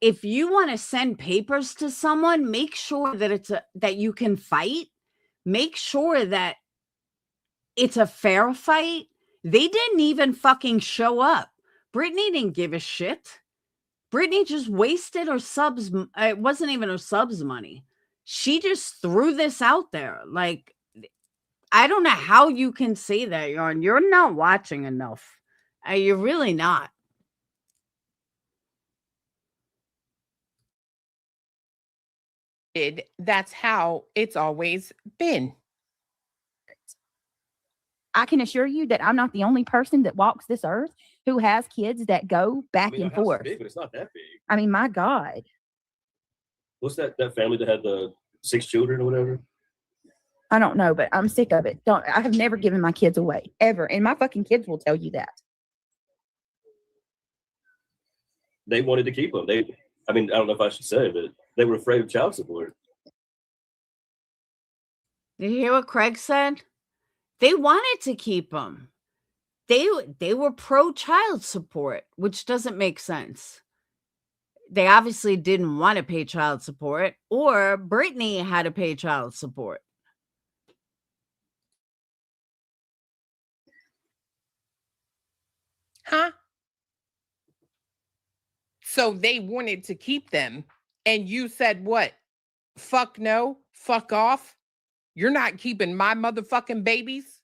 If you want to send papers to someone, make sure that that you can fight. Make sure that it's a fair fight. They didn't even fucking show up. Brittany didn't give a shit. Brittany just wasted her subs. It wasn't even her subs money. She just threw this out there. Like, I don't know how you can say that, Yarn. You're not watching enough. You're really not. That's how it's always been. I can assure you that I'm not the only person that walks this earth who has kids that go back and our house is forth. big, but it's not that big. I mean, my God. What's that family that had the 6 children or whatever? I don't know, but I'm sick of it. I have never given my kids away ever. And my fucking kids will tell you that. They wanted to keep them. I don't know if I should say, but they were afraid of child support. Did you hear what Craig said? They wanted to keep them. They were pro child support, which doesn't make sense. They obviously didn't want to pay child support, or Brittany had to pay child support. Huh? So they wanted to keep them, and you said what? Fuck no, fuck off. You're not keeping my motherfucking babies.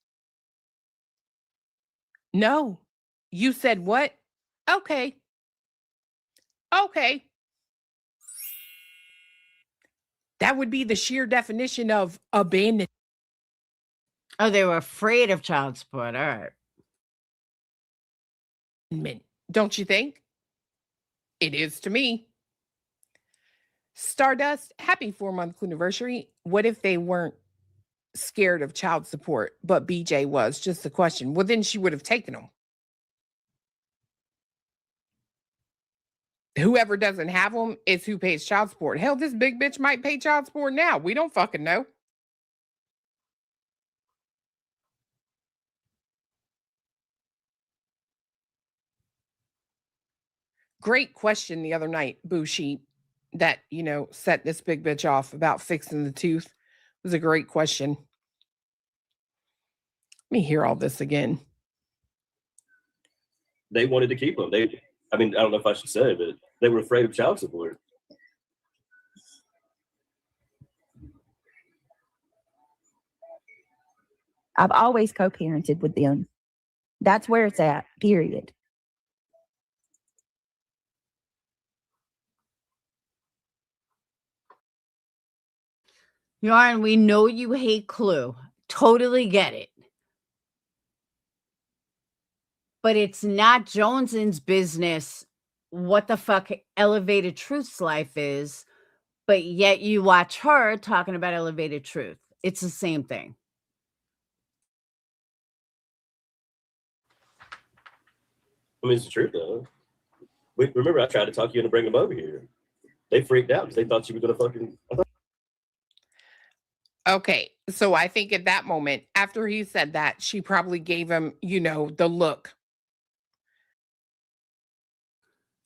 No. You said what? Okay. Okay. That would be the sheer definition of abandonment. Oh, they were afraid of child support. All right. Don't you think? It is to me. Stardust, happy 4-month anniversary. What if they weren't scared of child support, but BJ was? Just the question. Well, then she would have taken them. Whoever doesn't have them is who pays child support. Hell, this big bitch might pay child support now. We don't fucking know. Great question the other night, Bushi, that, set this big bitch off about fixing the tooth. It was a great question. Let me hear all this again. They wanted to keep them. I don't know if I should say, but they were afraid of child support. I've always co-parented with them. That's where it's at, period. Yarn, we know you hate Clue. Totally get it. But it's not Jones's business what the fuck Elevated Truth's life is, but yet you watch her talking about Elevated Truth. It's the same thing. It's the truth, though. Remember, I tried to talk you into bringing them over here. They freaked out because they thought you were going to fucking... Okay, so I think at that moment, after he said that, she probably gave him, the look.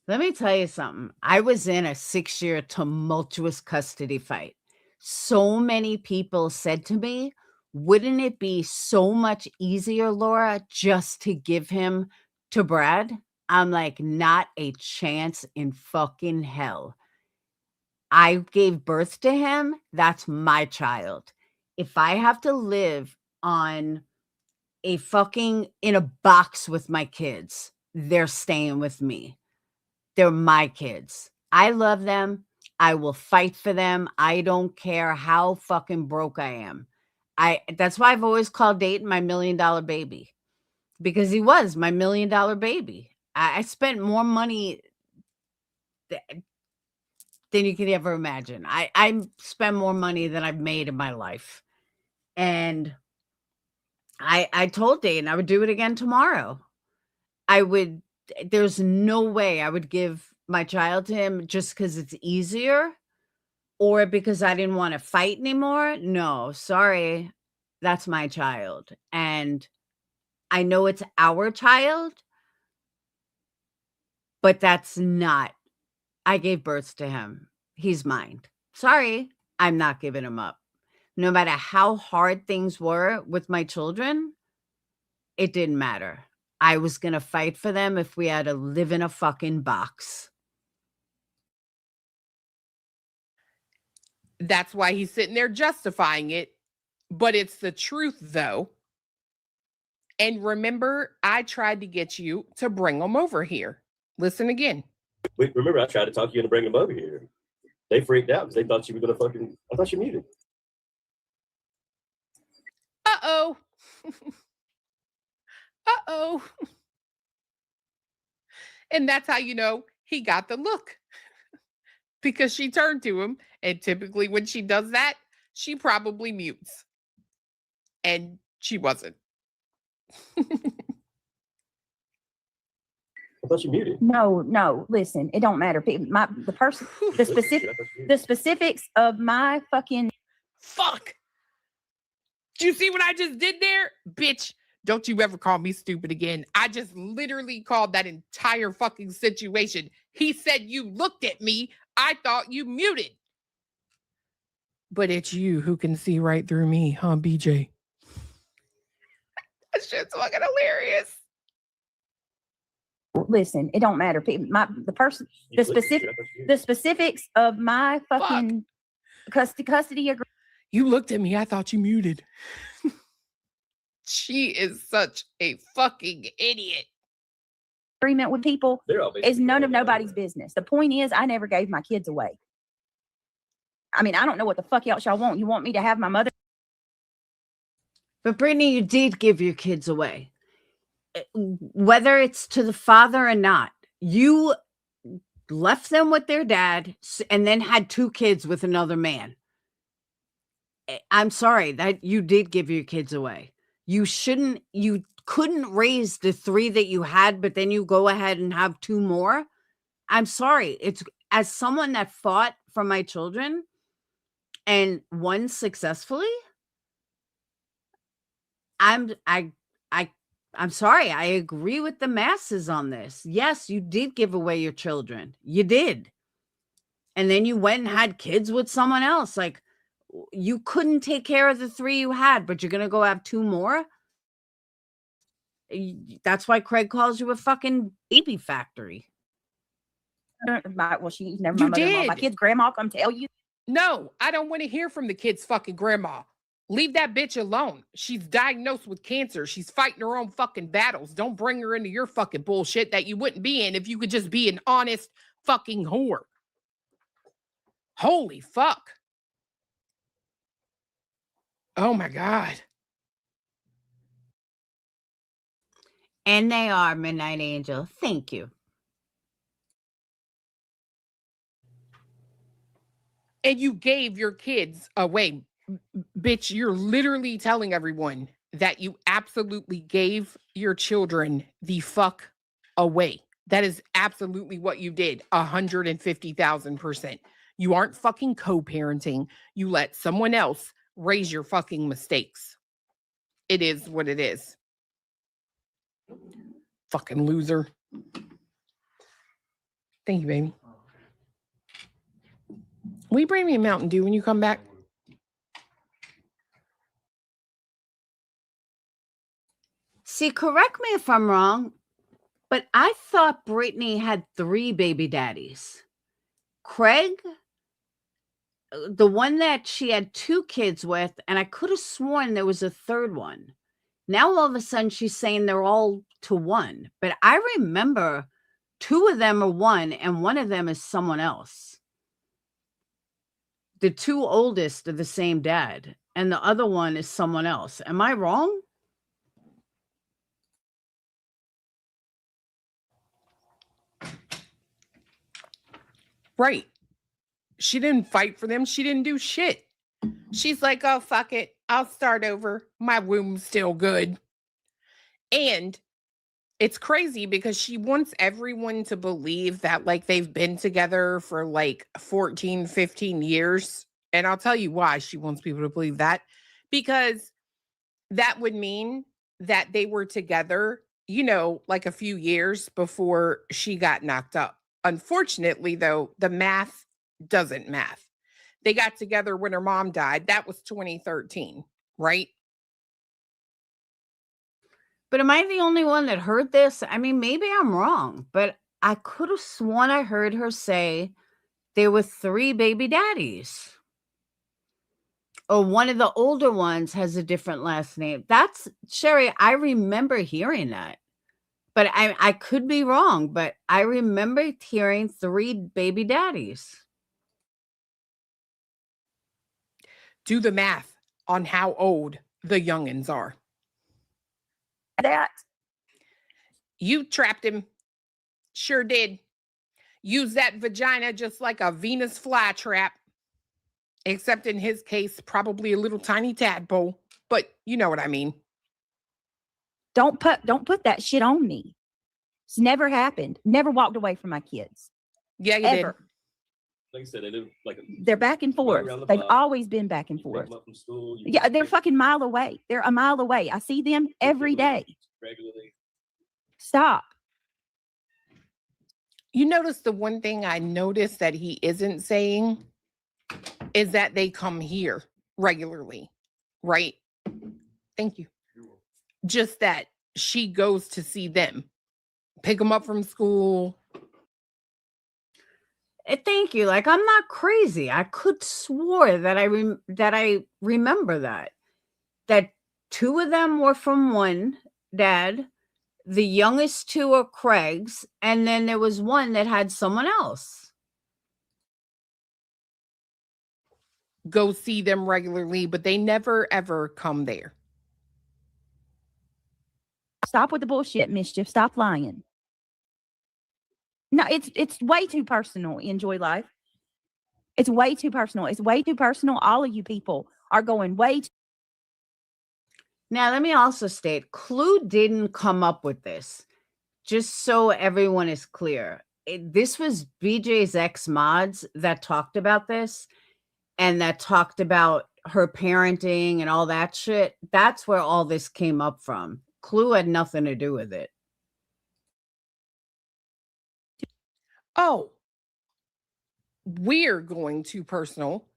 Let me tell you something. I was in a 6-year tumultuous custody fight. So many people said to me, wouldn't it be so much easier, Laura, just to give him to Brad? I'm like, not a chance in fucking hell. I gave birth to him. That's my child. If I have to live in a box with my kids, they're staying with me. They're my kids. I love them. I will fight for them. I don't care how fucking broke I am. That's why I've always called Dayton my $1 million baby, because he was my $1 million baby. I spent more money than you could ever imagine. I spend more money than I've made in my life. And I told Dayton I would do it again tomorrow. There's no way I would give my child to him just because it's easier or because I didn't want to fight anymore. No, sorry. That's my child. And I know it's our child, but that's not. I gave birth to him. He's mine. Sorry, I'm not giving him up. No matter how hard things were with my children, it didn't matter. I was going to fight for them if we had to live in a fucking box. That's why he's sitting there justifying it. But it's the truth, though. And remember, I tried to get you to bring them over here. Listen again. Remember, I tried to talk you into bringing them over here. They freaked out because they thought you were going to fucking... I thought you muted. Uh-oh. Uh-oh. And that's how you know he got the look. Because she turned to him, and typically when she does that, she probably mutes. and she wasn't. I thought you muted. No. Listen, it don't matter. The specifics of my fucking. Fuck. Do you see what I just did there? Bitch, don't you ever call me stupid again. I just literally called that entire fucking situation. He said you looked at me. I thought you muted. But it's you who can see right through me, huh, BJ? That shit's fucking hilarious. Listen, it don't matter. The specifics of my fucking custody agreement. You looked at me. I thought you muted. She is such a fucking idiot. Agreement with people is none of nobody's business. The point is, I never gave my kids away. I mean, I don't know what the fuck else y'all want. You want me to have my mother? But Brittany, you did give your kids away. Whether it's to the father or not, you left them with their dad and then had 2 kids with another man. I'm sorry that you did give your kids away. You couldn't raise the 3 that you had, but then you go ahead and have 2 more. I'm sorry. It's as someone that fought for my children and won successfully. I'm sorry. I agree with the masses on this. Yes, you did give away your children. You did. And then you went and had kids with someone else. Like, you couldn't take care of the 3 you had, but you're going to go have 2 more? That's why Craig calls you a fucking baby factory. Well, she's never You my mother-in-law. did. My kid's grandma come tell you. No, I don't want to hear from the kid's fucking grandma. Leave that bitch alone. She's diagnosed with cancer. She's fighting her own fucking battles. Don't bring her into your fucking bullshit that you wouldn't be in if you could just be an honest fucking whore. Holy fuck. Oh my God. And they are, Midnight Angel. Thank you. And you gave your kids away. Bitch, you're literally telling everyone that you absolutely gave your children the fuck away. That is absolutely what you did. 150,000%. You aren't fucking co-parenting. You let someone else raise your fucking mistakes. It is what it is. Fucking loser. Thank you, baby. Will you bring me a Mountain Dew when you come back? See, correct me if I'm wrong, but I thought Brittany had 3 baby daddies. Craig, the one that she had 2 kids with, and I could have sworn there was a 3rd one. Now all of a sudden she's saying they're all to 1, but I remember 2 of them are 1 and one of them is someone else. The 2 oldest are the same dad and the other one is someone else. Am I wrong? Right. She didn't fight for them. She didn't do shit. She's like, oh, fuck it. I'll start over. My womb's still good. And it's crazy because she wants everyone to believe that like they've been together for like 14, 15 years. And I'll tell you why she wants people to believe that. Because that would mean that they were together, you know, like a few years before she got knocked up. Unfortunately, though, the math doesn't math. They got together when her mom died. That was 2013, right? But am I the only one that heard this? I mean, maybe I'm wrong, but I could have sworn I heard her say there were 3 baby daddies. Or one of the older ones has a different last name. That's, Sherry, I remember hearing that. But I could be wrong, but I remember hearing 3 baby daddies. Do the math on how old the youngins are. That you trapped him. Sure did. Use that vagina just like a Venus flytrap. Except in his case, probably a little tiny tadpole. But you know what I mean. Don't put that shit on me. It's never happened. Never walked away from my kids. Yeah, you Ever. did. Like I said, they live like They're back and forth. around the They've block. always been back and You pick forth. them up from school. Yeah, they're fucking mile away. They're a mile away. I see them every day. regularly. Stop. You notice the one thing I noticed that he isn't saying is that they come here regularly, right? Thank you. Just that she goes to see them, pick them up from school. Thank you. Like, I'm not crazy. I could swore that I remember that two of them were from one dad. The youngest two are Craig's, and then there was one that had someone else. Go see them regularly, but they never ever come there. Stop with the bullshit, Mischief. Stop lying. No, it's way too personal. Enjoy life. It's way too personal. It's way too personal. All of you people are going way too. Now, let me also state, Clue didn't come up with this. Just so everyone is clear, this was BJ's ex-mods that talked about this and that talked about her parenting and all that shit. That's where all this came up from. Clue had nothing to do with it. Oh, we're going too personal,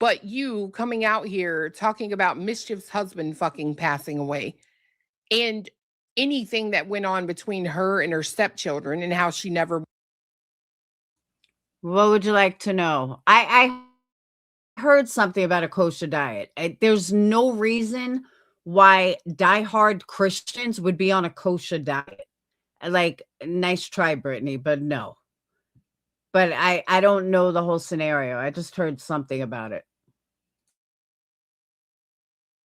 but you coming out here talking about Mischief's husband fucking passing away and anything that went on between her and her stepchildren and how she never. What would you like to know? I heard something about a kosher diet. There's no reason why diehard Christians would be on a kosher diet. Like, nice try, Brittany, but no. But I don't know the whole scenario. I just heard something about it.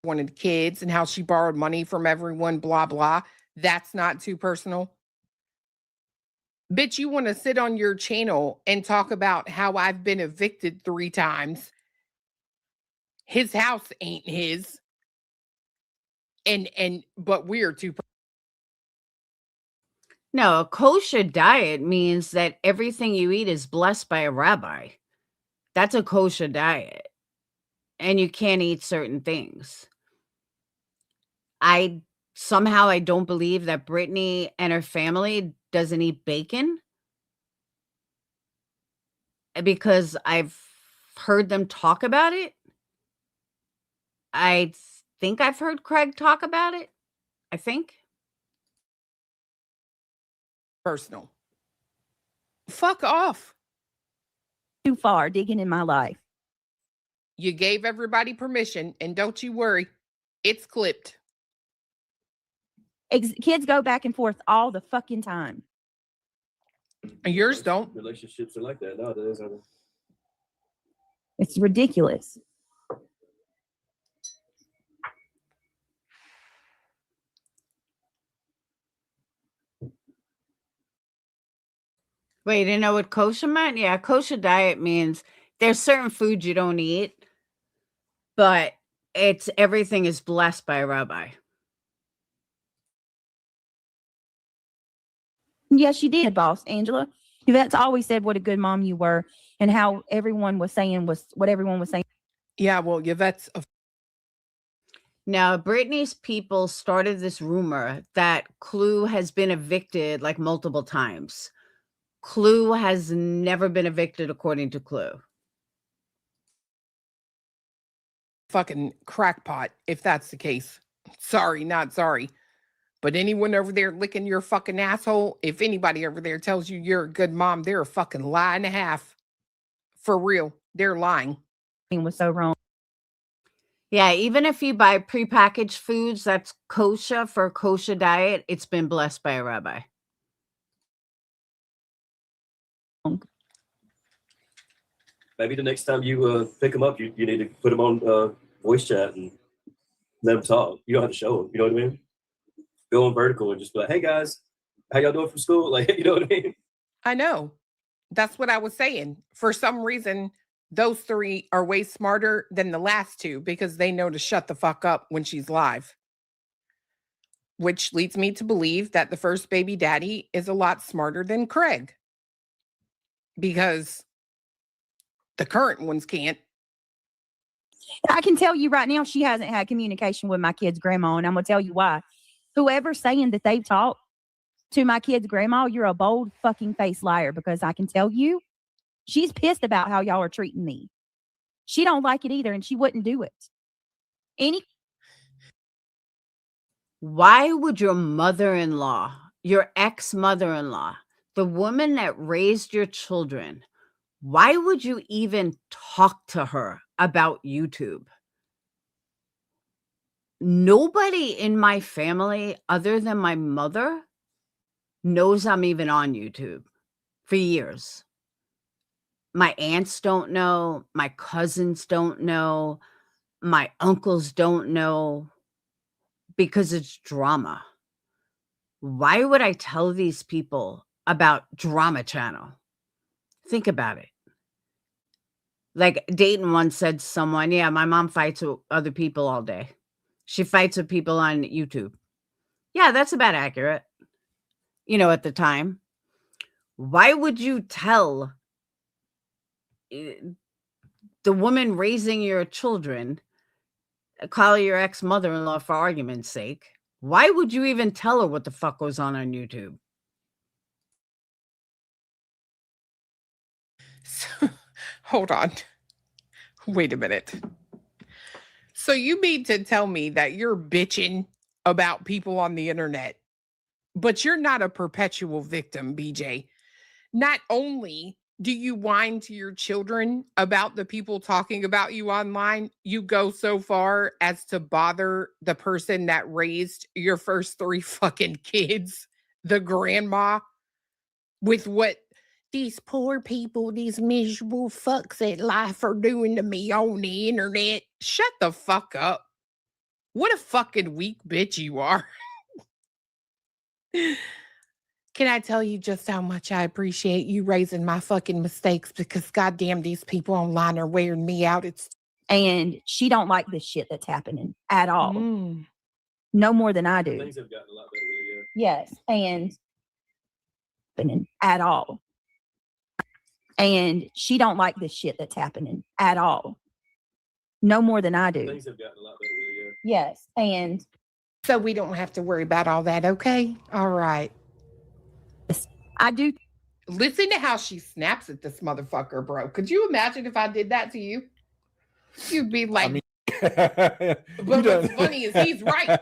Wanted kids and how she borrowed money from everyone, blah, blah. That's not too personal. Bitch, you want to sit on your channel and talk about how I've been evicted 3 times. His house ain't his. But we're too. No, a kosher diet means that everything you eat is blessed by a rabbi. That's a kosher diet. And you can't eat certain things. I don't believe that Brittany and her family doesn't eat bacon, because I've heard them talk about it. I think I've heard Craig talk about it. I think. Personal. Fuck off. Too far digging in my life. You gave everybody permission, and don't you worry, it's clipped. Kids go back and forth all the fucking time. Yours don't. Relationships are like that nowadays, aren't they? It's ridiculous. Wait, you didn't know what kosher meant? Yeah, kosher diet means there's certain foods you don't eat, but everything is blessed by a rabbi. Yes, you did, boss, Angela. That's always said what a good mom you were and how everyone was saying was what everyone was saying. Yeah, well, Yvette's. Now, Brittany's people started this rumor that Clue has been evicted like multiple times. Clue has never been evicted, according to Clue. Fucking crackpot, if that's the case. Sorry, not sorry. But anyone over there licking your fucking asshole, if anybody over there tells you you're a good mom, they're a fucking lie and a half. For real, they're lying. It was so wrong. Yeah, even if you buy prepackaged foods that's kosher for a kosher diet, it's been blessed by a rabbi. Maybe the next time you pick them up, you need to put them on voice chat and let them talk. You don't have to show them. You know what I mean? Go on vertical and just be like, "Hey guys, how y'all doing from school?" Like, you know what I mean? I know. That's what I was saying. For some reason, those three are way smarter than the last two because they know to shut the fuck up when she's live. Which leads me to believe that the first baby daddy is a lot smarter than Craig. Because the current ones can't. I can tell you right now, she hasn't had communication with my kid's grandma, and I'm going to tell you why. Whoever's saying that they've talked to my kid's grandma, you're a bold fucking face liar, because I can tell you, she's pissed about how y'all are treating me. She don't like it either, and she wouldn't do it. Why would your mother-in-law, your ex-mother-in-law, the woman that raised your children, why would you even talk to her about YouTube? Nobody in my family, other than my mother, knows I'm even on YouTube for years. My aunts don't know. My cousins don't know. My uncles don't know, because it's drama. Why would I tell these people about Drama Channel? Think about it. Like Dayton once said to someone, yeah, my mom fights with other people all day. She fights with people on YouTube. Yeah, that's about accurate. You know, at the time. Why would you tell the woman raising your children, call your ex-mother-in-law for argument's sake? Why would you even tell her what the fuck goes on YouTube? Hold on. Wait a minute. So you mean to tell me that you're bitching about people on the internet, but you're not a perpetual victim, BJ? Not only do you whine to your children about the people talking about you online, you go so far as to bother the person that raised your first 3 fucking kids, the grandma, with what these poor people, these miserable fucks at life are doing to me on the internet. Shut the fuck up. What a fucking weak bitch you are. Can I tell you just how much I appreciate you raising my fucking mistakes, because goddamn, these people online are wearing me out. And she don't like this shit that's happening at all. No more than I do. Things have gotten a lot better with you. Yes, and at all. And she don't like this shit that's happening at all. No more than I do. Things have gotten a lot better with you. Yes, and so we don't have to worry about all that, okay? All right. I do. Listen to how she snaps at this motherfucker, bro. Could you imagine if I did that to you? You'd be like, but what's funny is he's right.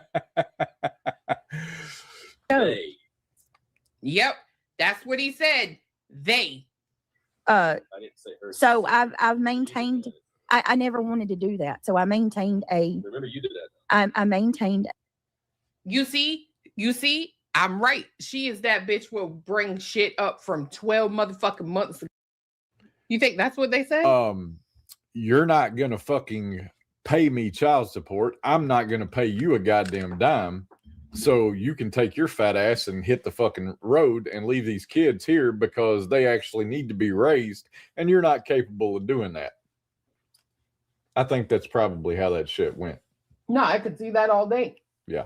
Hey. Yep, that's what he said. They. I didn't say her. So I've maintained. I never wanted to do that. So I maintained a. Remember, you did that. I maintained. You see, I'm right. She is that bitch will bring shit up from 12 motherfucking months ago. You think that's what they say? You're not gonna fucking pay me child support. I'm not gonna pay you a goddamn dime. So you can take your fat ass and hit the fucking road and leave these kids here because they actually need to be raised, and you're not capable of doing that. I think that's probably how that shit went. No, I could see that all day. Yeah.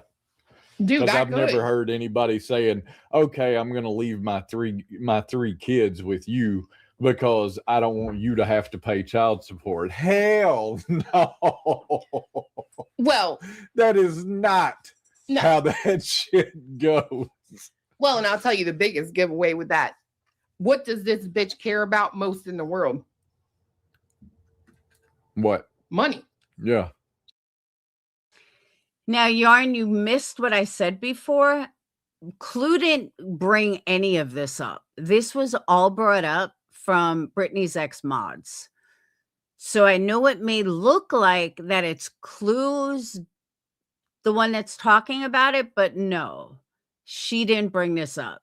Dude, because I've never heard anybody saying, okay, I'm going to leave my three kids with you because I don't want you to have to pay child support. Hell no. Well, that is not how that shit goes. Well, and I'll tell you the biggest giveaway with that. What does this bitch care about most in the world? What? Money. Yeah. Now, Yarn, you missed what I said before. Clue didn't bring any of this up. This was all brought up from Brittany's ex-mods. So I know it may look like that it's Clue's the one that's talking about it, but no, she didn't bring this up.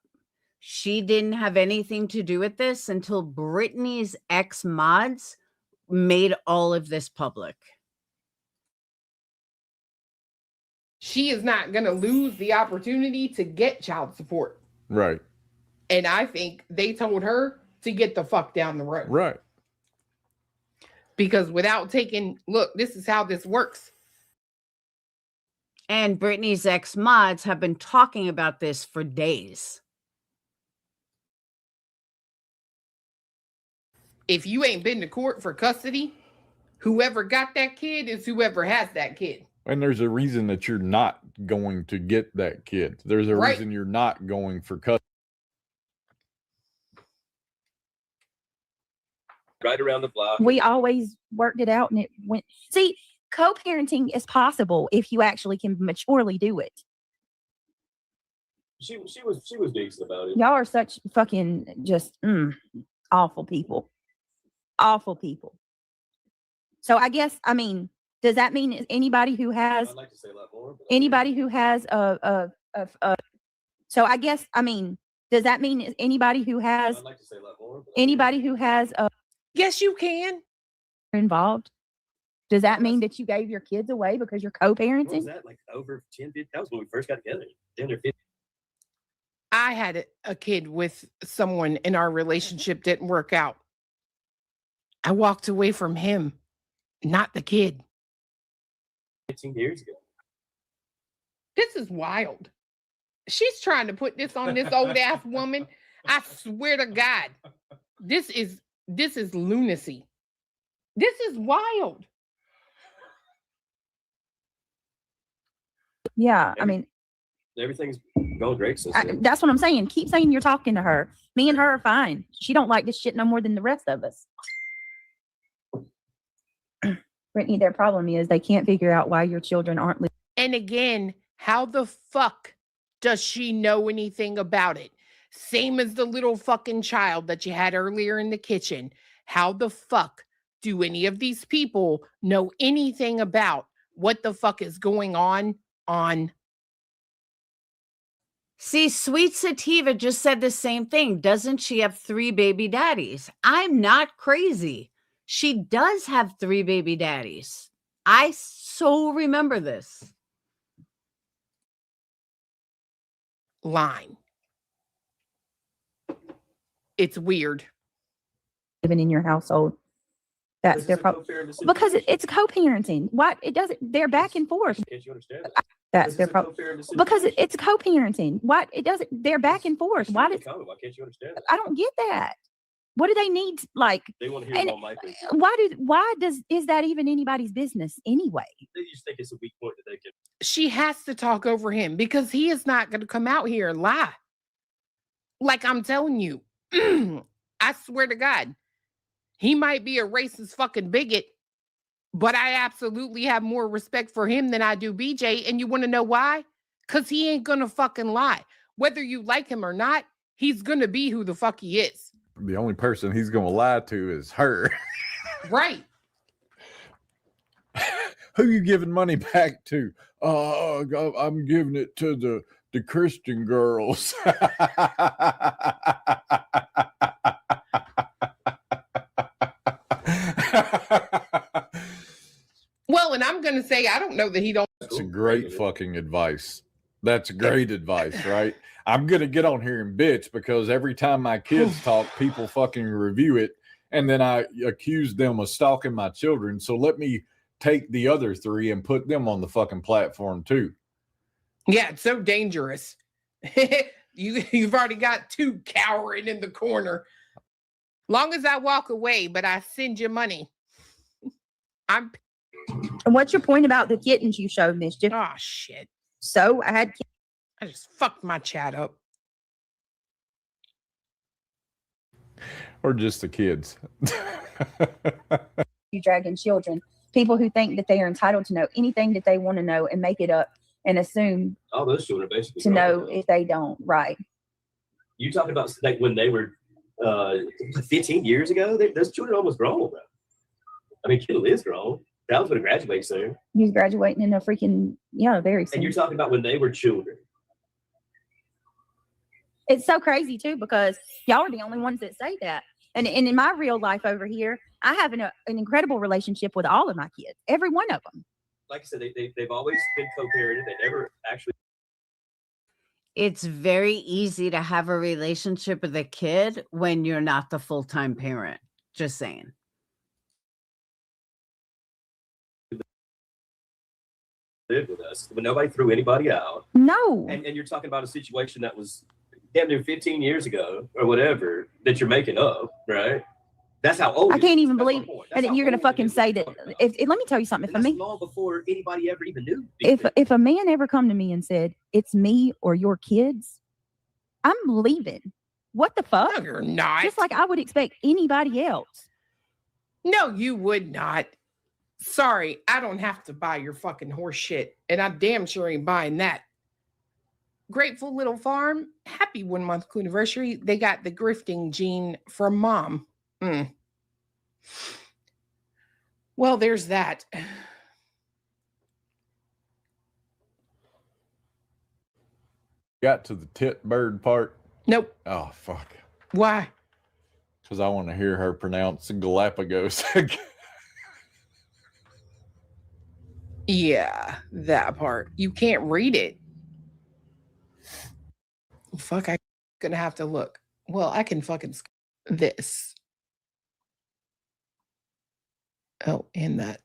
She didn't have anything to do with this until Brittany's ex-mods made all of this public. She is not going to lose the opportunity to get child support. Right. And I think they told her to get the fuck down the road. Right. Because without taking, look, this is how this works. And Brittany's ex-mods have been talking about this for days. If you ain't been to court for custody, whoever got that kid is whoever has that kid. And there's a reason that you're not going to get that kid. There's a Right. reason you're not going for custody. Right around the block. We always worked it out and it went. See, co-parenting is possible if you actually can maturely do it. She was decent about it. Y'all are such fucking just awful people. Awful people. So I guess, I mean, does that mean anybody who has I'd like to say a lot more. But anybody who has so I guess, I mean, does that mean anybody who has I'd like to say a lot more. But anybody who has yes, you can involved? Does that mean that you gave your kids away because you're what was co-parenting? that? Like over 10, 15? That was when we first got together. 10 or 15. I had a kid with someone and our relationship didn't work out. I walked away from him, not the kid. 15 years ago. This is wild. She's trying to put this on this old ass woman. I swear to God. This is lunacy. This is wild. Yeah, I mean, Everything's going great since then. that's what I'm saying. Keep saying you're talking to her. Me and her are fine. She don't like this shit no more than the rest of us. Brittany, their problem is they can't figure out why your children aren't living. And again, how the fuck does she know anything about it? Same as the little fucking child that you had earlier in the kitchen. How the fuck do any of these people know anything about what the fuck is going on? See, Sweet Sativa just said the same thing. Doesn't she have 3 baby daddies? I'm not crazy. She does have 3 baby daddies. I so remember this. Line. It's weird. Living in your household. That's their problem. Because it's co-parenting. What it doesn't, they're back and forth. Can't you understand that? That's their problem. Because it's co-parenting. What it doesn't, they're back and forth. Why Why can't you understand that? I don't get that. What do they need? Like, They want to hear and it all my business. is that even anybody's business anyway? They just think it's a weak point that they can. She has to talk over him because he is not going to come out here and lie. Like I'm telling you, I swear to God, he might be a racist fucking bigot, but I absolutely have more respect for him than I do BJ. And you want to know why? Because he ain't going to fucking lie. Whether you like him or not, he's going to be who the fuck he is. The only person he's going to lie to is her. Right. Who you giving money back to? I'm giving it to the Christian girls. Well, and I'm going to say, I don't know that he don't. That's a great fucking advice. That's great advice, right? I'm going to get on here and bitch because every time my kids talk, people fucking review it. And then I accuse them of stalking my children. So let me take the other 3 and put them on the fucking platform too. Yeah, it's so dangerous. You've already got 2 cowering in the corner. Long as I walk away, but I send you money. I'm. And what's your point about the kittens you showed, Mischief? Oh, shit. So I just fucked my chat up. Or just the kids. You dragging children. People who think that they are entitled to know anything that they want to know and make it up and assume All those children are basically to grown know now. if they don't. Right. You talk about like when they were 15 years ago, those children almost grown, bro. I mean, Kendall is grown. Dallas going to graduate soon. He's graduating in a freaking, very soon. And you're talking about when they were children. It's so crazy too, because y'all are the only ones that say that. And in my real life over here, I have an incredible relationship with all of my kids, every one of them. Like I said, they've always been co-parented. They never actually. It's very easy to have a relationship with a kid when you're not the full-time parent. Just saying. live with us, but nobody threw anybody out. No. And you're talking about a situation that was damn near 15 years ago or whatever that you're making up, right? That's how old. I can't even believe, and how you're going to fucking say that. Let me tell you something. And that's long before anybody ever even knew. If a man ever come to me and said it's me or your kids, I'm leaving. What the fuck? No, you're not. Just like I would expect anybody else. No, you would not. Sorry, I don't have to buy your fucking horse shit, and I damn sure ain't buying that. Grateful Little Farm, happy 1 month anniversary. They got the grifting gene from mom. Well, there's that. Got to the tit bird part. Nope. Oh, fuck. Why? Because I want to hear her pronounce Galapagos. Yeah, that part. You can't read it. Fuck, I'm gonna have to look. Well, I can fucking this. Oh, and that.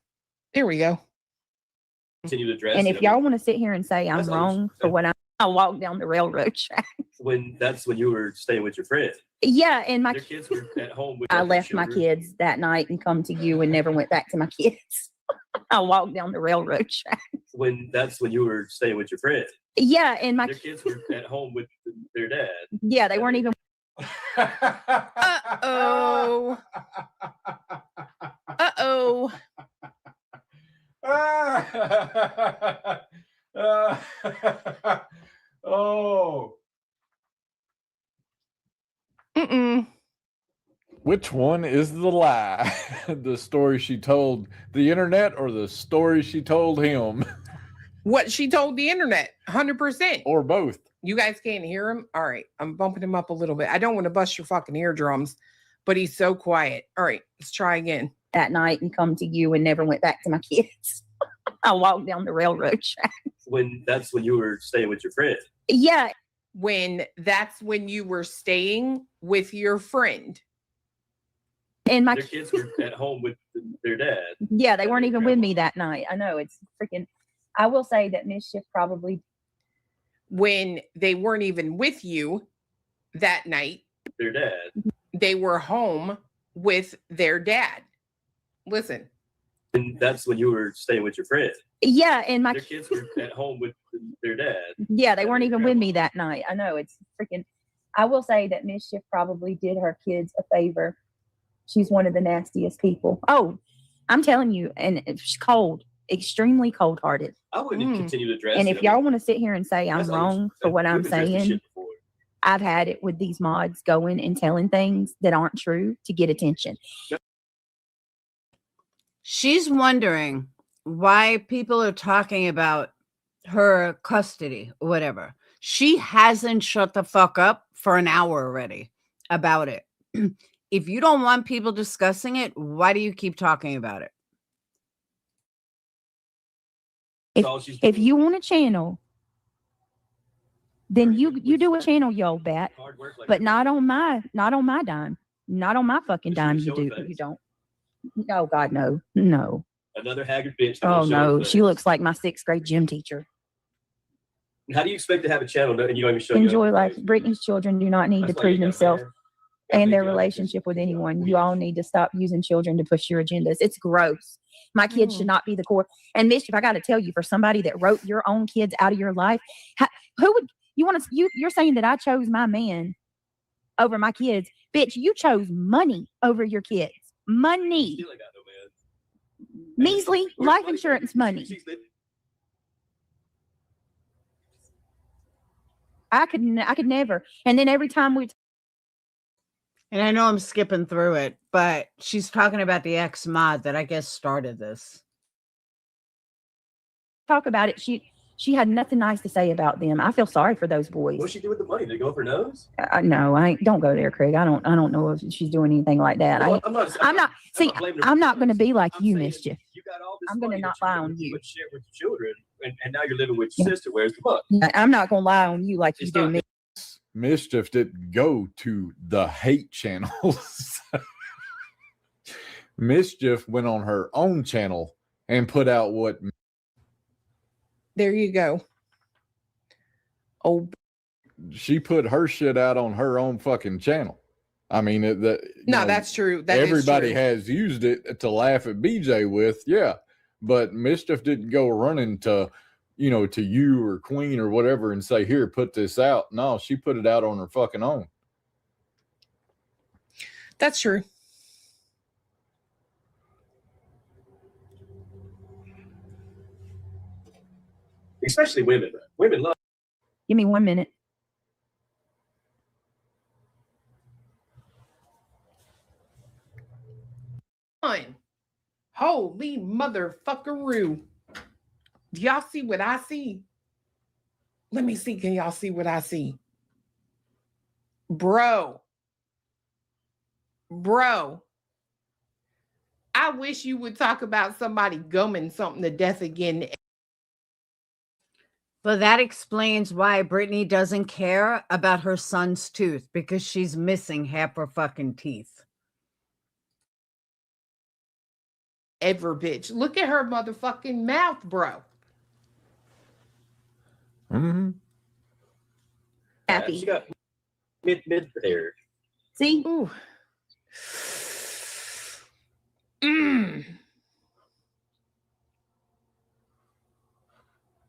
There we go. Continue to dress. And if y'all want to sit here and say I'm wrong for what I walk down the railroad track. That's when you were staying with your friend. Yeah, and my Your kids were at home with I other left my children. kids that night and come to you and never went back to my kids. I walked down the railroad track. That's when you were staying with your friend. Yeah, and my Your kids were at home with their dad. yeah, they weren't even. Uh-oh. Uh-oh. Oh. Mm-mm. Which one is the lie? The story she told the internet or the story she told him? What she told the internet, 100%. Or both. You guys can't hear him? All right, I'm bumping him up a little bit. I don't want to bust your fucking eardrums, but he's so quiet. All right, let's try again. That night and come to you and never went back to my kids. I walked down the railroad track. That's when you were staying with your friend. Yeah. That's when you were staying with your friend. And my Your kids were at home with their dad. yeah, they weren't even with me that night. I know it's freaking. I will say that Mischief probably when they weren't even with you that night. Their dad. They were home with their dad. Listen. That's when you were staying with your friend. yeah, and my Your kids were at home with their dad. yeah, they weren't even with me that night. I know it's freaking. I will say that Mischief probably did her kids a favor. She's one of the nastiest people. Oh, I'm telling you, and she's cold, extremely cold-hearted. I wouldn't continue to dress. And if y'all want to sit here and say I'm That's wrong for what I'm You've addressed this saying, shit before. I've had it with these mods going and telling things that aren't true to get attention. She's wondering why people are talking about her custody or whatever. She hasn't shut the fuck up for an hour already about it. If you don't want people discussing it, why do you keep talking about it? If you want a channel, then you do a channel, yo bat. But not on my dime. Not on my fucking dime. You don't. No, God, no. No. Another haggard bitch. Oh no. She looks like my 6th grade gym teacher. How do you expect to have a channel and you don't even show Enjoy your life. Brittany's children do not need to That's why prove you got themselves married. and their relationship with anyone. You all need to stop using children to push your agendas. It's gross. My kids should not be the core. And Mischief, I got to tell you, for somebody that wrote your own kids out of your life, who would you want to? You're saying that I chose my man over my kids, bitch. You chose money over your kids. Money. Measly life insurance money. I could never. And then every time we And I know I'm skipping through it, but she's talking about the ex mod that I guess started this. talk about it, she had nothing nice to say about them. I feel sorry for those boys. What'd she do with the money? Did it go up her nose? No, don't go there, Craig. I don't know if she's doing anything like that. Well, I'm not going to be like you, Mischief. You got all this I'm going to money not that lie you on you. would share with your children, and now you're living with your sister. Where's the buck? I'm not going to lie on you like you do me. Mischief didn't go to the hate channels. Mischief went on her own channel and put out what There you go. Oh, She put her shit out on her own fucking channel. I mean, that's true. That is everybody true. has used it to laugh at BJ with, yeah. But Mischief didn't go running to, to you or Queen or whatever and say, here, put this out. No, she put it out on her fucking own. That's true. Especially women. Women love. Give me 1 minute. Holy motherfuckaroo. Do y'all see what I see? Let me see. Can y'all see what I see? Bro. I wish you would talk about somebody gumming something to death again. Well, that explains why Brittany doesn't care about her son's tooth, because she's missing half her fucking teeth. Ever, bitch. Look at her motherfucking mouth, bro. Mm-hmm. Happy. She got mid there. See? Ooh.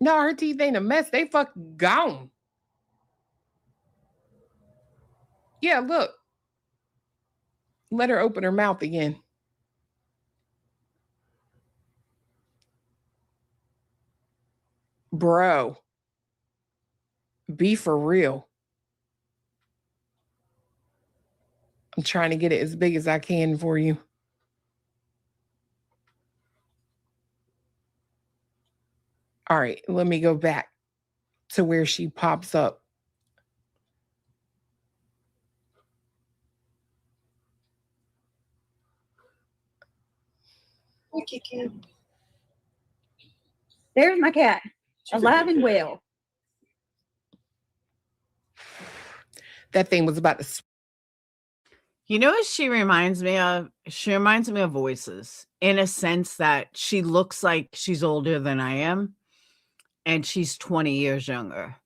No, her teeth ain't a mess. They fucking gone. Yeah, look. Let her open her mouth again. Bro. Be for real. I'm trying to get it as big as I can for you. All right, let me go back to where she pops up. There's my cat. Alive and well. That thing was about to. You know what she reminds me of? She reminds me of Voices, in a sense that she looks like she's older than I am, and she's 20 years younger.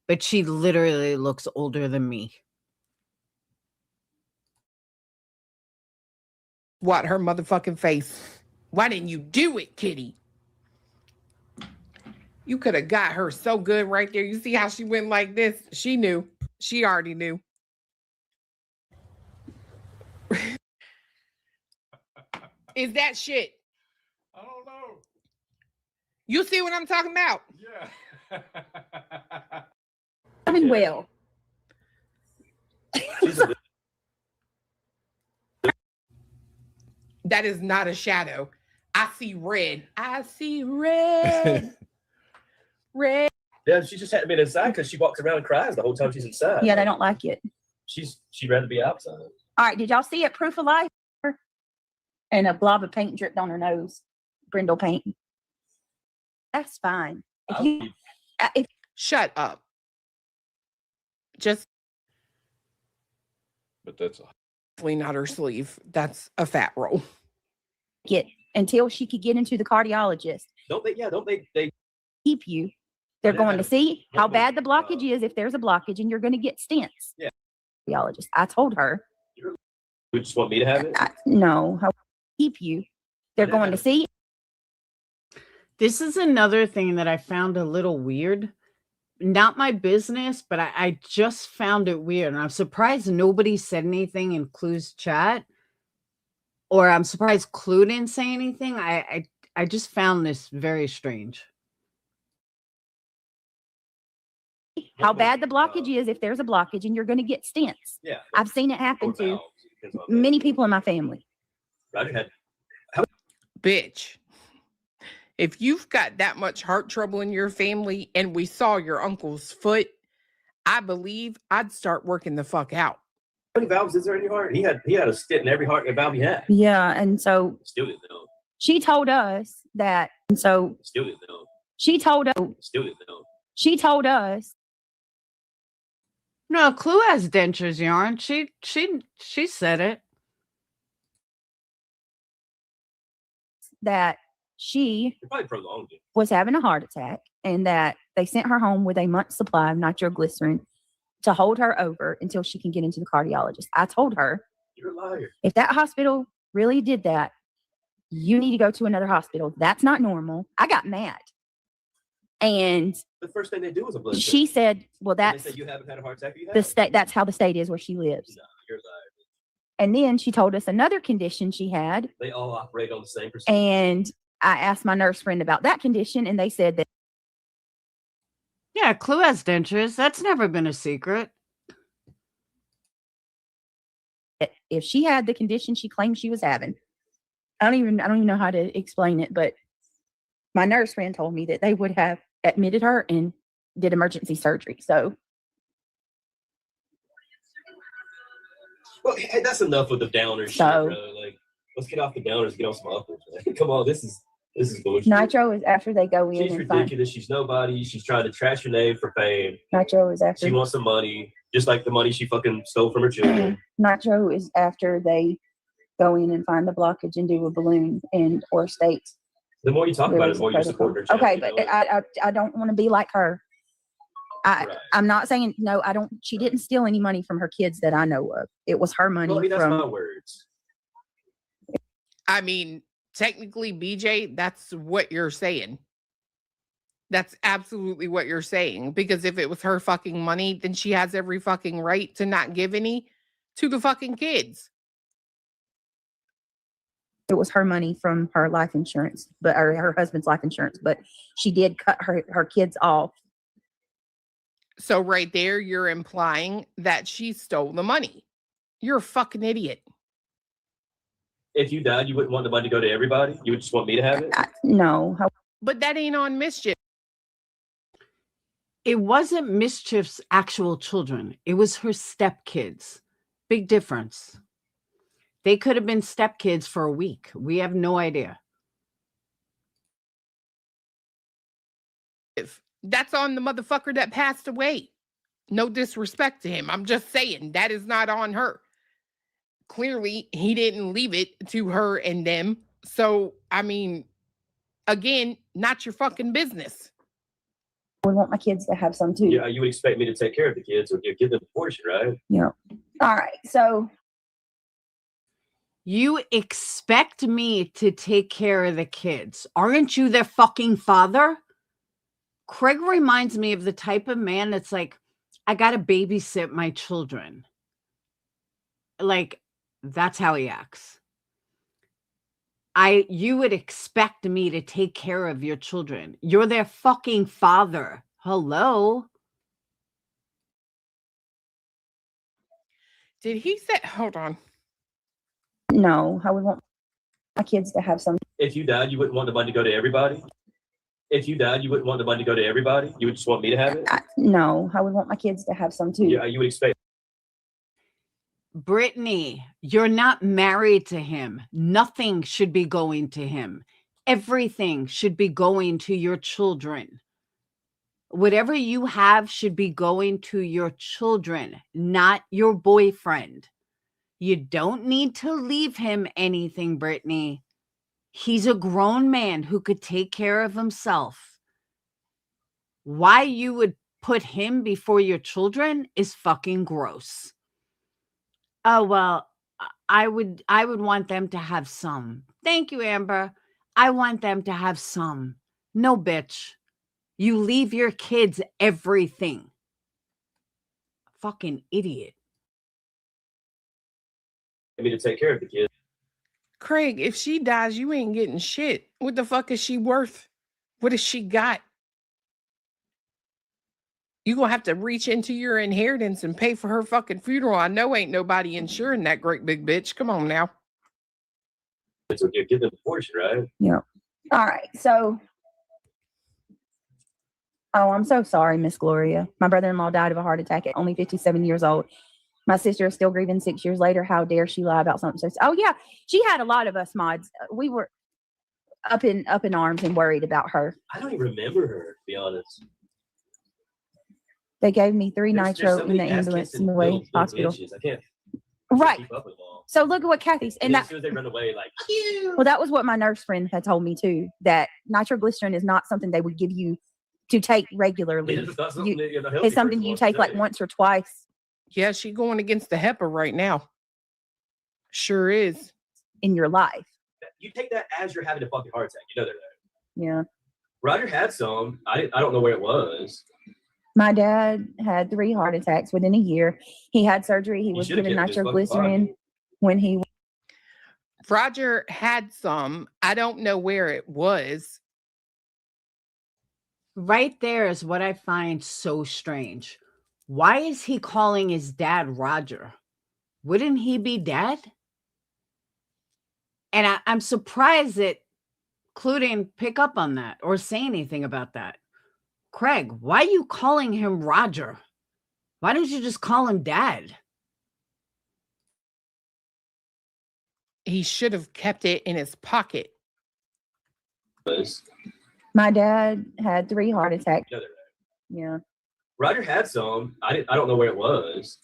But she literally looks older than me. What, her motherfucking face? Why didn't you do it, kitty? You could have got her so good right there. You see how she went like this? She knew. She already knew. Is that shit? I don't know. You see what I'm talking about? Yeah. I'm in well. That is not a shadow. I see red. I see red. Red. Yeah, she just had to be inside because she walks around and cries the whole time she's inside. Yeah, they don't like it. She'd rather be outside. All right, did y'all see it? Proof of life? And a blob of paint dripped on her nose. Brindle paint. That's fine. Shut up. Just. But that's not her sleeve. That's a fat roll. Get until she could get into the cardiologist. Don't they Keep you. They're going to see how bad the blockage is, if there's a blockage, and you're going to get stents. Yeah. Cardiologist. I told her. You just want me to have it? No. How keep you. They're going to see. This is another thing that I found a little weird. Not my business, but I just found it weird. And I'm surprised nobody said anything in Clue's chat. Or I'm surprised Clue didn't say anything. I just found this very strange. How bad the blockage is, if there's a blockage, and you're going to get stents. Yeah. I've seen it happen to many people in my family. Roger had. Bitch. If you've got that much heart trouble in your family and we saw your uncle's foot, I believe I'd start working the fuck out. How many valves is there in your heart? He had a stent in every heart and valve he had. Yeah, and so Still didn't know. she told us that. And so Still didn't know. she told us. Still didn't know. She told us. No, Clue has dentures, Yarn. She said it. That she It probably prolonged it. was having a heart attack. and that they sent her home with a month's supply of nitroglycerin to hold her over until she can get into the cardiologist. I told her, You're a liar. if that hospital really did that, you need to go to another hospital. That's not normal. I got mad. And The first thing they do is a blood test. she said, well, And that's they say you haven't had a heart attack. You the have. state. That's how the state is where she lives. No, you're a liar. And then she told us another condition she had. They all operate on the same procedure. And I asked my nurse friend about that condition, and they said that. Yeah, Clue has dentures. That's never been a secret. If she had the condition she claimed she was having, I don't even know how to explain it, but my nurse friend told me that they would have admitted her and did emergency surgery. So, Well, hey, that's enough with the downers. Shit, bro. Like, let's get off the downers, get on some uppers, man. Come on, this is bullshit. nitro is after they go in She's and find. ridiculous. She's nobody. She's trying to trash your name for fame. Nitro is after. She wants some money, just like the money she fucking stole from her children. Nitro is after they go in and find the blockage and do a balloon and or state. The more you talk about it, the more you support her. Okay, but I don't want to be like her. I'm not saying no. I don't. She didn't steal any money from her kids that I know of. It was her money Well, that's from. my words. I mean, technically, BJ, that's what you're saying. That's absolutely what you're saying. Because if it was her fucking money, then she has every fucking right to not give any to the fucking kids. It was her money from her life insurance, or her husband's life insurance, but she did cut her kids off. So right there, you're implying that she stole the money. You're a fucking idiot. If you died, you wouldn't want the money to go to everybody. You would just want me to have it. No. But that ain't on Mischief. It wasn't Mischief's actual children. It was her stepkids. Big difference. They could have been stepkids for a week. We have no idea. That's on the motherfucker that passed away. No disrespect to him. I'm just saying that is not on her. Clearly, he didn't leave it to her and them. So, I mean, again, not your fucking business. I want my kids to have some too. Yeah, you would expect me to take care of the kids or give them a portion, right? Yeah. All right. So you expect me to take care of the kids. Aren't you their fucking father? Craig reminds me of the type of man that's like, I got to babysit my children. Like, that's how he acts. You would expect me to take care of your children. You're their fucking father. Hello? Did he say, hold on. No, I would want my kids to have some. If you died, you wouldn't want the money to go to everybody? If you died, you wouldn't want the money to go to everybody? You would just want me to have it? No, I would want my kids to have some too. Yeah, you would expect. Brittany, you're not married to him. Nothing should be going to him. Everything should be going to your children. Whatever you have should be going to your children, not your boyfriend. You don't need to leave him anything, Brittany. He's a grown man who could take care of himself. Why you would put him before your children is fucking gross. Oh, well, I would want them to have some. Thank you, Amber. I want them to have some. No, bitch. You leave your kids everything. Fucking idiot. Me to take care of the kids. Craig, if she dies, you ain't getting shit. What the fuck is she worth? What has she got? You gonna have to reach into your inheritance and pay for her fucking funeral. I know ain't nobody insuring that great big bitch. Come on now. So you give them a portion, right? Yeah. All right. So, oh, I'm so sorry, Miss Gloria. My brother-in-law died of a heart attack at only 57 years old. My sister is still grieving 6 years later. How dare she lie about something? So, oh yeah, she had a lot of us mods. We were up in arms and worried about her. I don't even remember her, to be honest. They gave me 3 There's nitro so in the many ass ambulance kicks in the and way little hospital. bitches. I can't Right. keep up with them all. So look at what Kathy's And and as soon as they run away, like, well, that was what my nurse friend had told me too. That nitroglycerin is not something they would give you to take regularly. It's not something that, you know, healthy It's something person you wants to take like take. once or twice Yeah, she going against the HEPA right now. Sure is. in your life. You take that as you're having a fucking heart attack. You know that. Yeah. Roger had some. I don't know where it was. My dad had 3 heart attacks within a year. He had surgery. He was should've given kept his fucking nitroglycerin when he. Roger had some. I don't know where it was. Right there is what I find so strange. Why is he calling his dad Roger? Wouldn't he be dad? And I'm surprised that Clue didn't pick up on that or say anything about that. Craig, why are you calling him Roger? Why don't you just call him Dad? He should have kept it in his pocket. My dad had 3 heart attacks. Yeah. Roger had some. I don't know where it was.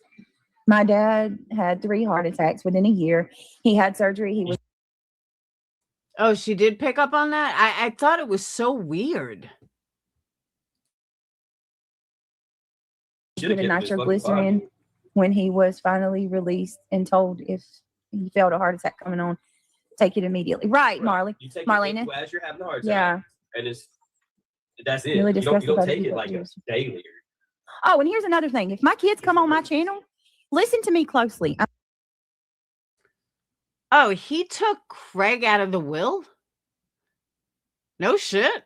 My dad had 3 heart attacks within a year. He had surgery. He was. Oh, she did pick up on that? I thought it was so weird. Given nitroglycerin when he was finally released and told if he felt a heart attack coming on, take it immediately. Right, Marley. You take Marlena. it as you're having a heart attack. Yeah. And that's it. Really You don't disgusted by the take it people like that do daily. Oh, and here's another thing. If my kids come on my channel, listen to me closely. Oh, he took Craig out of the will? No shit.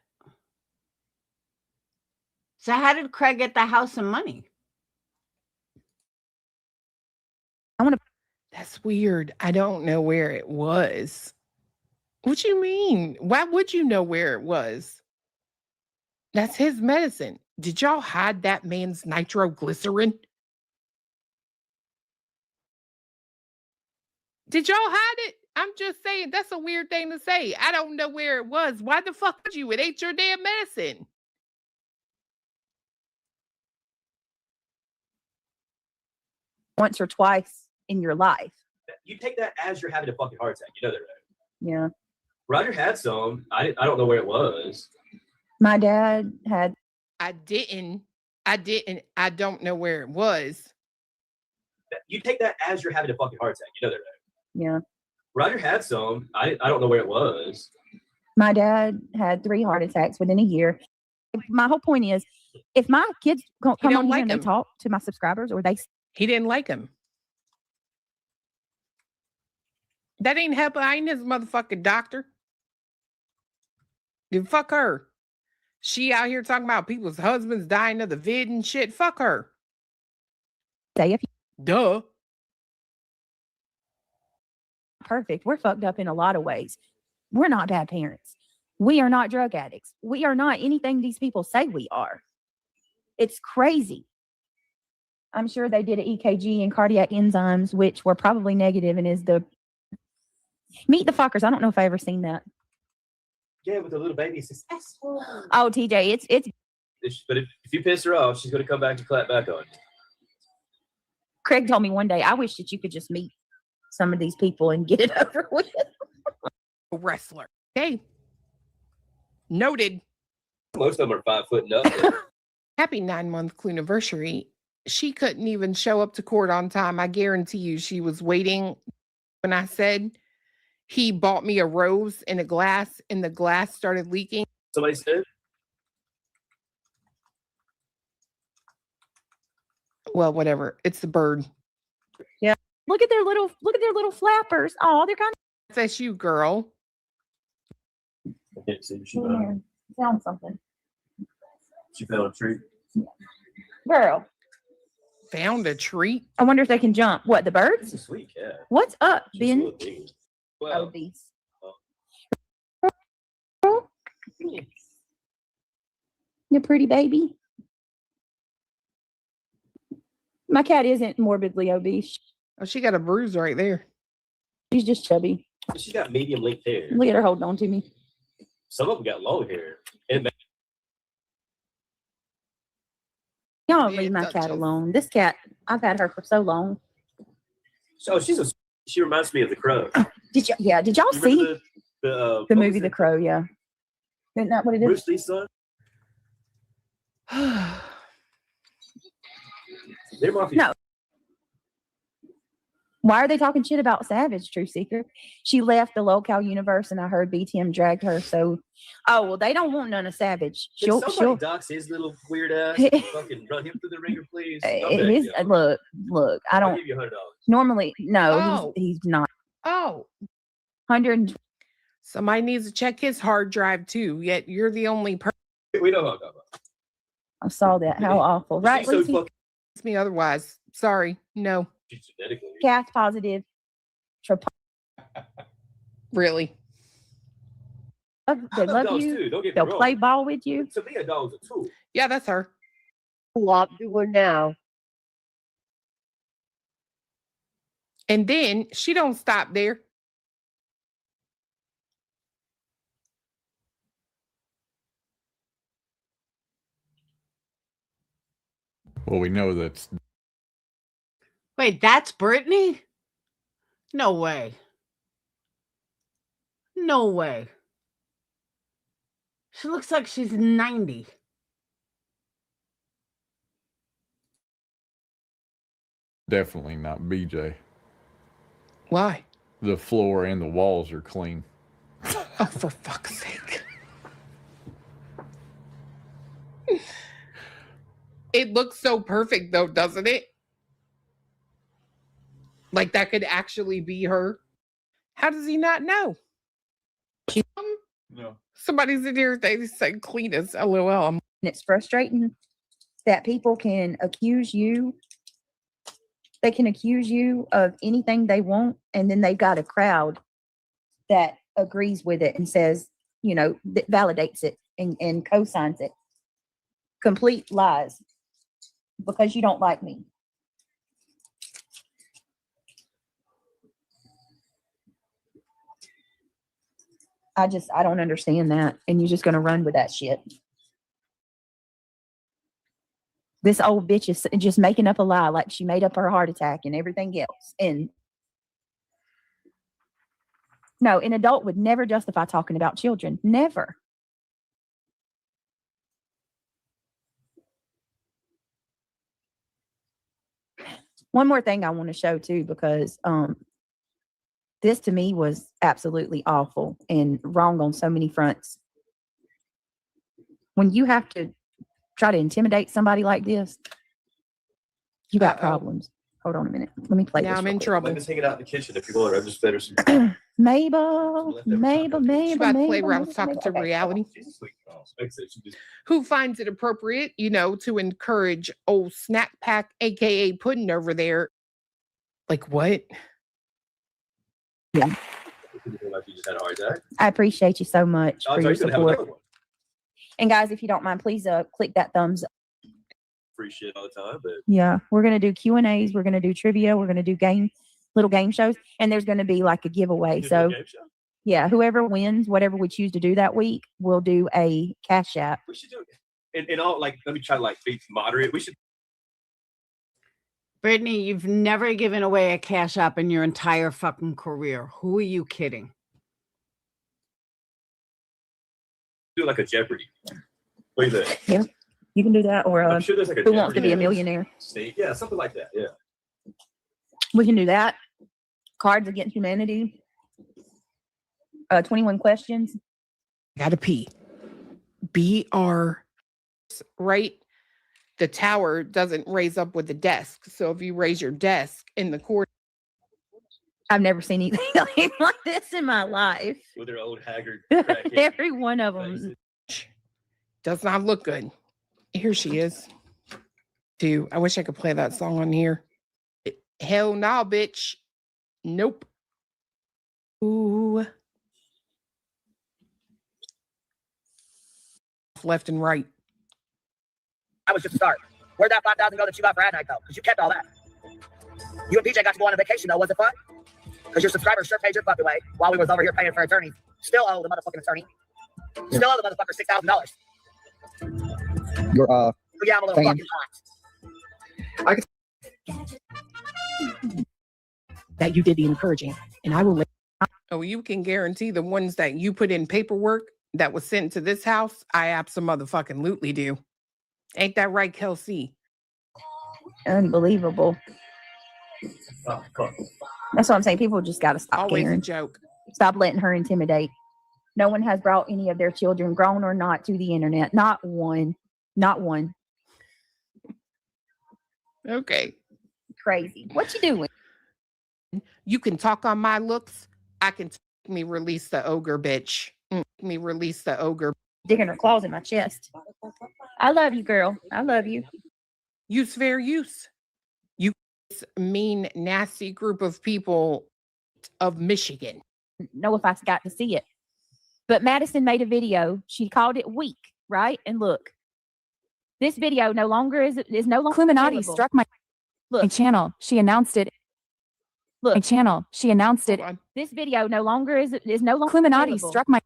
So how did Craig get the house and money? That's weird. I don't know where it was. What you mean? Why would you know where it was? That's his medicine. Did y'all hide that man's nitroglycerin? Did y'all hide it? I'm just saying that's a weird thing to say. I don't know where it was. Why the fuck would you? It ain't your damn medicine. Once or twice in your life. You take that as you're having a fucking heart attack. You know that. Yeah. Roger had some. I don't know where it was. My dad had. I don't know where it was. You take that as you're having a fucking heart attack. You know that. Yeah. Roger had some. I don't know where it was. My dad had 3 heart attacks within a year. My whole point is, if my kids come on here and they talk to my subscribers, or he didn't like him. That ain't help. I ain't his motherfucking doctor. Then fuck her. She out here talking about people's husbands dying of the vid and shit. Fuck her. Duh. Perfect. We're fucked up in a lot of ways. We're not bad parents. We are not drug addicts. We are not anything these people say we are. It's crazy. I'm sure they did an EKG and cardiac enzymes, which were probably negative, and is the Meet the Fuckers. I don't know if I ever seen that. Yeah, with the little baby successful. Oh, TJ, it's. But if you piss her off, she's gonna come back and clap back on you. Craig told me one day, I wish that you could just meet some of these people and get it over with. Wrestler. Okay. Noted. Most of them are 5 foot and up. Happy 9-month Clue anniversary. She couldn't even show up to court on time. I guarantee you she was waiting when I said he bought me a rose in a glass and the glass started leaking. Somebody said? Well, whatever. It's the bird. Yeah. Look at their little flappers. Oh, they're kind of. That's you, girl. I can't see. Found something. She found a treat. Girl. Found a treat. I wonder if they can jump. What, the birds? It's a sweet cat. What's up, She's Ben? a little big. Well, Obese. You pretty baby. My cat isn't morbidly obese. Oh, she got a bruise right there. She's just chubby. she's got medium length hair. Look at her holding on to me. Some of them got long hair. And Y'all leave my cat alone. This cat, I've had her for so long. so she reminds me of the Crow. Did y'all You see remember the the movie The Crow? Yeah. Isn't that what it is? Bruce Lee's son? They're mafia. No. Why are they talking shit about Savage, True Seeker? She left the local universe, and I heard BTM dragged her. So, oh well, they don't want none of Savage. Can somebody dox his little weird ass and fucking run him through the ringer, please? Look. I I'll don't give you $100. normally. No, Oh. he's not. Oh, 100. somebody needs to check his hard drive too. Yet you're the only person. We know what I'm talking about. I saw that. How awful, right, She's so Lucy? fucking Me otherwise. Sorry, no, genetically. Cast positive. really. They I love love dogs you. too. Don't get me They'll wrong. play ball with you. To me, a dog's a tool. Yeah, that's her. What I'm doing now. And then she don't stop there. Well, we know that's Wait, that's Brittany? No way. No way. She looks like she's 90. definitely not BJ. Why? The floor and the walls are clean. Oh, for fuck's sake. It looks so perfect though, doesn't it? Like that could actually be her. How does he not know? No. Somebody's in here, they said clean as LOL. And it's frustrating that people can accuse you. They can accuse you of anything they want, and then they've got a crowd that agrees with it and says, that validates it and co-signs it. Complete lies because you don't like me. I don't understand that. And you're just going to run with that shit. This old bitch is just making up a lie like she made up her heart attack and everything else. And no, an adult would never justify talking about children. Never. One more thing I want to show too, because this to me was absolutely awful and wrong on so many fronts. When you have to try to intimidate somebody like this, you got problems. Hold on a minute. Let me play Now this. I'm in trouble. I'm just hanging out in the kitchen if you want. I'm just better. Mabel. She about to play where I was talking to Okay. reality. Oh, Who finds it appropriate, to encourage old snack pack, aka Puddin' over there? Like what? Yeah. Like you just had a heart attack. I appreciate you so much Oh, for sorry, your you're gonna have another support. one. And guys, if you don't mind, please click that thumbs up. Free shit all the time, but Yeah, we're gonna do Q&As, we're gonna do trivia, we're gonna do little game shows, and there's gonna be like a giveaway. Just a So game show. yeah, whoever wins, whatever we choose to do that week, we'll do a cash app. We should do it. And all let me try to be moderate. We should Brittany, you've never given away a cash app in your entire fucking career. Who are you kidding? do like a Jeopardy. What do you think? Yeah, you can do that, or I'm sure there's like a Who Wants to Jeopardy Be a Millionaire? state. Yeah, something like that. Yeah. We can do that. Cards Against Humanity. 21 questions. Gotta pee. BR. Right? The tower doesn't raise up with the desk. So if you raise your desk in the corner. I've never seen anything like this in my life. With their old haggard. Every one of them. Does not look good. Here she is. Dude, I wish I could play that song on here. Hell no, bitch. Nope. Ooh. Left and right. That was just a start. Where'd that $5,000 go that you got for ad night, though? Because you kept all that. You and PJ got to go on a vacation, though. Was it fun? Because your subscribers sure paid your fucking way while we was over here paying for attorneys. Still owe the motherfucking attorney. Still owe the motherfucker $6,000. You're Yeah, I'm a little Fan. fucking hot. That you did the encouraging. And I will. Oh, you can guarantee the ones that you put in paperwork that was sent to this house. I absolutely do. Ain't that right, Kelsey? Unbelievable. Oh, fuck. That's what I'm saying. People just got to stop Always caring. a joke. Stop letting her intimidate. No one has brought any of their children, grown or not, to the internet. Not one. Not one. Okay. Crazy. What you doing? You can talk on my looks. I can me release the ogre bitch. Me release the ogre. Digging her claws in my chest. I love you, girl. I love you. Use fair use. You mean nasty group of people of Michigan. Know if I got to see it. But Madison made a video. She called it weak, right? And look, this video no longer is no longer Illuminati available. struck my channel. She announced it. Look, My channel. She announced it. this video no longer is no longer Illuminati available. struck my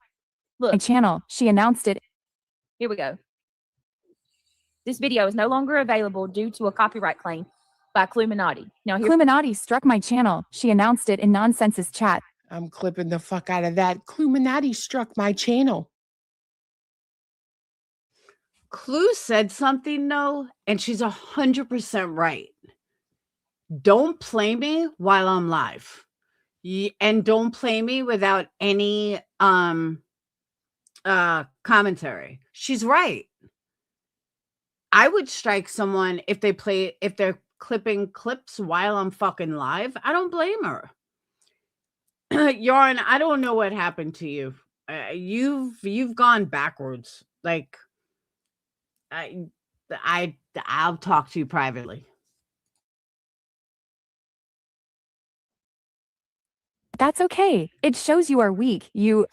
channel. She announced it. Here we go. This video is no longer available due to a copyright claim by Illuminati. Now, here Illuminati struck my channel. She announced it in Nonsense's chat. I'm clipping the fuck out of that. Illuminati struck my channel. Clue said something though, and she's 100% right. Don't play me while I'm live. And don't play me without any commentary. She's right. I would strike someone if they're clipping clips while I'm fucking live. I don't blame her. Yarn, I don't know what happened to you. You've gone backwards. Like I'll talk to you privately. That's okay. It shows you are weak. You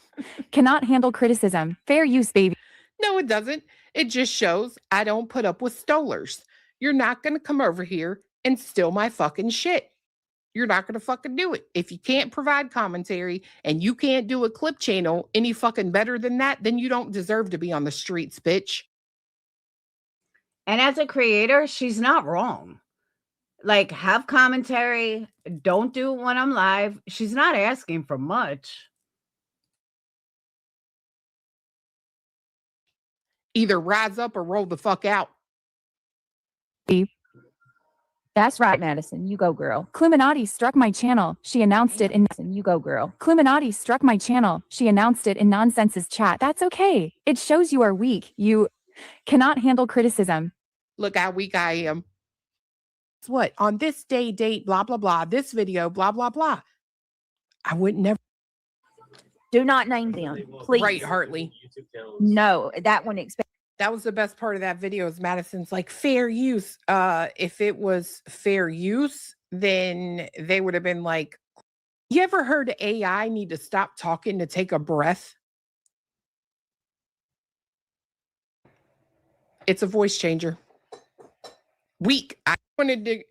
cannot handle criticism. Fair use, baby. No, it doesn't. It just shows I don't put up with stolers. You're not going to come over here and steal my fucking shit. You're not going to fucking do it. If you can't provide commentary and you can't do a clip channel any fucking better than that, then you don't deserve to be on the streets, bitch. And as a creator, she's not wrong. Like, have commentary. Don't do it when I'm live. She's not asking for much. Either rise up or roll the fuck out. that's right, Madison. You go, girl. Illuminati struck my channel. She announced it in You go, girl. Illuminati struck my channel. She announced it in Nonsense's chat. That's okay. It shows you are weak. You cannot handle criticism. Look how weak I am. What? On this day, date, blah, blah, blah. This video, blah, blah, blah. I would never. Do not name them, please. Right, Hartley. No, that one. That was the best part of that video is Madison's like fair use. If it was fair use, then they would have been like, you ever heard AI need to stop talking to take a breath? It's a voice changer. Weak.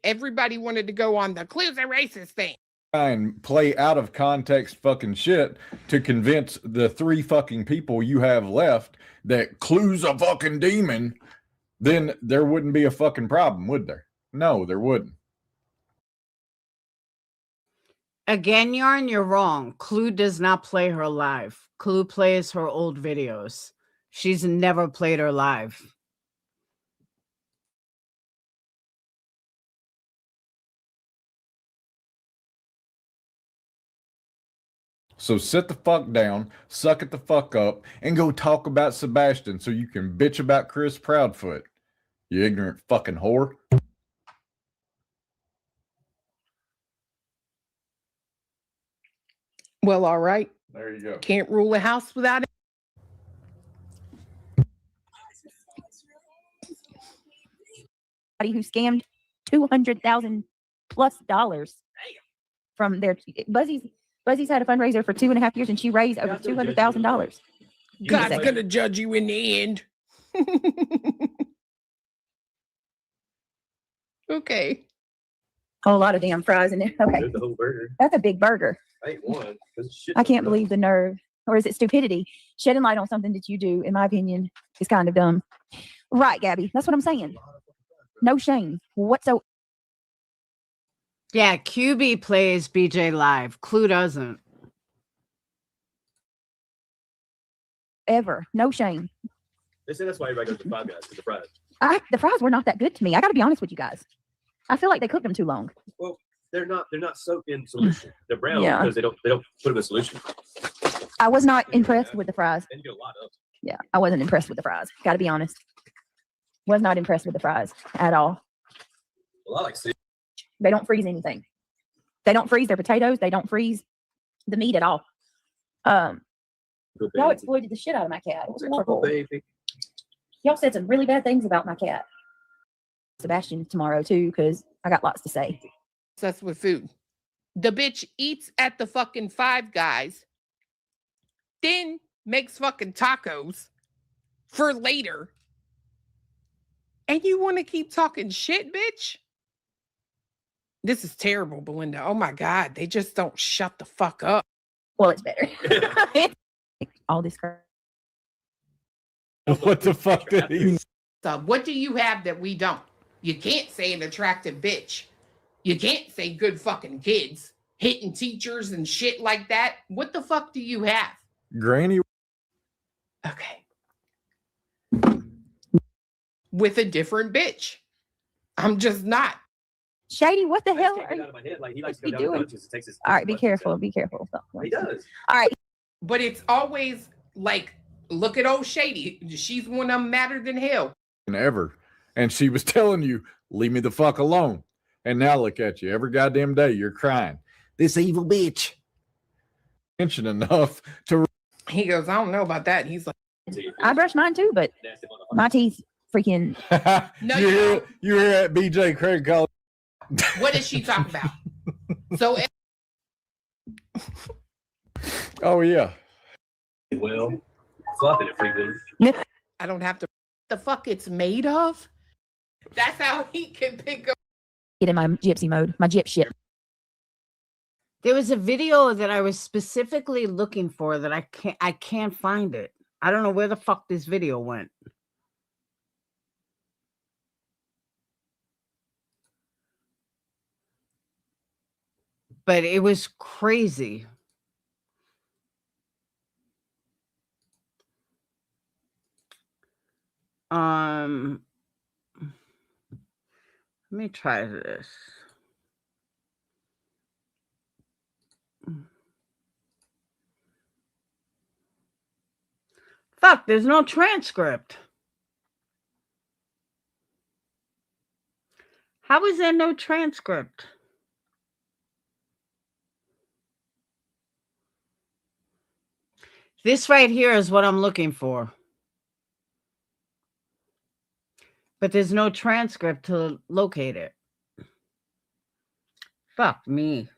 Everybody wanted to go on the Clue's a racist thing. And play out of context fucking shit to convince the 3 fucking people you have left that Clue's a fucking demon, then there wouldn't be a fucking problem, would there? No, there wouldn't. Again, Yarn, you're wrong. Clue does not play her live. Clue plays her old videos. She's never played her live. So sit the fuck down, suck it the fuck up, and go talk about Sebastian so you can bitch about Chris Proudfoot. You ignorant fucking whore. Well, all right. There you go. Can't rule a house without it. Who scammed $200,000 plus from their Buzzy's had a fundraiser for 2.5 years, and she raised over $200,000. God's gonna judge you in the end. Okay. Whole lot of damn fries in there. Okay, The whole burger. that's a big burger. I ate one. I can't believe the nerve, or is it stupidity? Shedding light on something that you do, in my opinion, is kind of dumb. Right, Gabby? That's what I'm saying. No shame whatsoever. Yeah, QB plays BJ live. Clue doesn't. No shame. They say that's why everybody goes to Five Guys. It's a prize. The fries were not that good to me. I got to be honest with you guys. I feel like they cooked them too long. Well, they're not soaked in solution. They're brown Yeah. because they don't put them in solution. I was not impressed with the fries. And you get a lot of. Yeah, I wasn't impressed with the fries. Got to be honest. Was not impressed with the fries at all. Well, I like see. They don't freeze anything. They don't freeze their potatoes. They don't freeze the meat at all. Y'all exploited the shit out of my cat. It was horrible. Baby. Y'all said some really bad things about my cat. Sebastian tomorrow too, because I got lots to say. Obsessed with food. The bitch eats at the fucking Five Guys, then makes fucking tacos for later. And you want to keep talking shit, bitch? This is terrible, Belinda. Oh my God. They just don't shut the fuck up. Well, it's better. All this crap. What the fuck did he say? So what do you have that we don't? You can't say an attractive bitch. You can't say good fucking kids, hitting teachers and shit like that. What the fuck do you have? Granny. Okay. With a different bitch. I'm just not. Shady, what the hell Out of my head. Like he likes to you go down the doing? punches and takes his. All right, be careful. Be careful. He does. All right. But it's always like, look at old Shady. She's one of them madder than hell. Ever. And she was telling you, leave me the fuck alone. And now look at you. Every goddamn day you're crying. This evil bitch. Mention enough to. He goes, I don't know about that. He's like, I brush mine too, but my teeth freaking. no, you hear that BJ Craig call. What is she talking about? So, oh yeah. Well, flopping it pretty good. I don't have to. The fuck it's made of? That's how he can pick up. Get in my gypsy mode, my gyp shit. There was a video that I was specifically looking for that I can't find it. I don't know where the fuck this video went. But it was crazy. Let me try this. Fuck, there's no transcript. How is there no transcript? This right here is what I'm looking for. But there's no transcript to locate it. Fuck me.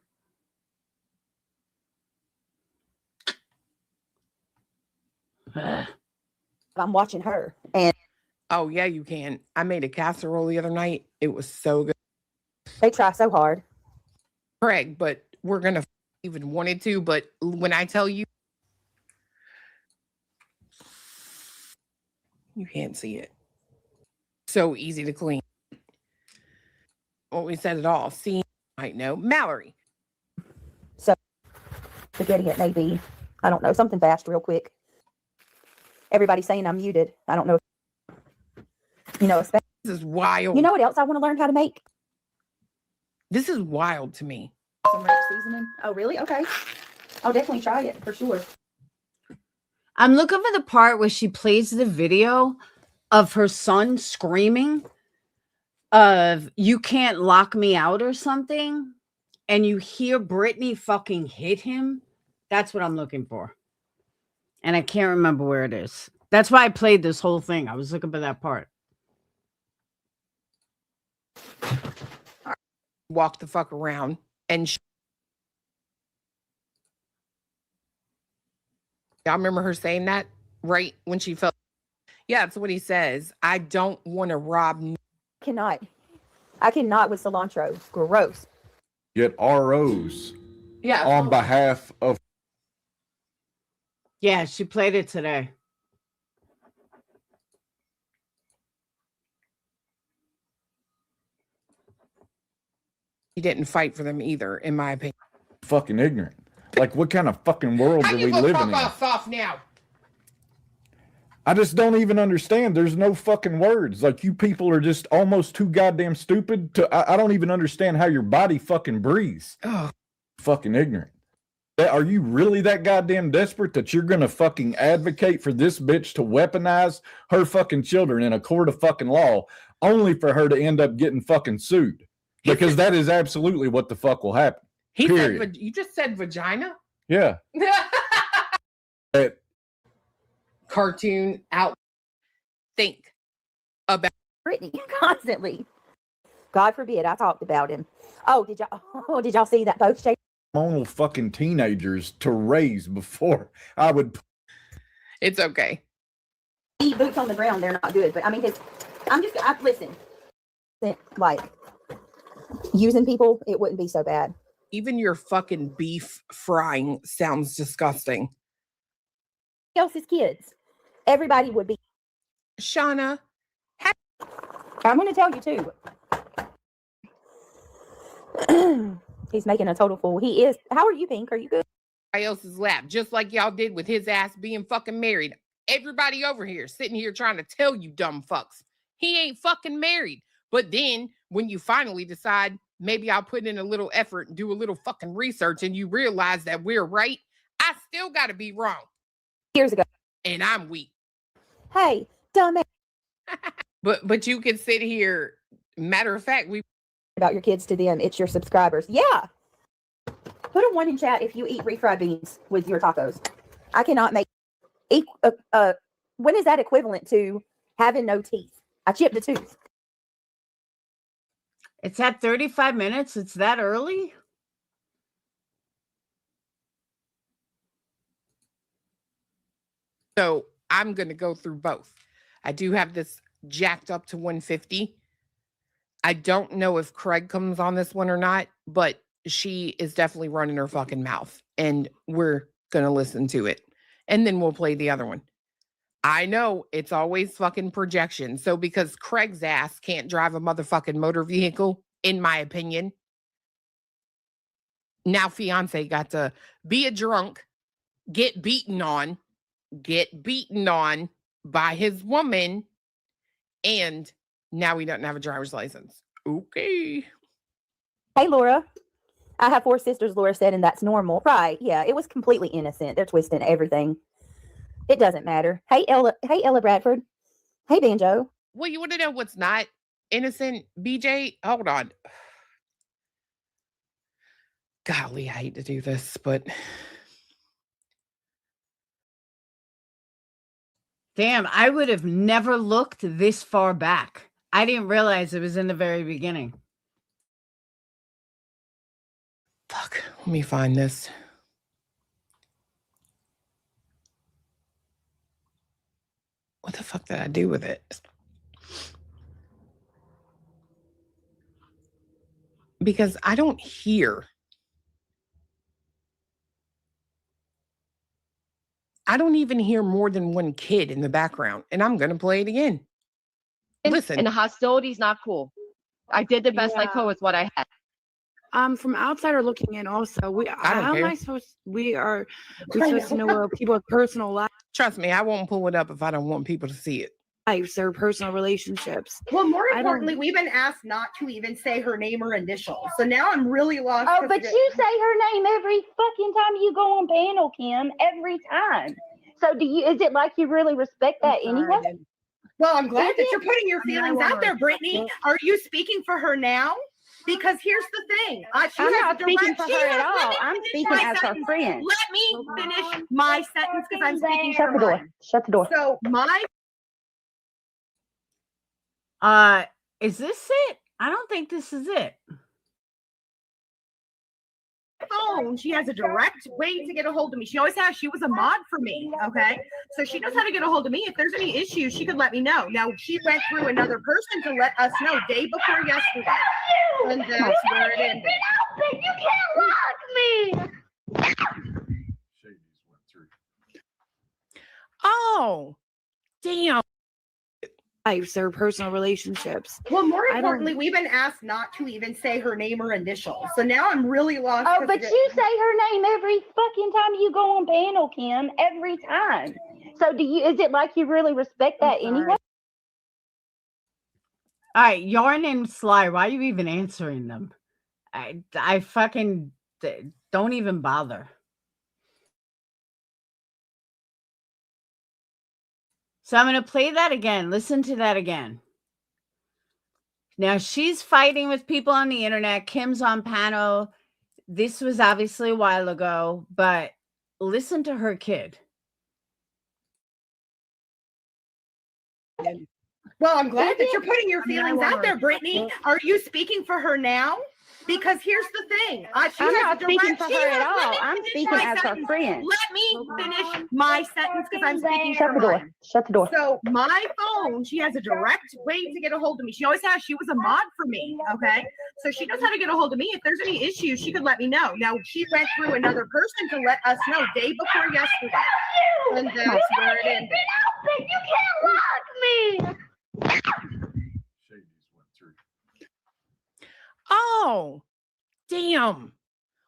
I'm watching her. And oh, yeah, you can. I made a casserole the other night. It was so good. They try so hard. Craig, but we're going to even wanted to. But when I tell you, you can't see it. So easy to clean. Well, we said it all. See, I know. Mallory. So, spaghetti it may be. I don't know. Something fast real quick. Everybody's saying I'm muted. I don't know. This is wild. You know what else I want to learn how to make? This is wild to me. Some ranch seasoning. Oh, really? Okay. I'll definitely try it for sure. I'm looking for the part where she plays the video of her son screaming of "you can't lock me out" or something, and you hear Brittany fucking hit him. That's what I'm looking for. And I can't remember where it is. That's why I played this whole thing. I was looking for that part. Walk the fuck around and y'all remember her saying that right when she felt. Yeah, that's what he says. I don't want to rob. I cannot with cilantro. Gross. Get ROs. Yeah. On behalf of. Yeah, she played it today. He didn't fight for them either, in my opinion. Fucking ignorant. Like, what kind of fucking world How are you we gonna living fuck in? us off now? I just don't even understand. There's no fucking words. Like, you people are just almost too goddamn stupid I don't even understand how your body fucking breathes. Oh, fucking ignorant. Are you really that goddamn desperate that you're gonna fucking advocate for this bitch to weaponize her fucking children in a court of fucking law only for her to end up getting fucking sued? Because that is absolutely what the fuck will happen. He Period. said, you just said vagina? Yeah. Cartoon out. Think about Brittany constantly. God forbid I talked about him. Oh, did y'all see that post? Hormonal fucking teenagers to raise before I would. It's okay. Boots on the ground, they're not good. But I mean, listen. Like, using people, it wouldn't be so bad. Even your fucking beef frying sounds disgusting. Else's kids. Everybody would be. Shauna. I'm going to tell you too. He's making a total fool. He is. How are you, Pink? Are you good? Everybody else's lap, just like y'all did with his ass being fucking married. Everybody over here sitting here trying to tell you dumb fucks. He ain't fucking married. But then when you finally decide, maybe I'll put in a little effort and do a little fucking research, and you realize that we're right, I still got to be wrong. Years ago. And I'm weak. Hey, dumbass. But you can sit here. Matter of fact, we about your kids to them. It's your subscribers. Yeah. Put a 1 in chat if you eat refried beans with your tacos. I cannot make. When is that equivalent to having no teeth? I chipped a tooth. It's at 35 minutes. It's that early? So I'm going to go through both. I do have this jacked up to 150. I don't know if Craig comes on this one or not, but she is definitely running her fucking mouth, and we're going to listen to it. And then we'll play the other one. I know it's always fucking projection. So because Craig's ass can't drive a motherfucking motor vehicle, in my opinion, now fiance got to be a drunk, get beaten on by his woman, and now he doesn't have a driver's license. Okay. Hey, Laura. I have 4 sisters, Laura said, and that's normal. Right. Yeah, it was completely innocent. They're twisting everything. It doesn't matter. Hey, Ella Bradford. Hey, Banjo. Well, you want to know what's not innocent, BJ? Hold on. Golly, I hate to do this, but... Damn, I would have never looked this far back. I didn't realize it was in the very beginning. Fuck, let me find this. What the fuck did I do with it? Because I don't hear. I don't even hear more than one kid in the background, and I'm going to play it again. Listen. And the hostility is not cool. I did the best I could with what I had. From outsider looking in, also, I don't how am care. I supposed? We supposed to know people's personal Trust me, I won't pull it up if I don't want people to see it. lives, their personal relationships. Well, more I don't- importantly, we've been asked not to even say her name or initials. So now I'm really lost. Oh, but you say her name every fucking time you go on panel, Kim. Every time. So is it like you really respect that anyway? Well, I'm glad Is that it? you're putting your feelings out there, Brittany. Are you speaking for her now? Because here's the thing. She I'm has not a speaking direct- for she her has- at let all. me I'm finish speaking my as her sentence. friend. Let me finish my sentence because I'm speaking Shut for the door. mine. Shut the door. So my Is this it? I don't think this is it. phone, she has a direct way to get a hold of me. She always has. She was a mod for me. Okay. So she knows how to get a hold of me. If there's any issues, she could let me know. Now she went through another person to let us know day before yesterday. And that's where it ended. You can't lock me. Oh, damn. Lives, their personal relationships. Well, more I don't- importantly, we've been asked not to even say her name or initials. So now I'm really lost. Oh, but you say her name every fucking time you go on panel, Kim. Every time. So is it like you really respect that anyway? All right, Yarn and Sly, why are you even answering them? I fucking don't even bother. So I'm going to play that again. Listen to that again. Now she's fighting with people on the internet. Kim's on panel. This was obviously a while ago, but listen to her kid. Well, I'm glad that you're putting your feelings out there, Brittany. Are you speaking for her now? Because here's the thing. I'm not speaking for her at all. I'm speaking as her friend. Let me finish my sentence because I'm speaking Shut for the door. mine. Shut the door. So my phone, she has a direct way to get a hold of me. She always has. She was a mod for me, okay? So she knows how to get a hold of me. If there's any issues, she could let me know. Now, she went through another person to let us know day before yesterday. And that's where it ended. You can't lock me. Oh, damn.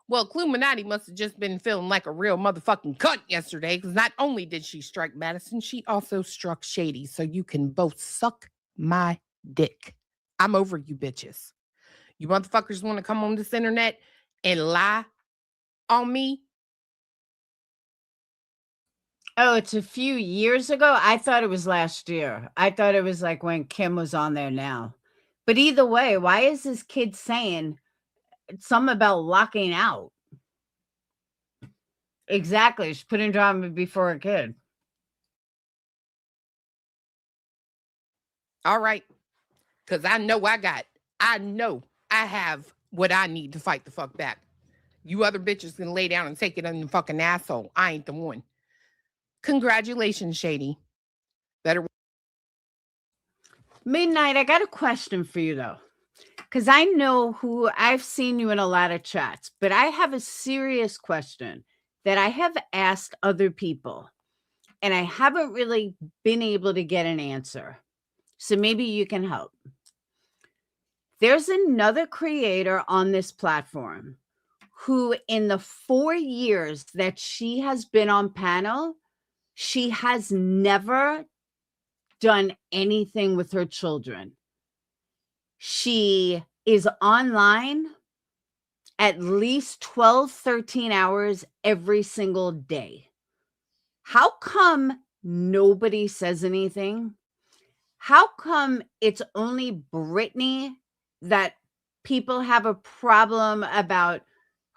Well, Cluminati must have just been feeling like a real motherfucking cunt yesterday, because not only did she strike Madison, she also struck Shady. So you can both suck my dick. I'm over you bitches. You motherfuckers want to come on this internet and lie on me? Oh, it's a few years ago. I thought it was last year. I thought it was like when Kim was on there now. But either way, why is this kid saying something about locking out? Exactly. She's putting drama before a kid. All right. Because I know I have what I need to fight the fuck back. You other bitches can lay down and take it on the fucking asshole. I ain't the one. Congratulations, Shady. Better. Midnight, I got a question for you, though. Because I know who I've seen you in a lot of chats, but I have a serious question that I have asked other people, and I haven't really been able to get an answer. So maybe you can help. There's another creator on this platform who, in the 4 years that she has been on panel, she has never done anything with her children. She is online at least 12, 13 hours every single day. How come nobody says anything? How come it's only Brittany that people have a problem about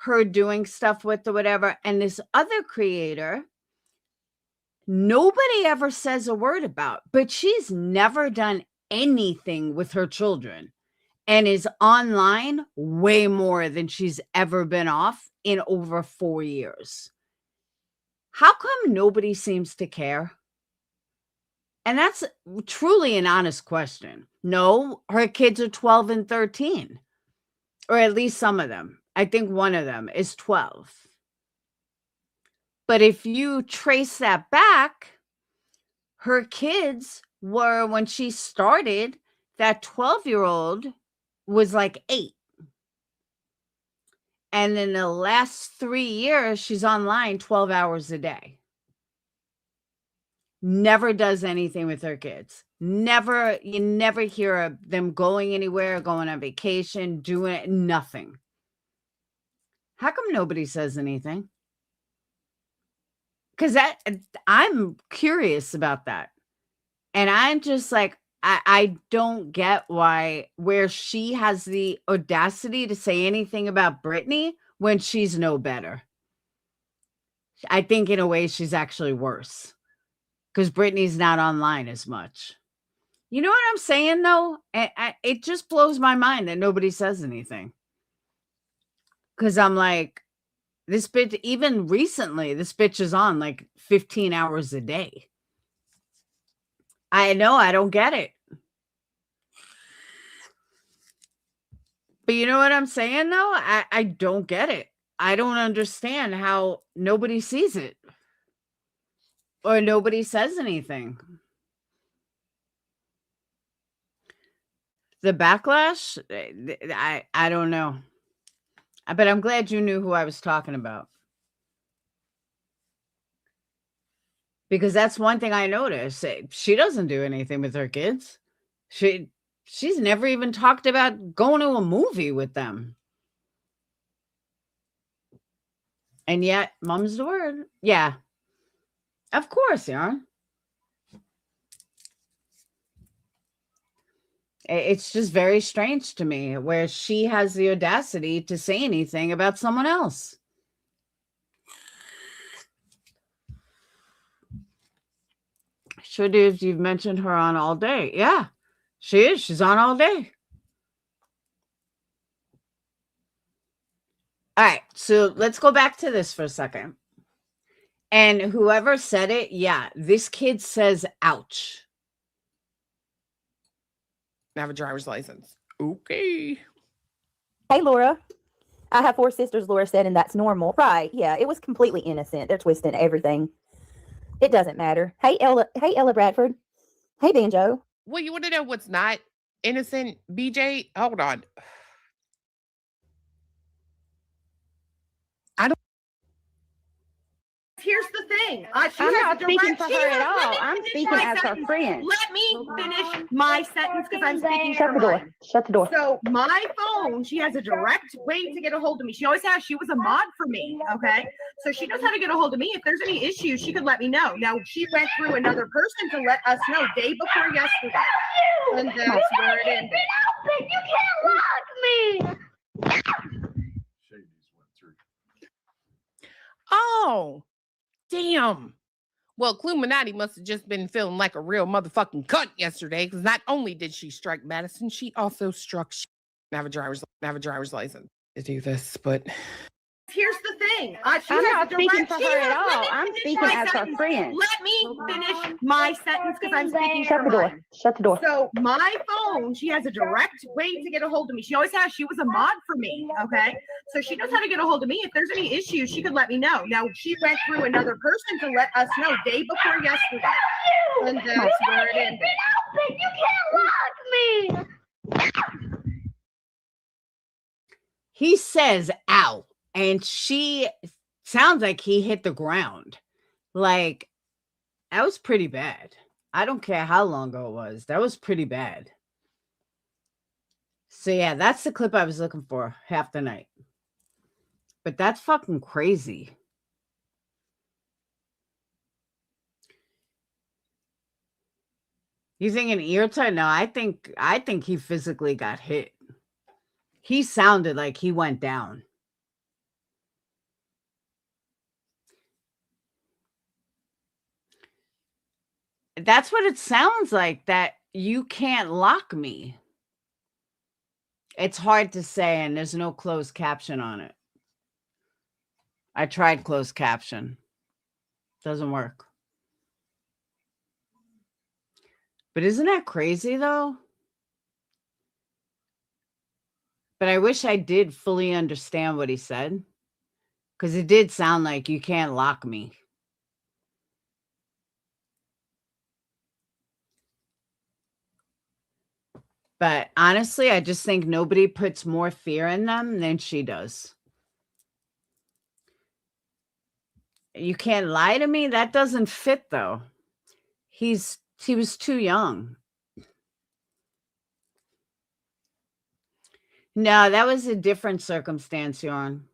her doing stuff with or whatever, and this other creator nobody ever says a word about, but she's never done anything with her children and is online way more than she's ever been off in over 4 years. How come nobody seems to care? And that's truly an honest question. No, her kids are 12 and 13, or at least some of them. I think one of them is 12. But if you trace that back, her kids were, when she started, that 12-year-old was like 8. And in the last 3 years, she's online 12 hours a day. Never does anything with her kids. Never, you never hear of them going anywhere, going on vacation, doing nothing. How come nobody says anything? Because I'm curious about that. And I'm just like, I don't get where she has the audacity to say anything about Brittany when she's no better. I think in a way she's actually worse because Brittany's not online as much. You know what I'm saying, though? It just blows my mind that nobody says anything. Because I'm like, this bitch, even recently, this bitch is on like 15 hours a day. I know, I don't get it. But you know what I'm saying, though? I don't get it. I don't understand how nobody sees it. Or nobody says anything. The backlash? I don't know. But I'm glad you knew who I was talking about. Because that's one thing I noticed. She doesn't do anything with her kids. She's never even talked about going to a movie with them. And yet, mom's the word. Yeah. Of course, Yarn. It's just very strange to me where she has the audacity to say anything about someone else. Should have you've mentioned her on all day. Yeah, she is. She's on all day. All right, so let's go back to this for a second. And whoever said it, yeah, this kid says, ouch. I have a driver's license. Okay. Hey, Laura. I have 4 sisters, Laura said, and that's normal. Right. Yeah, it was completely innocent. They're twisting everything. It doesn't matter. Hey, Ella Bradford. Hey, Banjo. Well, you want to know what's not innocent, BJ? Hold on. Here's the thing. I'm not speaking for her at all. I'm speaking as her friend. Let me finish my sentence because I'm speaking Shut the door. Shut the door. So my phone, she has a direct way to get a hold of me. She always has. She was a mod for me. Okay. So she knows how to get a hold of me. If there's any issues, she could let me know. Now she went through another person to let us know day before yesterday. And that's where it ended. You can't lock me. Oh, damn. Well, Cluminati must have just been feeling like a real motherfucking cunt yesterday because not only did she strike Madison, she also struck. I have a driver's license to do this, but here's the thing. I'm not speaking for her at all. I'm speaking as her friend. Let me finish my sentence because I'm speaking Shut the door. Shut the door. So my phone, she has a direct way to get a hold of me. She always has. She was a mod for me. Okay. So she knows how to get a hold of me. If there's any issues, she could let me know. Now she went through another person to let us know day before yesterday. And that's where it ended. You can't lock me. He says, ow. And she sounds like he hit the ground. Like, that was pretty bad. I don't care how long ago it was. That was pretty bad. So, yeah, that's the clip I was looking for half the night. But that's fucking crazy. You think an ear tight? No, I think he physically got hit. He sounded like he went down. That's what it sounds like, that you can't lock me. It's hard to say, and there's no closed caption on it. I tried closed caption. Doesn't work. But isn't that crazy, though? But I wish I did fully understand what he said, because it did sound like you can't lock me. But honestly, I just think nobody puts more fear in them than she does. You can't lie to me? That doesn't fit, though. He was too young. No, that was a different circumstance, Yarn.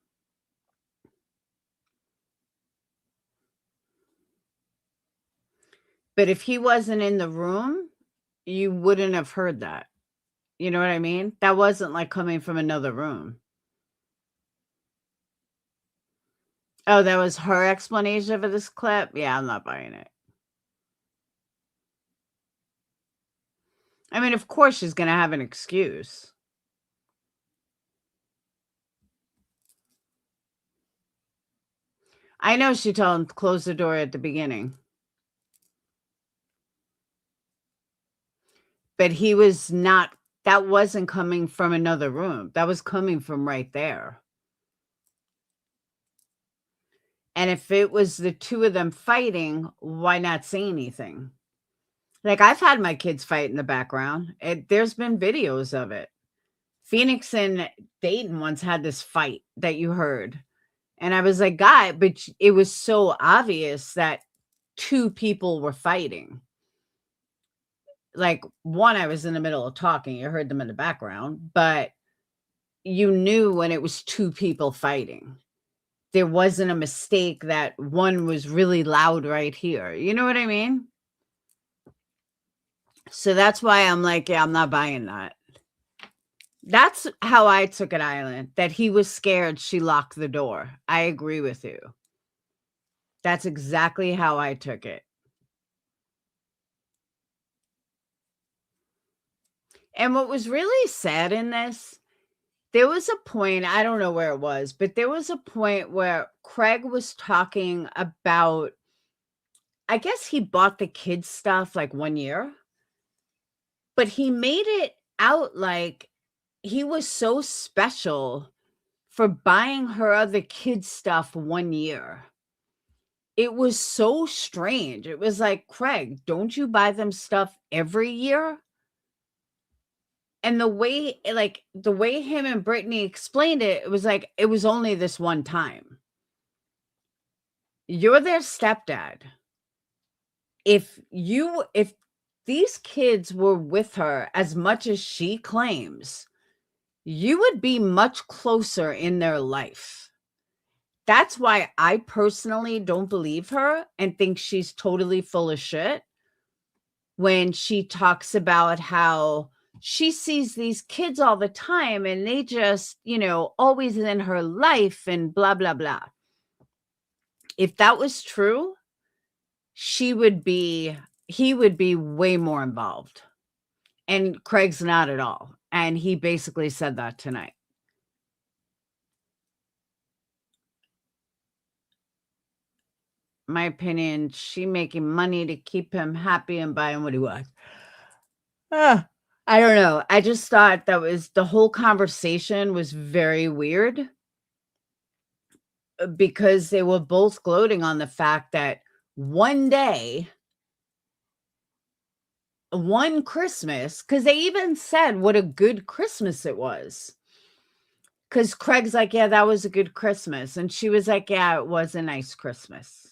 But if he wasn't in the room, you wouldn't have heard that. You know what I mean? That wasn't like coming from another room. Oh, that was her explanation for this clip? Yeah, I'm not buying it. I mean, of course she's going to have an excuse. I know she told him to close the door at the beginning. But he was not, that wasn't coming from another room. That was coming from right there. And if it was the two of them fighting, why not say anything? Like, I've had my kids fight in the background. There's been videos of it. Phoenix and Dayton once had this fight that you heard. And I was like, God, but it was so obvious that two people were fighting. Like, one, I was in the middle of talking. You heard them in the background, but you knew when it was two people fighting. There wasn't a mistake that one was really loud right here. You know what I mean? So that's why I'm like, yeah, I'm not buying that. That's how I took it, Island, that he was scared she locked the door. I agree with you. That's exactly how I took it. And what was really sad in this, there was a point, I don't know where it was, but there was a point where Craig was talking about, I guess he bought the kids stuff like 1 year, but he made it out like he was so special for buying her the kids stuff 1 year. It was so strange. It was like, Craig, don't you buy them stuff every year? And the way him and Brittany explained it, it was like, it was only this one time. You're their stepdad. If these kids were with her as much as she claims, you would be much closer in their life. That's why I personally don't believe her and think she's totally full of shit when she talks about how she sees these kids all the time and they just, always in her life and blah, blah, blah. If that was true, he would be way more involved. And Craig's not at all. And he basically said that tonight. My opinion, she making money to keep him happy and buying what he wants. I don't know. I just thought the whole conversation was very weird because they were both gloating on the fact that one day, one Christmas, because they even said what a good Christmas it was. Because Craig's like, yeah, that was a good Christmas. And she was like, yeah, it was a nice Christmas.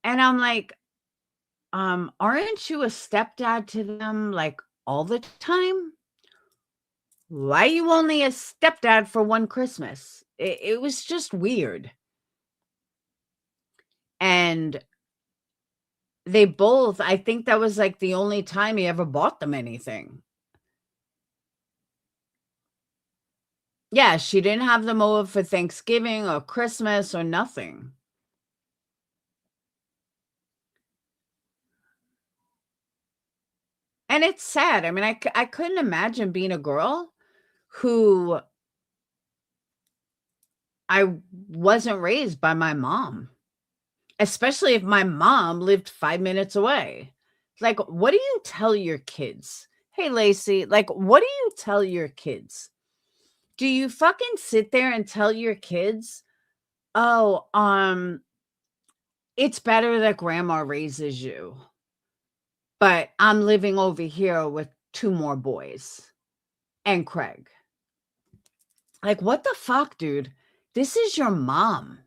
And I'm like, aren't you a stepdad to them like all the time? Why are you only a stepdad for one Christmas? It was just weird. And they both, I think that was like the only time he ever bought them anything. Yeah, she didn't have them over for Thanksgiving or Christmas or nothing. And it's sad. I mean, I couldn't imagine being a girl who I wasn't raised by my mom, especially if my mom lived 5 minutes away. Like, what do you tell your kids? Hey, Lacey, like, what do you tell your kids? Do you fucking sit there and tell your kids, oh, it's better that grandma raises you, but I'm living over here with 2 more boys and Craig? Like, what the fuck, dude? This is your mom.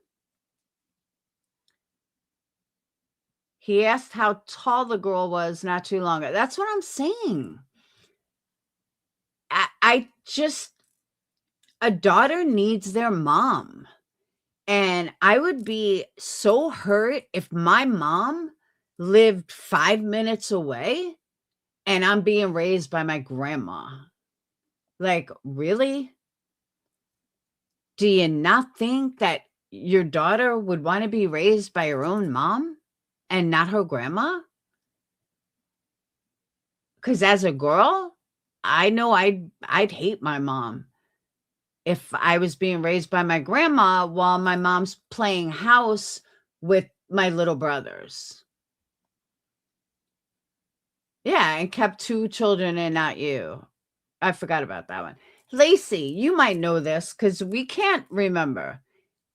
He asked how tall the girl was not too long ago. That's what I'm saying. I just, a daughter needs their mom. And I would be so hurt if my mom lived 5 minutes away and I'm being raised by my grandma. Like, really? Do you not think that your daughter would want to be raised by her own mom and not her grandma? Because as a girl, I know I'd hate my mom if I was being raised by my grandma while my mom's playing house with my little brothers. Yeah, and kept 2 children and not you. I forgot about that one. Lacey, you might know this because we can't remember.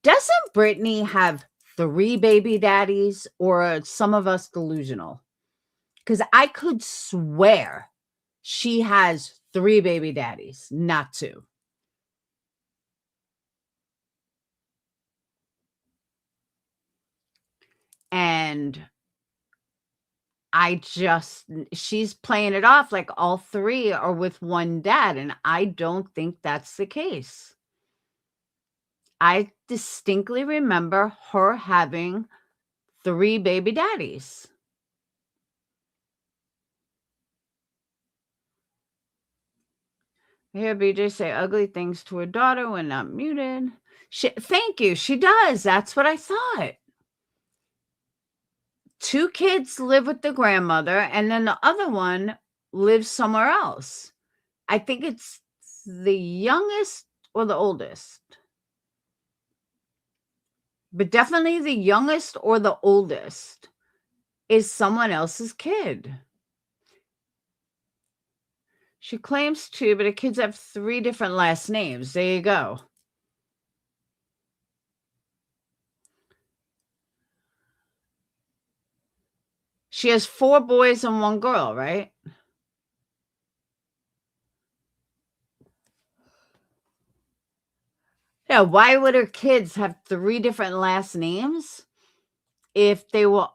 Doesn't Brittany have 3 baby daddies, or are some of us delusional? Because I could swear she has 3 baby daddies, not 2. And she's playing it off like all three are with one dad. And I don't think that's the case. I distinctly remember her having 3 baby daddies. Here, BJ say ugly things to her daughter when not muted. Thank you. She does. That's what I thought. 2 kids live with the grandmother, and then the other one lives somewhere else. I think it's the youngest or the oldest. But definitely the youngest or the oldest is someone else's kid. She claims 2, but the kids have 3 different last names. There you go. She has 4 boys and 1 girl, right? Yeah, why would her kids have 3 different last names if they were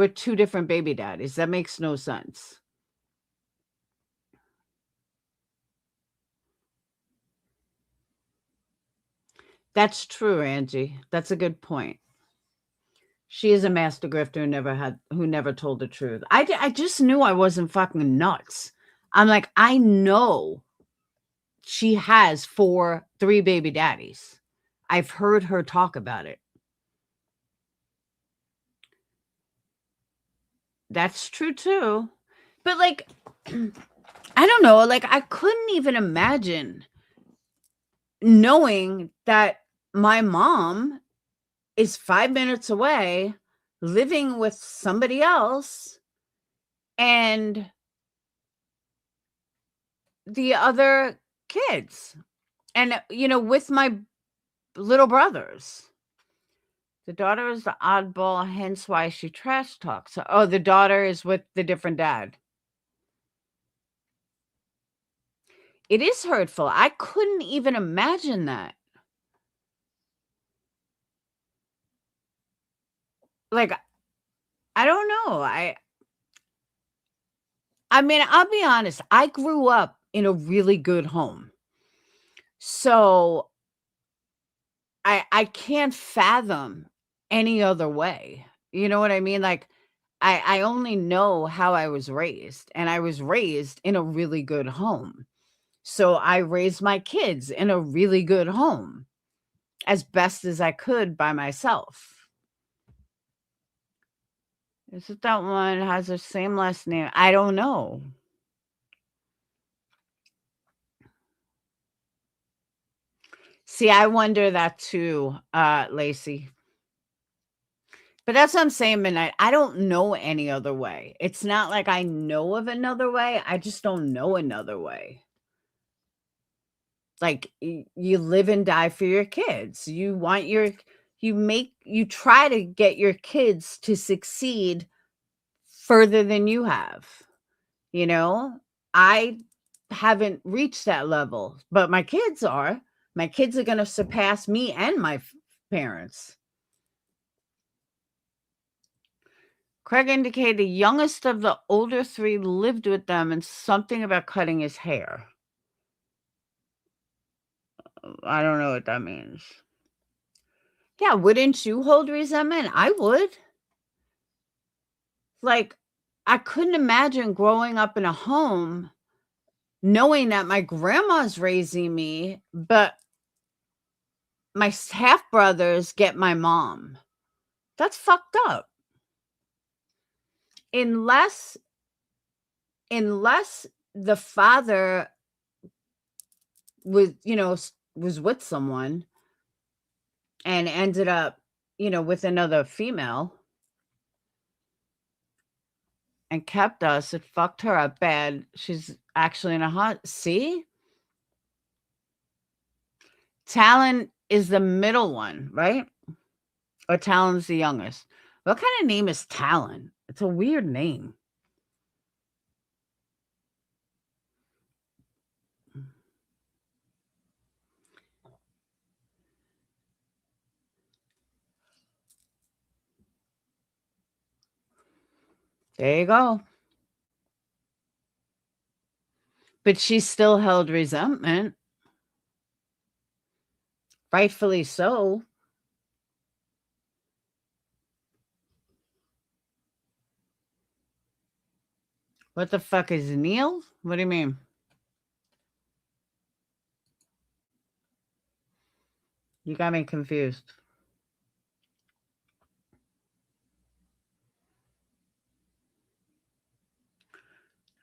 2 different baby daddies? That makes no sense. That's true, Angie. That's a good point. She is a master grifter who never told the truth. I just knew I wasn't fucking nuts. I'm like, I know she has 3 baby daddies. I've heard her talk about it. That's true too. But like, I don't know, like I couldn't even imagine knowing that my mom is 5 minutes away living with somebody else and the other kids and with my little brothers. The daughter is the oddball, hence why she trash talks. Oh, the daughter is with the different dad. It is hurtful. I couldn't even imagine that. Like, I don't know. I mean, I'll be honest. I grew up in a really good home. So I can't fathom any other way. You know what I mean? Like, I only know how I was raised, and I was raised in a really good home. So I raised my kids in a really good home as best as I could by myself. Is it that one has the same last name? I don't know. See, I wonder that too, Lacey. But that's what I'm saying, Midnight. I don't know any other way. It's not like I know of another way. I just don't know another way. Like, you live and die for your kids. You try to get your kids to succeed further than you have. I haven't reached that level, but my kids are. My kids are going to surpass me and my parents. Craig indicated the youngest of the older 3 lived with them and something about cutting his hair. I don't know what that means. Yeah, wouldn't you hold resentment? I would. Like, I couldn't imagine growing up in a home knowing that my grandma's raising me, but my half brothers get my mom. That's fucked up. Unless the father was with someone and ended up, with another female and kept us, it fucked her up bad. She's actually in a hot. See? Talon is the middle one, right? Or Talon's the youngest. What kind of name is Talon? It's a weird name. There you go. But she still held resentment. Rightfully so. What the fuck is Neil? What do you mean? You got me confused.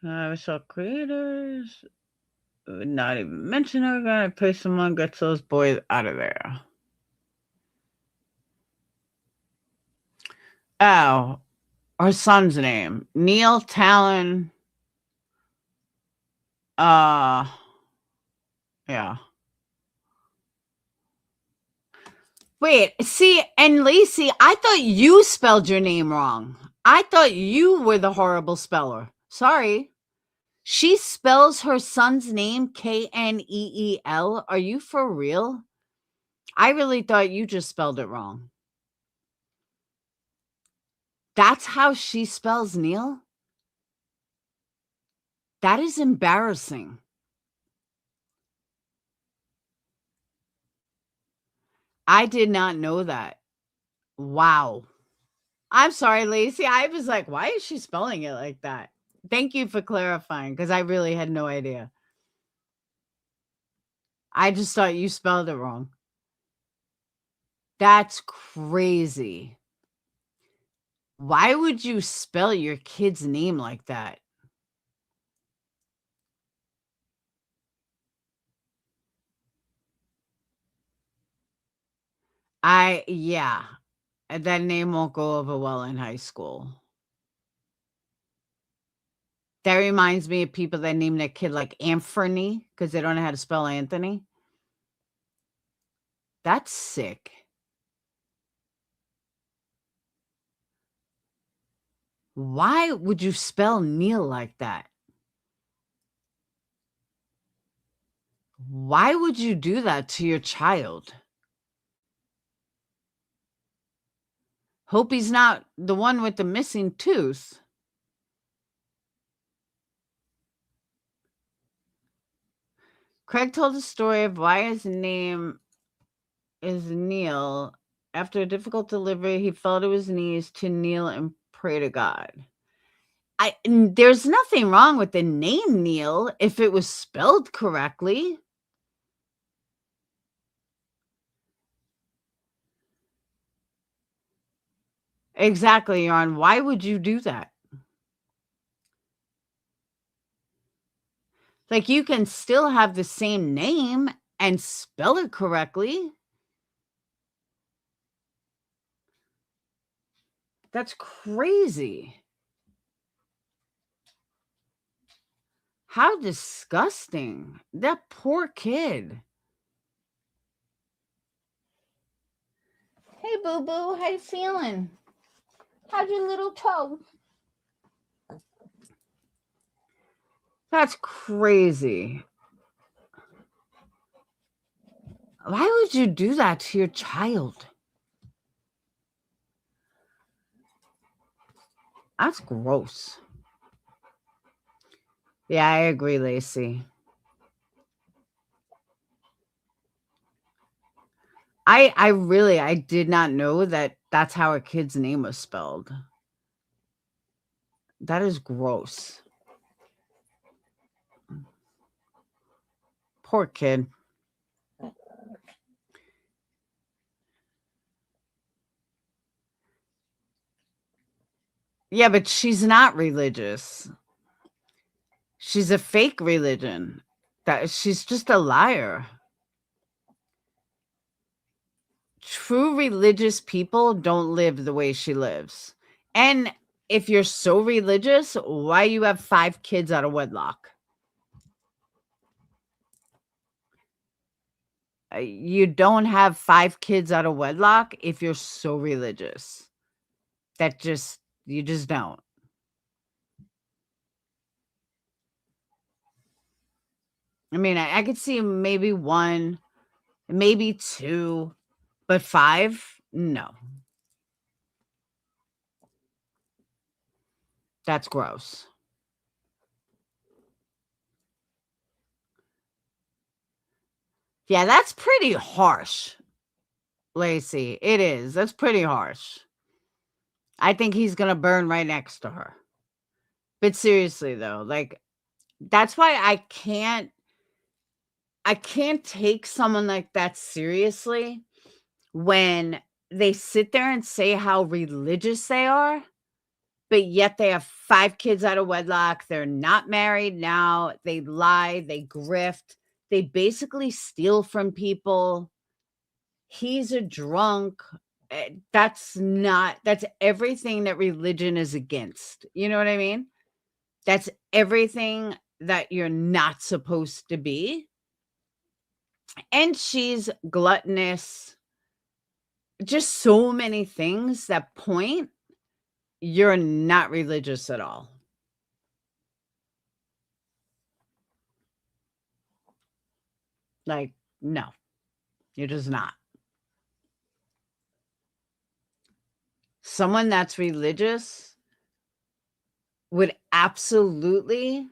I saw creators. Not even mention her. Gonna pay someone gets those boys out of there. Oh, her son's name. Neil Talon. Yeah. Wait, see, and Lacey, I thought you spelled your name wrong. I thought you were the horrible speller. Sorry. She spells her son's name Kneel. Are you for real? I really thought you just spelled it wrong. That's how she spells Neil? That is embarrassing. I did not know that. Wow. I'm sorry, Lacey. I was like, why is she spelling it like that? Thank you for clarifying, because I really had no idea. I just thought you spelled it wrong. That's crazy. Why would you spell your kid's name like that? Yeah. That name won't go over well in high school. That reminds me of people that name their kid like Anthony because they don't know how to spell Anthony. That's sick. Why would you spell Neil like that? Why would you do that to your child? Hope he's not the one with the missing tooth. Craig told the story of why his name is Neil. After a difficult delivery, he fell to his knees to kneel and pray to God. There's nothing wrong with the name Neil if it was spelled correctly. Exactly, Yarn. Why would you do that? Like, you can still have the same name and spell it correctly. That's crazy. How disgusting. That poor kid. Hey, boo-boo. How you feeling? How's your little toe? That's crazy. Why would you do that to your child? That's gross. Yeah, I agree, Lacey. I did not know that that's how a kid's name was spelled. That is gross. Poor kid. Yeah, but she's not religious. She's a fake religion. She's just a liar. True religious people don't live the way she lives. And if you're so religious, why you have 5 kids out of wedlock? You don't have 5 kids out of wedlock if you're so religious. You just don't. I mean, I could see maybe 1, maybe 2, but 5? No. That's gross. Yeah, that's pretty harsh, Lacey. It is. That's pretty harsh. I think he's going to burn right next to her. But seriously, though, like, that's why I can't take someone like that seriously when they sit there and say how religious they are, but yet they have 5 kids out of wedlock. They're not married now. They lie. They grift. They basically steal from people. He's a drunk. That's everything that religion is against. You know what I mean? That's everything that you're not supposed to be. And she's gluttonous. Just so many things that point you're not religious at all. Like, no, you're just not. Someone that's religious would absolutely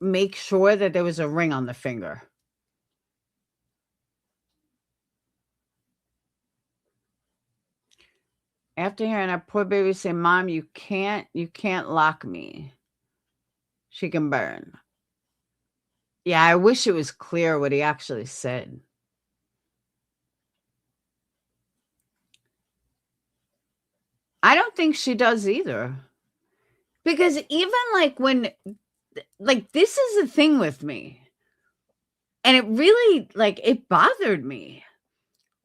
make sure that there was a ring on the finger. After hearing that poor baby say, "Mom, you can't lock me. She can burn." Yeah, I wish it was clear what he actually said. I don't think she does either. Because even like this is the thing with me. And it really, it bothered me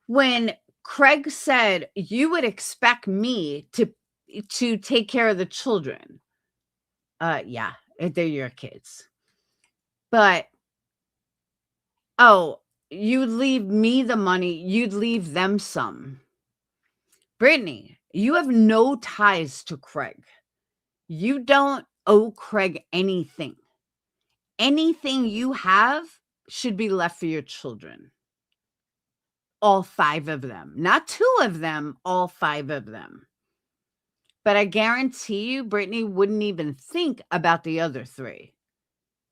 when Craig said, "You would expect me to take care of the children." Yeah, they're your kids. But, oh, you'd leave me the money, you'd leave them some. Brittany, you have no ties to Craig. You don't owe Craig anything. Anything you have should be left for your children. All 5 of them. Not 2 of them, all 5 of them. But I guarantee you, Brittany wouldn't even think about the other 3.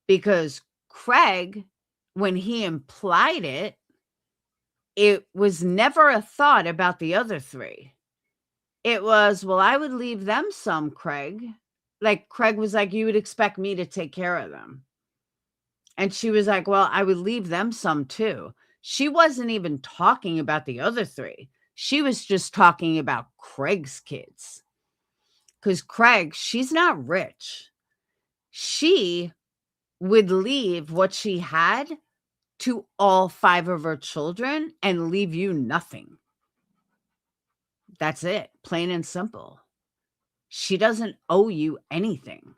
Because Craig, when he implied it, it was never a thought about the other 3. It was, well, I would leave them some, Craig. Like, Craig was like, "You would expect me to take care of them." And she was like, "Well, I would leave them some too." She wasn't even talking about the other 3. She was just talking about Craig's kids. Because Craig, she's not rich. She would leave what she had to all 5 of her children and leave you nothing. That's it. Plain and simple. She doesn't owe you anything.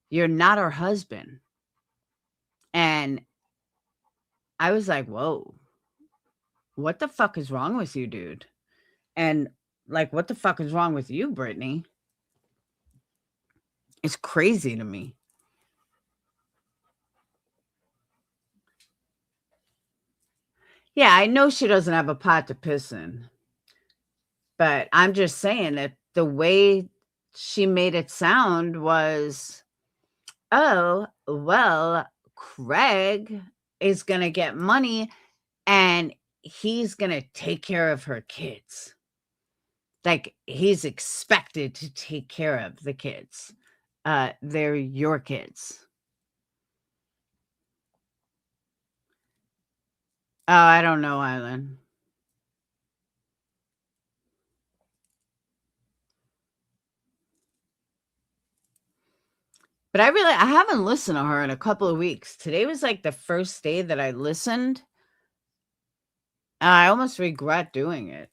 You're not her husband. And I was like, whoa, what the fuck is wrong with you, dude? And what the fuck is wrong with you, Brittany? It's crazy to me. Yeah, I know she doesn't have a pot to piss in. But I'm just saying that the way she made it sound was, oh, well, Craig is going to get money and he's going to take care of her kids. Like, he's expected to take care of the kids. They're your kids. Oh, I don't know, Island. But I haven't listened to her in a couple of weeks. Today was like the first day that I listened. I almost regret doing it.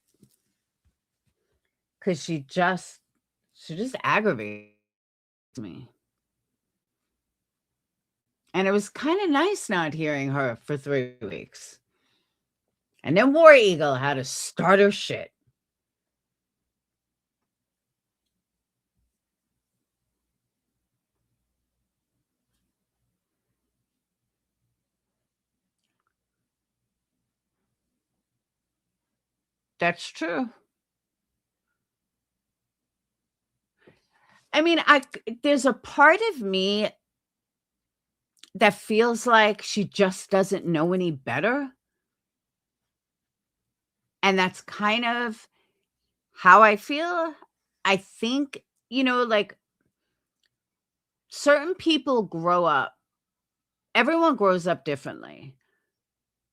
Because she just aggravates me. And it was kind of nice not hearing her for 3 weeks. And then War Eagle had to start her shit. That's true. I mean, there's a part of me that feels like she just doesn't know any better. And that's kind of how I feel. I think, like certain people grow up, everyone grows up differently.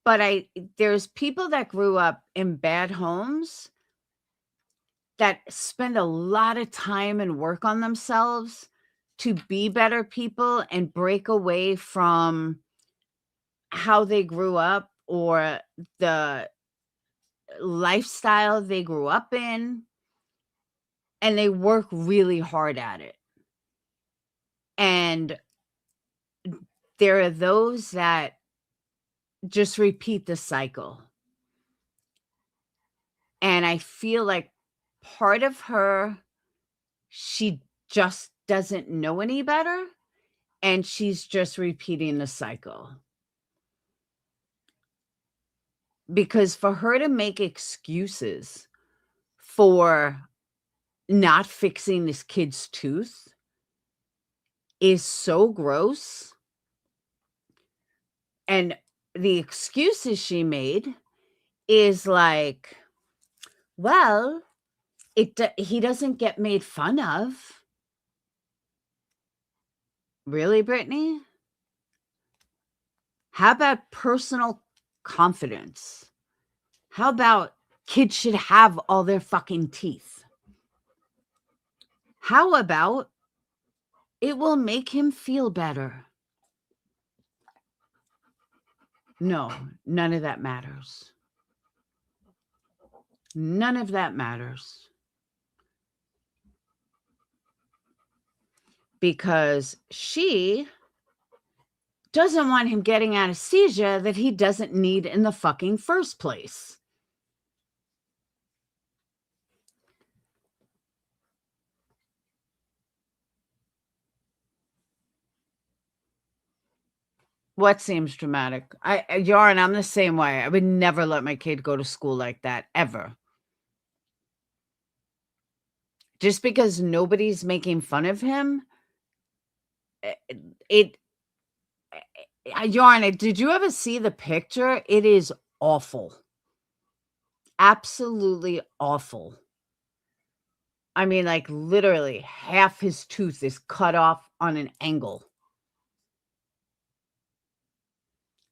But there's people that grew up in bad homes that spend a lot of time and work on themselves to be better people and break away from how they grew up or the lifestyle they grew up in, and they work really hard at it. And there are those that just repeat the cycle. And I feel like part of her, she just doesn't know any better, and she's just repeating the cycle. Because for her to make excuses for not fixing this kid's tooth is so gross. And the excuses she made is like, well, he doesn't get made fun of. Really, Brittany? How about personal confidence? How about kids should have all their fucking teeth? How about it will make him feel better? No, none of that matters. None of that matters. Because she doesn't want him getting anesthesia that he doesn't need in the fucking first place. What seems dramatic? Yarn, I'm the same way. I would never let my kid go to school like that, ever. Just because nobody's making fun of him, Yarn, did you ever see the picture? It is awful. Absolutely awful. I mean, like literally half his tooth is cut off on an angle.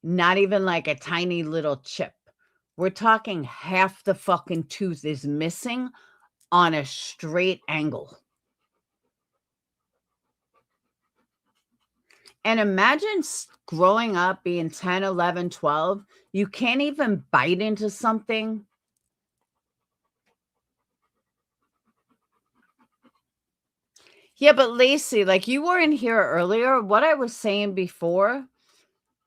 Not even like a tiny little chip. We're talking half the fucking tooth is missing on a straight angle. And imagine growing up, being 10, 11, 12. You can't even bite into something. Yeah, but Lacey, like you were in here earlier, what I was saying before,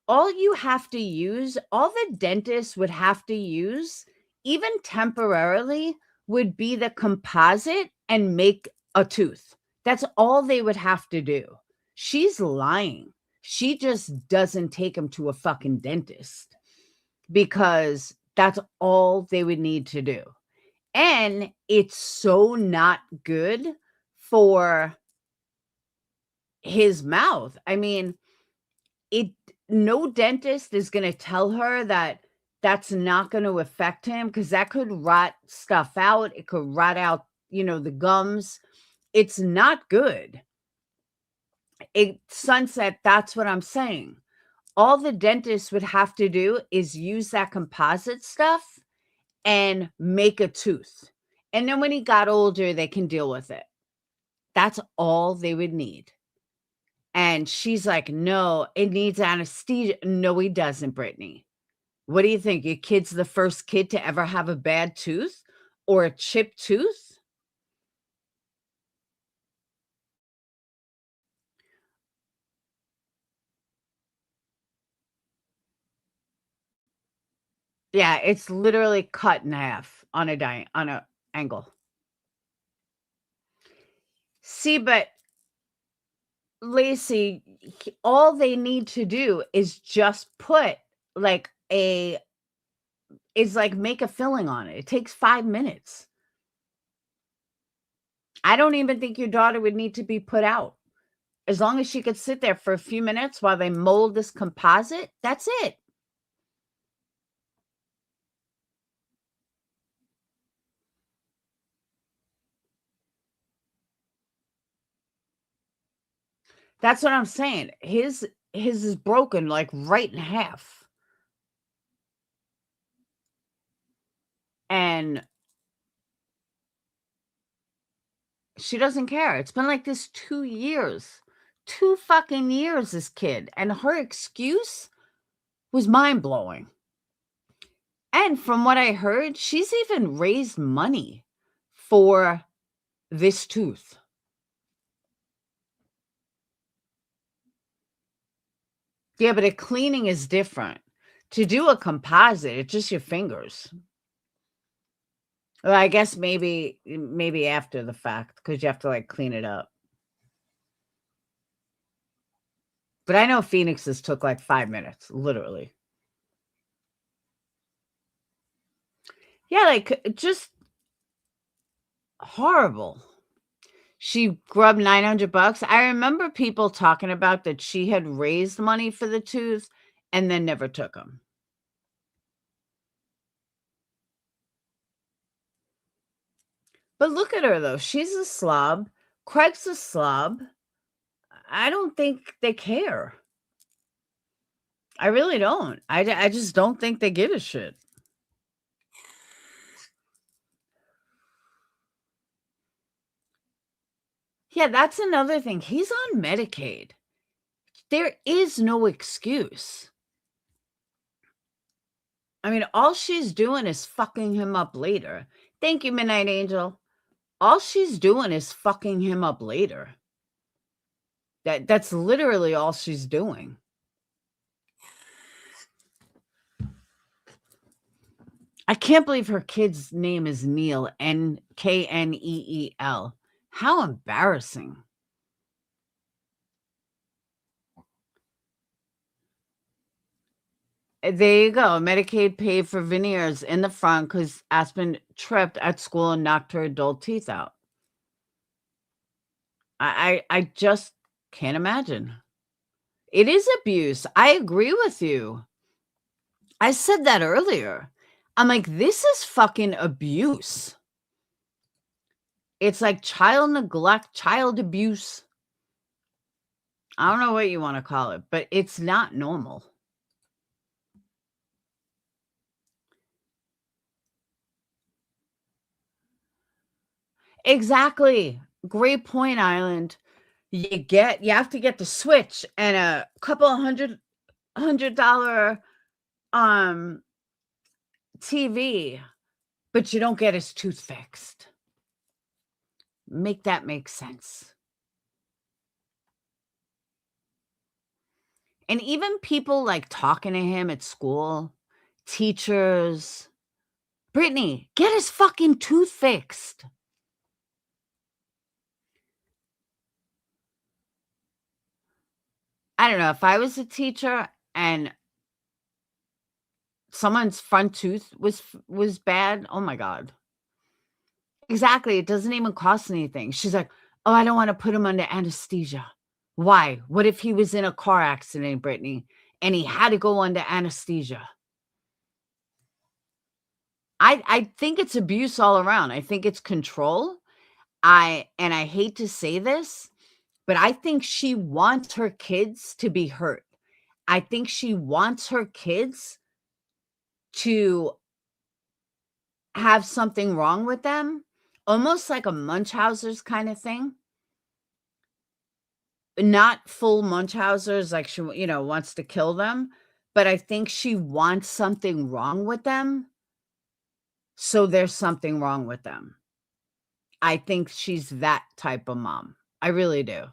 all the dentist would have to use, even temporarily, would be the composite and make a tooth. That's all they would have to do. She's lying. She just doesn't take him to a fucking dentist because that's all they would need to do. And it's so not good for his mouth. I mean, no dentist is going to tell her that that's not going to affect him because that could rot stuff out. It could rot out, the gums. It's not good. Sunset, that's what I'm saying. All the dentist would have to do is use that composite stuff and make a tooth. And then when he got older, they can deal with it. That's all they would need. And she's like, no, it needs anesthesia. No, he doesn't, Brittany. What do you think? Your kid's the first kid to ever have a bad tooth or a chipped tooth? Yeah, it's literally cut in half on a angle. See, but Lacey, all they need to do is just put make a filling on it. It takes 5 minutes. I don't even think your daughter would need to be put out. As long as she could sit there for a few minutes while they mold this composite, that's it. That's what I'm saying. His is broken like right in half. And she doesn't care. It's been like this 2 years. 2 fucking years, this kid. And her excuse was mind-blowing. And from what I heard, she's even raised money for this tooth. Yeah, but a cleaning is different. To do a composite, it's just your fingers. Well, I guess maybe after the fact, because you have to like clean it up. But I know Phoenix's took like 5 minutes, literally. Yeah, like just horrible. She grubbed $900. I remember people talking about that she had raised money for the tooth and then never took them. But look at her, though. She's a slob. Craig's a slob. I don't think they care. I really don't. I just don't think they give a shit. Yeah, that's another thing. He's on Medicaid. There is no excuse. I mean, all she's doing is fucking him up later. Thank you, Midnight Angel. All she's doing is fucking him up later. That's literally all she's doing. I can't believe her kid's name is Neil, Kneel. How embarrassing. There you go. Medicaid paid for veneers in the front because Aspen tripped at school and knocked her adult teeth out. I just can't imagine. It is abuse. I agree with you. I said that earlier. I'm like, this is fucking abuse. It's like child neglect, child abuse. I don't know what you want to call it, but it's not normal. Exactly. Great point, Island. You have to get the switch and a couple of $100 TV, but you don't get his tooth fixed. Make that make sense. And even people like talking to him at school, teachers, Brittany, get his fucking tooth fixed. I don't know, if I was a teacher and someone's front tooth was bad, oh my God. Exactly. It doesn't even cost anything. She's like, oh, I don't want to put him under anesthesia. Why? What if he was in a car accident, Brittany, and he had to go under anesthesia? I think it's abuse all around. I think it's control. I hate to say this, but I think she wants her kids to be hurt. I think she wants her kids to have something wrong with them, almost like a Munchausen's kind of thing. Not full Munchausen's, like she, wants to kill them, but I think she wants something wrong with them. So there's something wrong with them. I think she's that type of mom. I really do.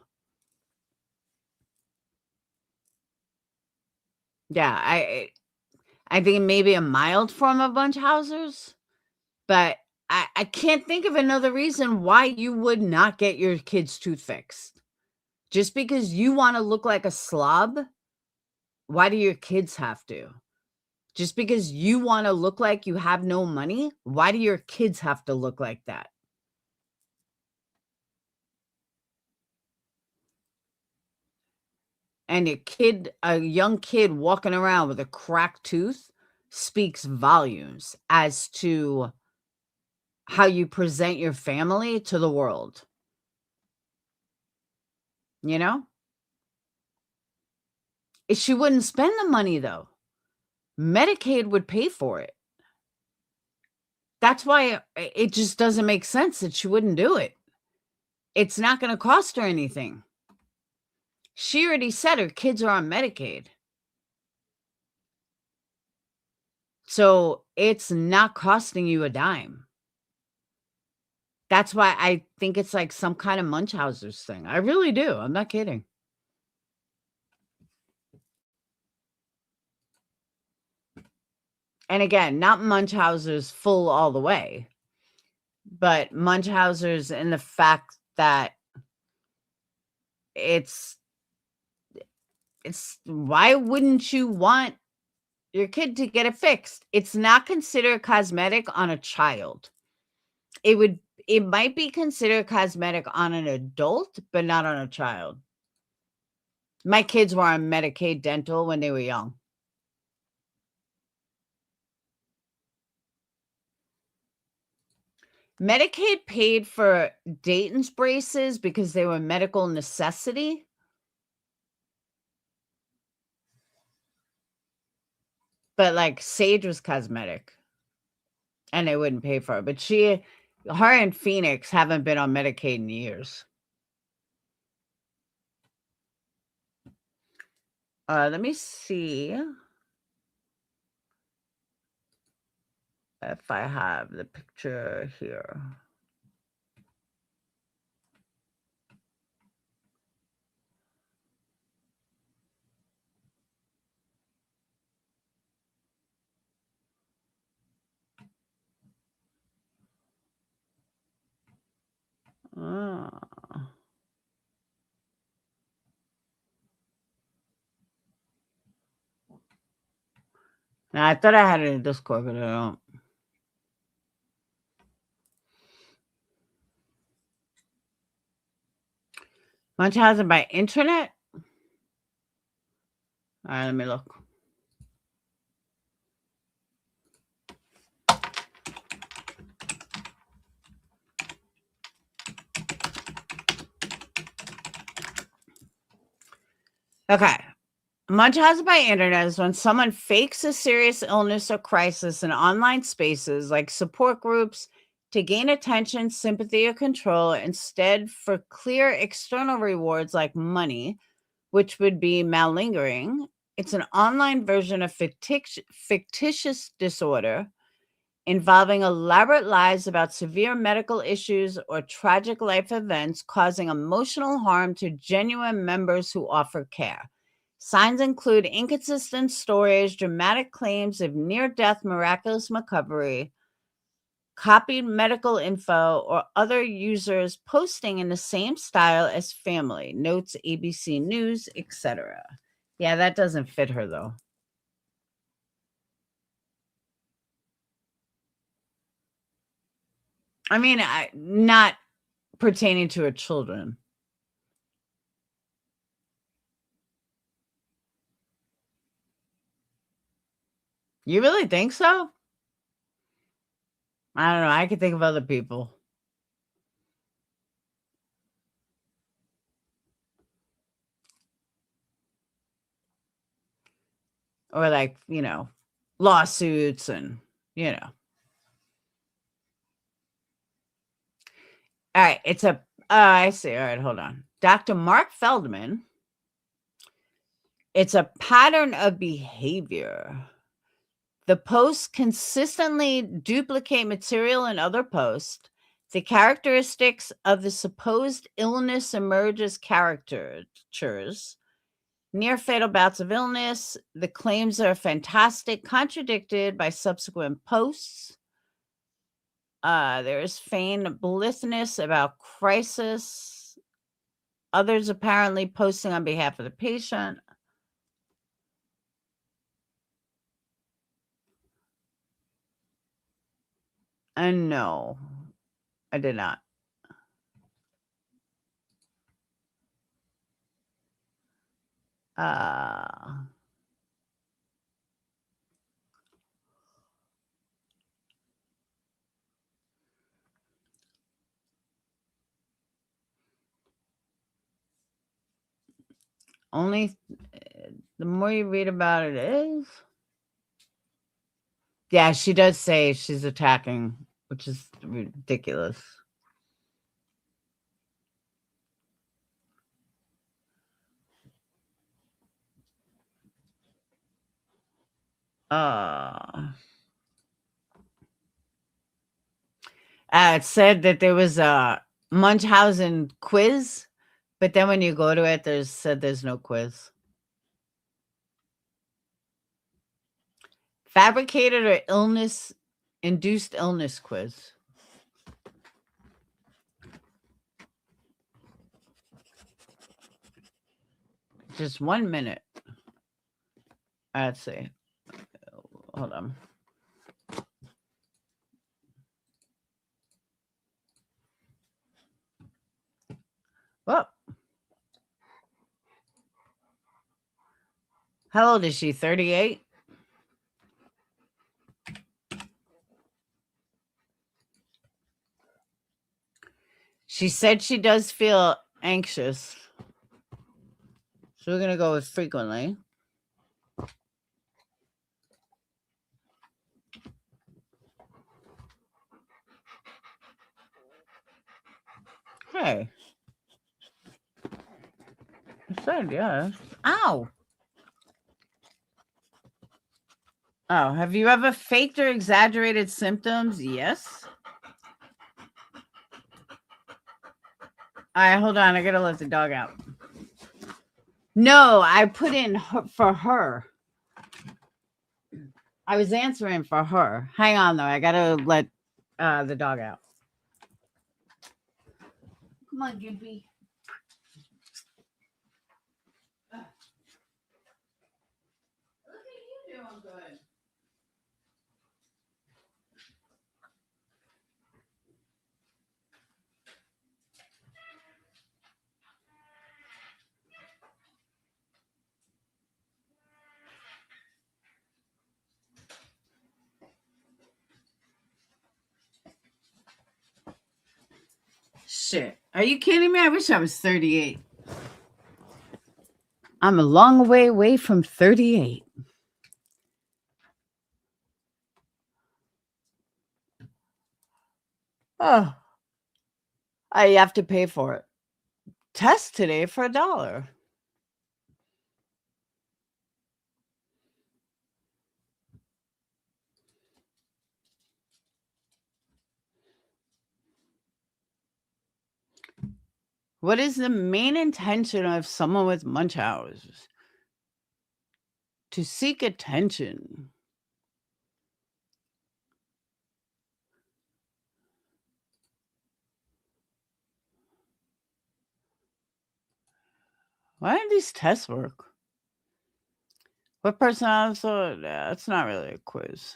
Yeah, I think maybe a mild form of Munchausen's, but I can't think of another reason why you would not get your kid's tooth fixed. Just because you want to look like a slob, why do your kids have to? Just because you want to look like you have no money, why do your kids have to look like that? And a young kid walking around with a cracked tooth speaks volumes as to how you present your family to the world. You know? She wouldn't spend the money though. Medicaid would pay for it. That's why it just doesn't make sense that she wouldn't do it. It's not going to cost her anything. She already said her kids are on Medicaid. So it's not costing you a dime. That's why I think it's like some kind of Munchausen's thing. I really do. I'm not kidding. And again, not Munchausen's full all the way, but Munchausen's in the fact that it's why wouldn't you want your kid to get it fixed? It's not considered cosmetic on a child. It might be considered cosmetic on an adult, but not on a child. My kids were on Medicaid dental when they were young. Medicaid paid for Dayton's braces because they were medical necessity. But like Sage was cosmetic and they wouldn't pay for it. But her and Phoenix haven't been on Medicaid in years. Let me see if I have the picture here. Oh. Now, I thought I had it in Discord, but I don't. Munchausen by internet? All right, let me look. Okay. Munchausen by internet is when someone fakes a serious illness or crisis in online spaces like support groups to gain attention, sympathy, or control instead for clear external rewards like money, which would be malingering. It's an online version of fictitious disorder involving elaborate lies about severe medical issues or tragic life events causing emotional harm to genuine members who offer care. Signs include inconsistent stories, dramatic claims of near-death miraculous recovery, copied medical info, or other users posting in the same style as family, notes ABC News, etc. Yeah, that doesn't fit her, though. I mean, not pertaining to her children. You really think so? I don't know. I could think of other people. Or like, lawsuits and, All right. I see. All right. Hold on. Dr. Mark Feldman. It's a pattern of behavior. The posts consistently duplicate material in other posts. The characteristics of the supposed illness emerge as caricatures. Near fatal bouts of illness. The claims are fantastic, contradicted by subsequent posts. There is feigned blissness about crisis. Others apparently posting on behalf of the patient. And no, I did not. Uh, only the more you read about it is. Yeah, she does say she's attacking, which is ridiculous. It said that there was a Munchausen quiz, but then when you go to it, there's no quiz. Fabricated or induced illness quiz. Just 1 minute. Let's see. Hold on. Oh. How old is she? 38? She said she does feel anxious. So we're going to go with frequently. Hey. I said yes. Ow. Oh, have you ever faked or exaggerated symptoms? Yes. All right, hold on. I got to let the dog out. No, I put in for her. I was answering for her. Hang on, though. I got to let the dog out. Come on, Gimpy. Look at you doing good. Shit. Are you kidding me? I wish I was 38. I'm a long way away from 38. Oh, I have to pay for it. Test today for $1. What is the main intention of someone with Munchausen? To seek attention. Why don't these tests work? What personality? So yeah, it's not really a quiz.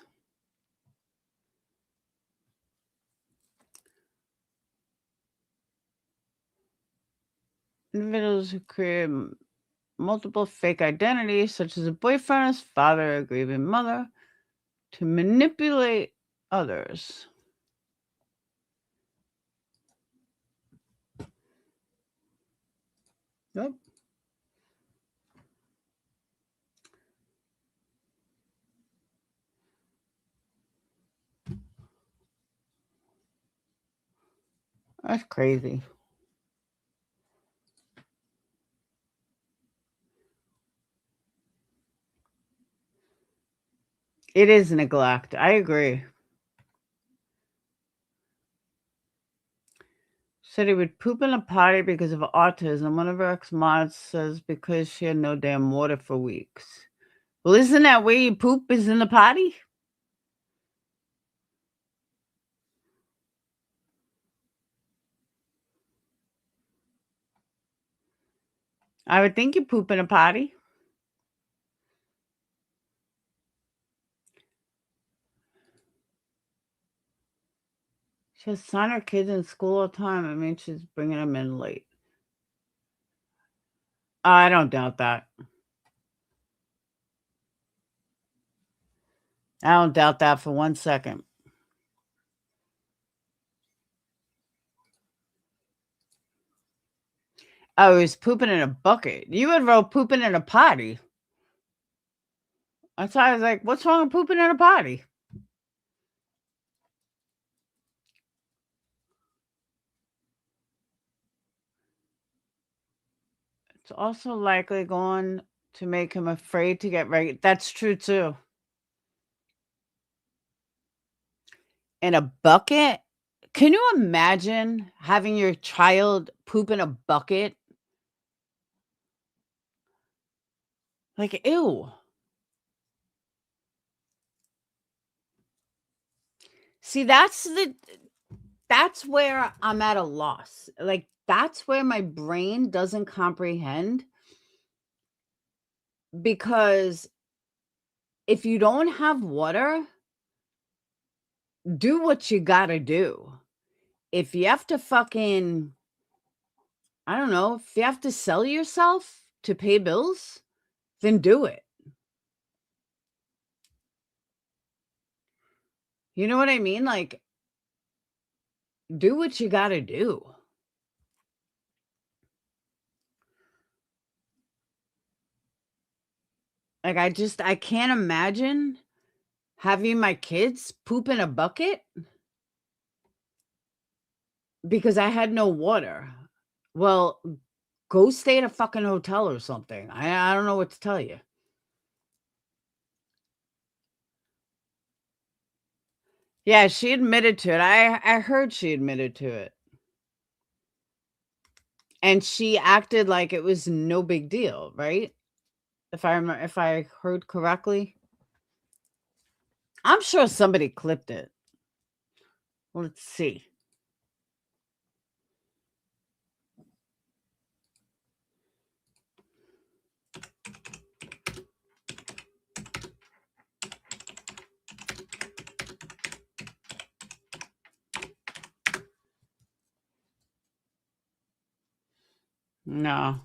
Individuals who create multiple fake identities, such as a boyfriend, father, a grieving mother, to manipulate others. Yep. That's crazy. It is neglect. I agree. Said he would poop in a potty because of autism. One of her ex-mods says because she had no damn water for weeks. Well, isn't that where you poop is in the potty? I would think you poop in a potty. She has sign her kids in school all the time. I mean, she's bringing them in late. I don't doubt that. I don't doubt that for 1 second. Oh, he was pooping in a bucket. You would roll pooping in a potty. That's why I was like, what's wrong with pooping in a potty? It's also likely going to make him afraid to get ready. That's true too. In a bucket? Can you imagine having your child poop in a bucket? Like, ew. See, that's where I'm at a loss. Like, that's where my brain doesn't comprehend. Because if you don't have water, do what you gotta do. If you have to fucking, I don't know, if you have to sell yourself to pay bills, then do it. You know what I mean? Like, do what you gotta do. Like, I can't imagine having my kids poop in a bucket because I had no water. Well, go stay at a fucking hotel or something. I don't know what to tell you. Yeah, she admitted to it. I heard she admitted to it. And she acted like it was no big deal, right? If I heard correctly. I'm sure somebody clipped it. Let's see. No.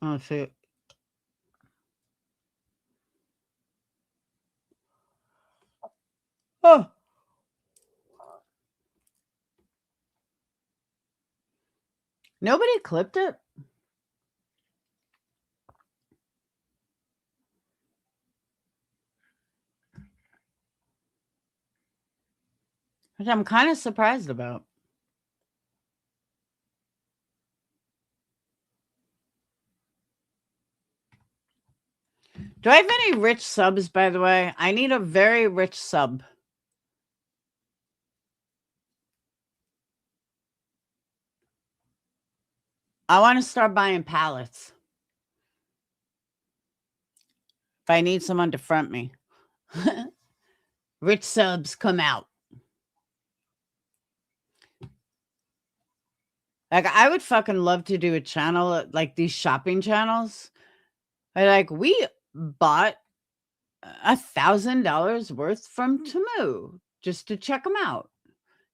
Let's see. Oh. Nobody clipped it? Which I'm kind of surprised about. Do I have any rich subs, by the way? I need a very rich sub. I want to start buying pallets. If I need someone to front me. Rich subs, come out. Like, I would fucking love to do a channel, like these shopping channels. We bought $1,000 worth from Temu just to check them out.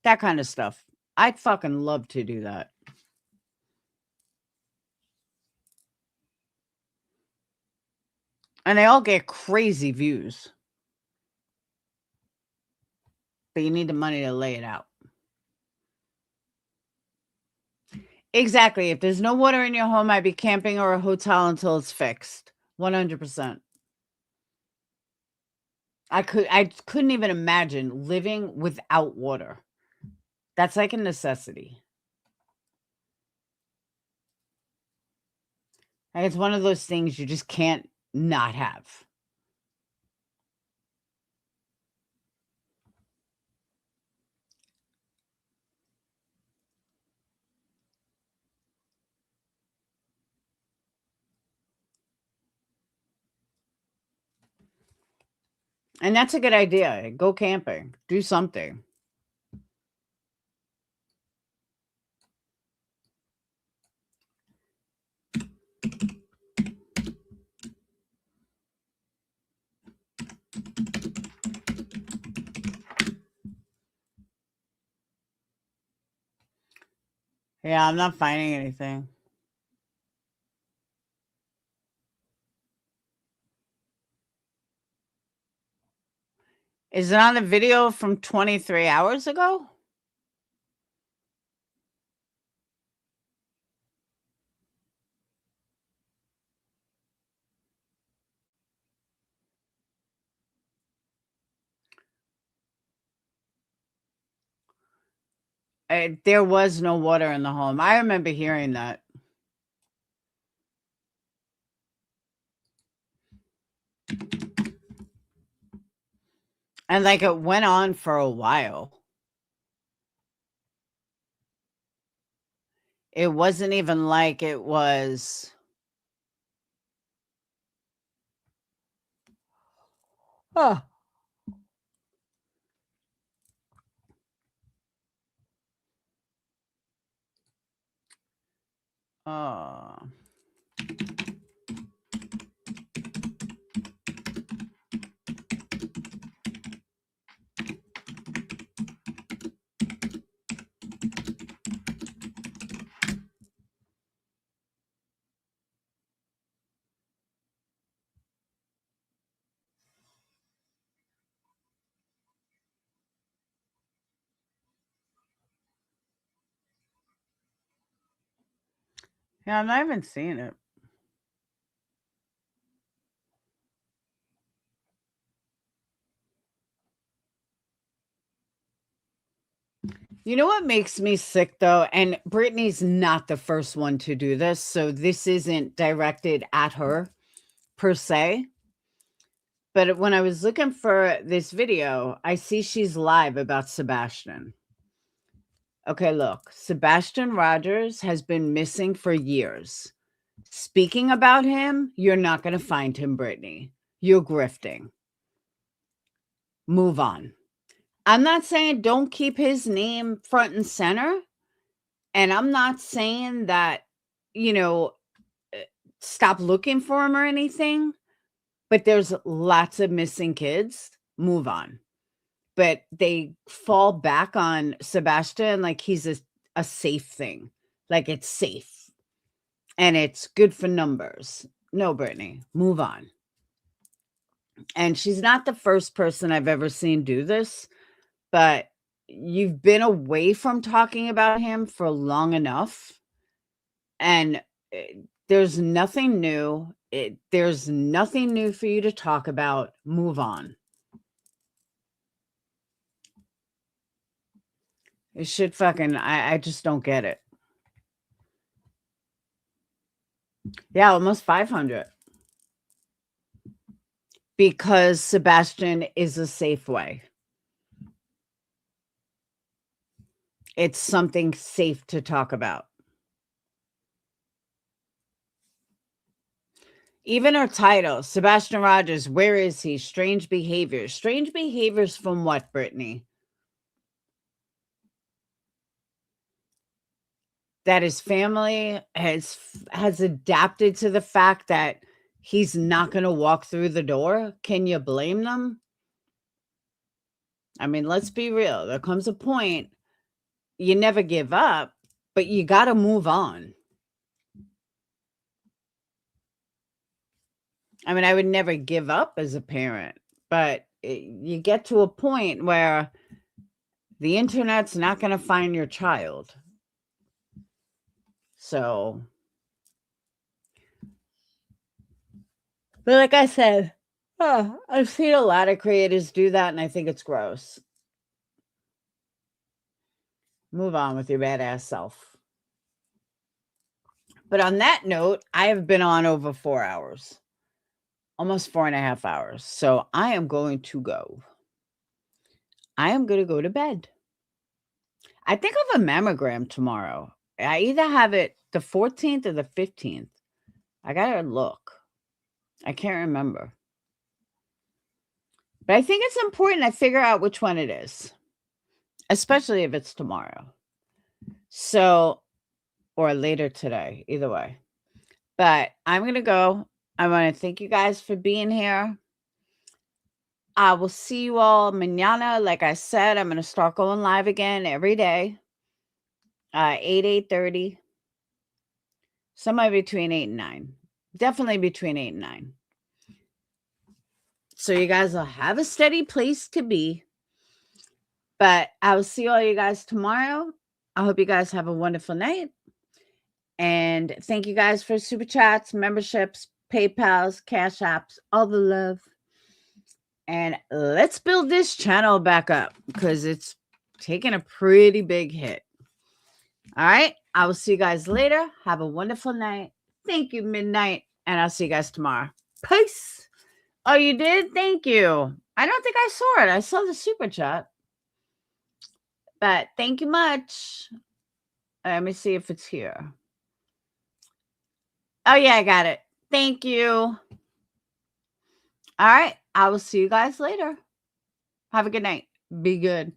That kind of stuff. I'd fucking love to do that. And they all get crazy views. But you need the money to lay it out. Exactly. If there's no water in your home, I'd be camping or a hotel until it's fixed. 100%. I couldn't even imagine living without water. That's like a necessity. Like, it's one of those things you just can't not have. And that's a good idea. Go camping. Do something. Yeah, I'm not finding anything. Is it on a video from 23 hours ago? There was no water in the home. I remember hearing that. And like it went on for a while. It wasn't even like it was. Oh. Oh. Yeah, I'm not even seeing it. You know what makes me sick though? And Brittany's not the first one to do this, so this isn't directed at her per se. But when I was looking for this video, I see she's live about Sebastian. Okay, look, Sebastian Rogers has been missing for years. Speaking about him, you're not going to find him, Brittany. You're grifting. Move on. I'm not saying don't keep his name front and center. And I'm not saying that, you know, stop looking for him or anything. But there's lots of missing kids. Move on. But they fall back on Sebastian like he's a safe thing. Like it's safe. And it's good for numbers. No, Brittany, move on. And she's not the first person I've ever seen do this, but you've been away from talking about him for long enough. And there's nothing new. There's nothing new for you to talk about. Move on. It should fucking, I just don't get it. Yeah, almost 500. Because Sebastian is a safe way. It's something safe to talk about. Even her title, Sebastian Rogers, where is he? Strange behaviors. Strange behaviors from what, Brittany? That his family has adapted to the fact that he's not going to walk through the door. Can you blame them? I mean, let's be real. There comes a point you never give up, but you got to move on. I mean, I would never give up as a parent, but you get to a point where the internet's not going to find your child. So, but like I said, I've seen a lot of creators do that, and I think it's gross. Move on with your badass self. But on that note, I have been on over 4 hours. Almost 4.5 hours. So I am going to go. I am going to go to bed. I think I have a mammogram tomorrow. I either have it the 14th or the 15th. I got to look. I can't remember. But I think it's important I figure out which one it is. Especially if it's tomorrow. So, or later today. Either way. But I'm going to go. I want to thank you guys for being here. I will see you all mañana. Like I said, I'm going to start going live again every day. 8:30. Somewhere between 8 and 9. Definitely between 8 and 9. So you guys will have a steady place to be. But I will see all you guys tomorrow. I hope you guys have a wonderful night. And thank you guys for super chats, memberships, PayPals, Cash Apps, all the love. And let's build this channel back up because it's taking a pretty big hit. All right. I will see you guys later. Have a wonderful night. Thank you, midnight. And I'll see you guys tomorrow. Peace. Oh, you did? Thank you. I don't think I saw it. I saw the super chat. But thank you much. Let me see if it's here. Oh, yeah, I got it. Thank you. All right. I will see you guys later. Have a good night. Be good.